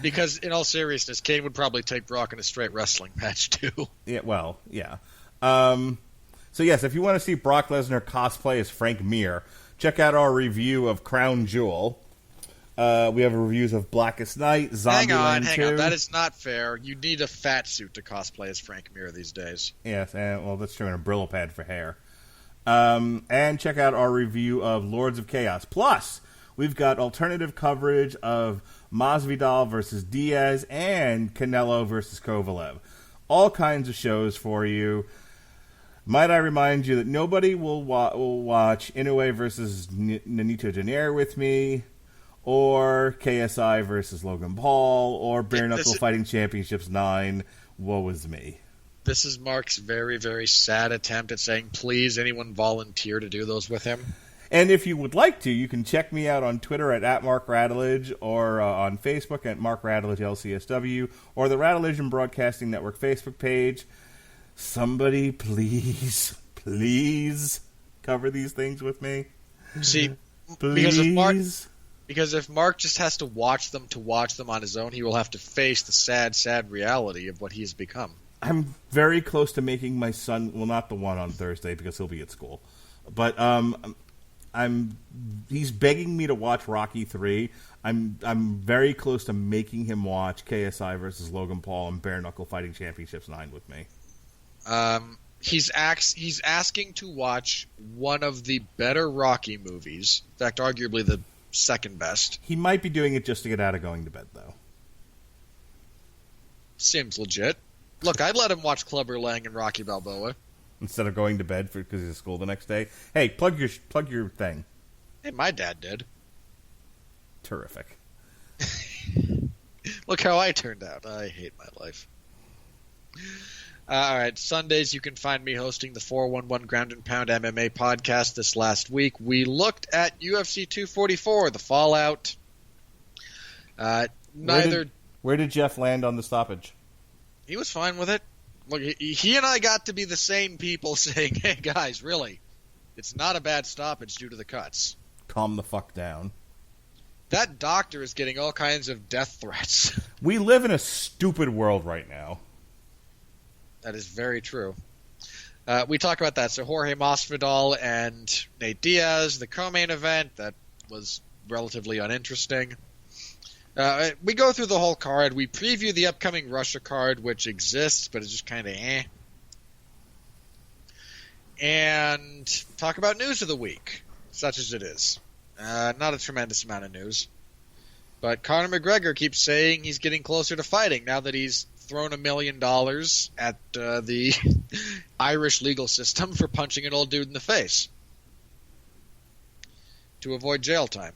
Because, in all seriousness, Kane would probably take Brock in a straight wrestling match, too. Yeah, well, yeah. So, yes, if you want to see Brock Lesnar cosplay as Frank Mir, check out our review of Crown Jewel. We have reviews of Blackest Night, Zombieland 2. Hang on. That is not fair. You need a fat suit to cosplay as Frank Mir these days. Yes, well, that's true, and a Brillo pad for hair. And check out our review of Lords of Chaos. Plus, we've got alternative coverage of Masvidal versus Diaz and Canelo versus Kovalev. All kinds of shows for you. Might I remind you that nobody will watch Inoue versus Nonito Donaire with me, or KSI versus Logan Paul, or Bare Knuckle Fighting Championships 9. Woe is me. This is Mark's very, very sad attempt at saying, please, anyone volunteer to do those with him? And if you would like to, you can check me out on Twitter at Mark Radulich, or on Facebook at Mark Radulich LCSW, or the Radulich and Broadcasting Network Facebook page. Somebody, please cover these things with me. See, please. Because if Mark just has to watch them on his own, he will have to face the sad, sad reality of what he has become. I'm very close to making my son, well, not the one on Thursday because he'll be at school, but he's begging me to watch Rocky 3. I'm very close to making him watch KSI versus Logan Paul and Bare Knuckle Fighting Championships 9 with me. He's asking to watch one of the better Rocky movies. In fact, arguably the second best. He might be doing it just to get out of going to bed, though. Seems legit. Look, I'd let him watch Clubber Lang and Rocky Balboa instead of going to bed because he's at school the next day. Hey, plug your thing. Hey, my dad did. Terrific. Look how I turned out. I hate my life. All right, Sundays you can find me hosting the 411 Ground and Pound MMA podcast. This last week we looked at UFC 244, the fallout. Where did Jeff land on the stoppage? He was fine with it. Look, he and I got to be the same people saying, hey guys, really, it's not a bad stoppage due to the cuts. Calm the fuck down. That doctor is getting all kinds of death threats. We live in a stupid world right now. That is very true. We talk about that. So Jorge Masvidal and Nate Diaz, the co-main event, that was relatively uninteresting. We go through the whole card. We preview the upcoming Russia card, which exists, but it's just kind of eh. And talk about news of the week, such as it is. Not a tremendous amount of news. But Conor McGregor keeps saying he's getting closer to fighting now that he's thrown $1 million at the Irish legal system for punching an old dude in the face to avoid jail time.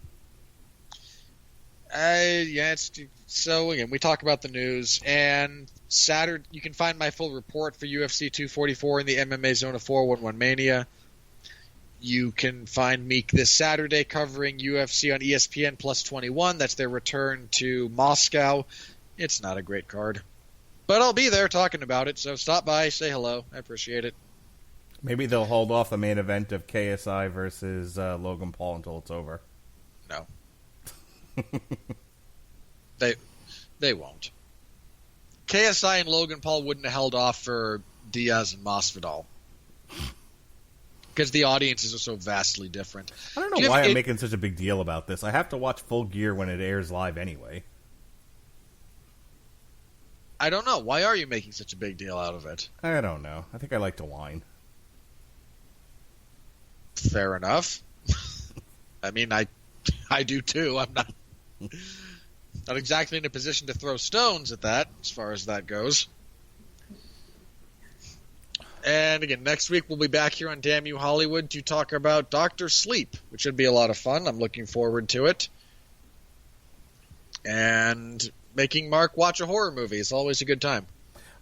So again, we talk about the news, and Saturday you can find my full report for UFC 244 in the MMA Zone of 411 Mania. You can find me this Saturday covering UFC on ESPN Plus 21. That's their return to Moscow. It's not a great card, but I'll be there talking about it, so stop by, say hello. I appreciate it. Maybe they'll hold off the main event of KSI versus Logan Paul until it's over. No. They won't. KSI and Logan Paul wouldn't have held off for Diaz and Masvidal because the audiences are so vastly different. I don't know why I'm making such a big deal about this. I have to watch Full Gear when it airs live anyway. I don't know. Why are you making such a big deal out of it? I don't know. I think I like to whine. Fair enough. I mean, I do too. I'm not exactly in a position to throw stones at that, as far as that goes. And again, next week we'll be back here on Damn You Hollywood to talk about Dr. Sleep, which should be a lot of fun. I'm looking forward to it. And making Mark watch a horror movie is always a good time.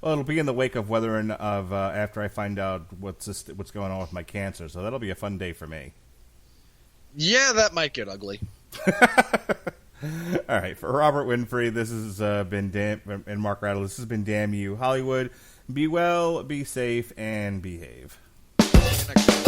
Well, it'll be in the wake of after I find out what's going on with my cancer, so that'll be a fun day for me. Yeah, that might get ugly. All right, for Robert Winfree, this has been and Mark Radulich. This has been Damn You Hollywood. Be well, be safe, and behave. See you next time.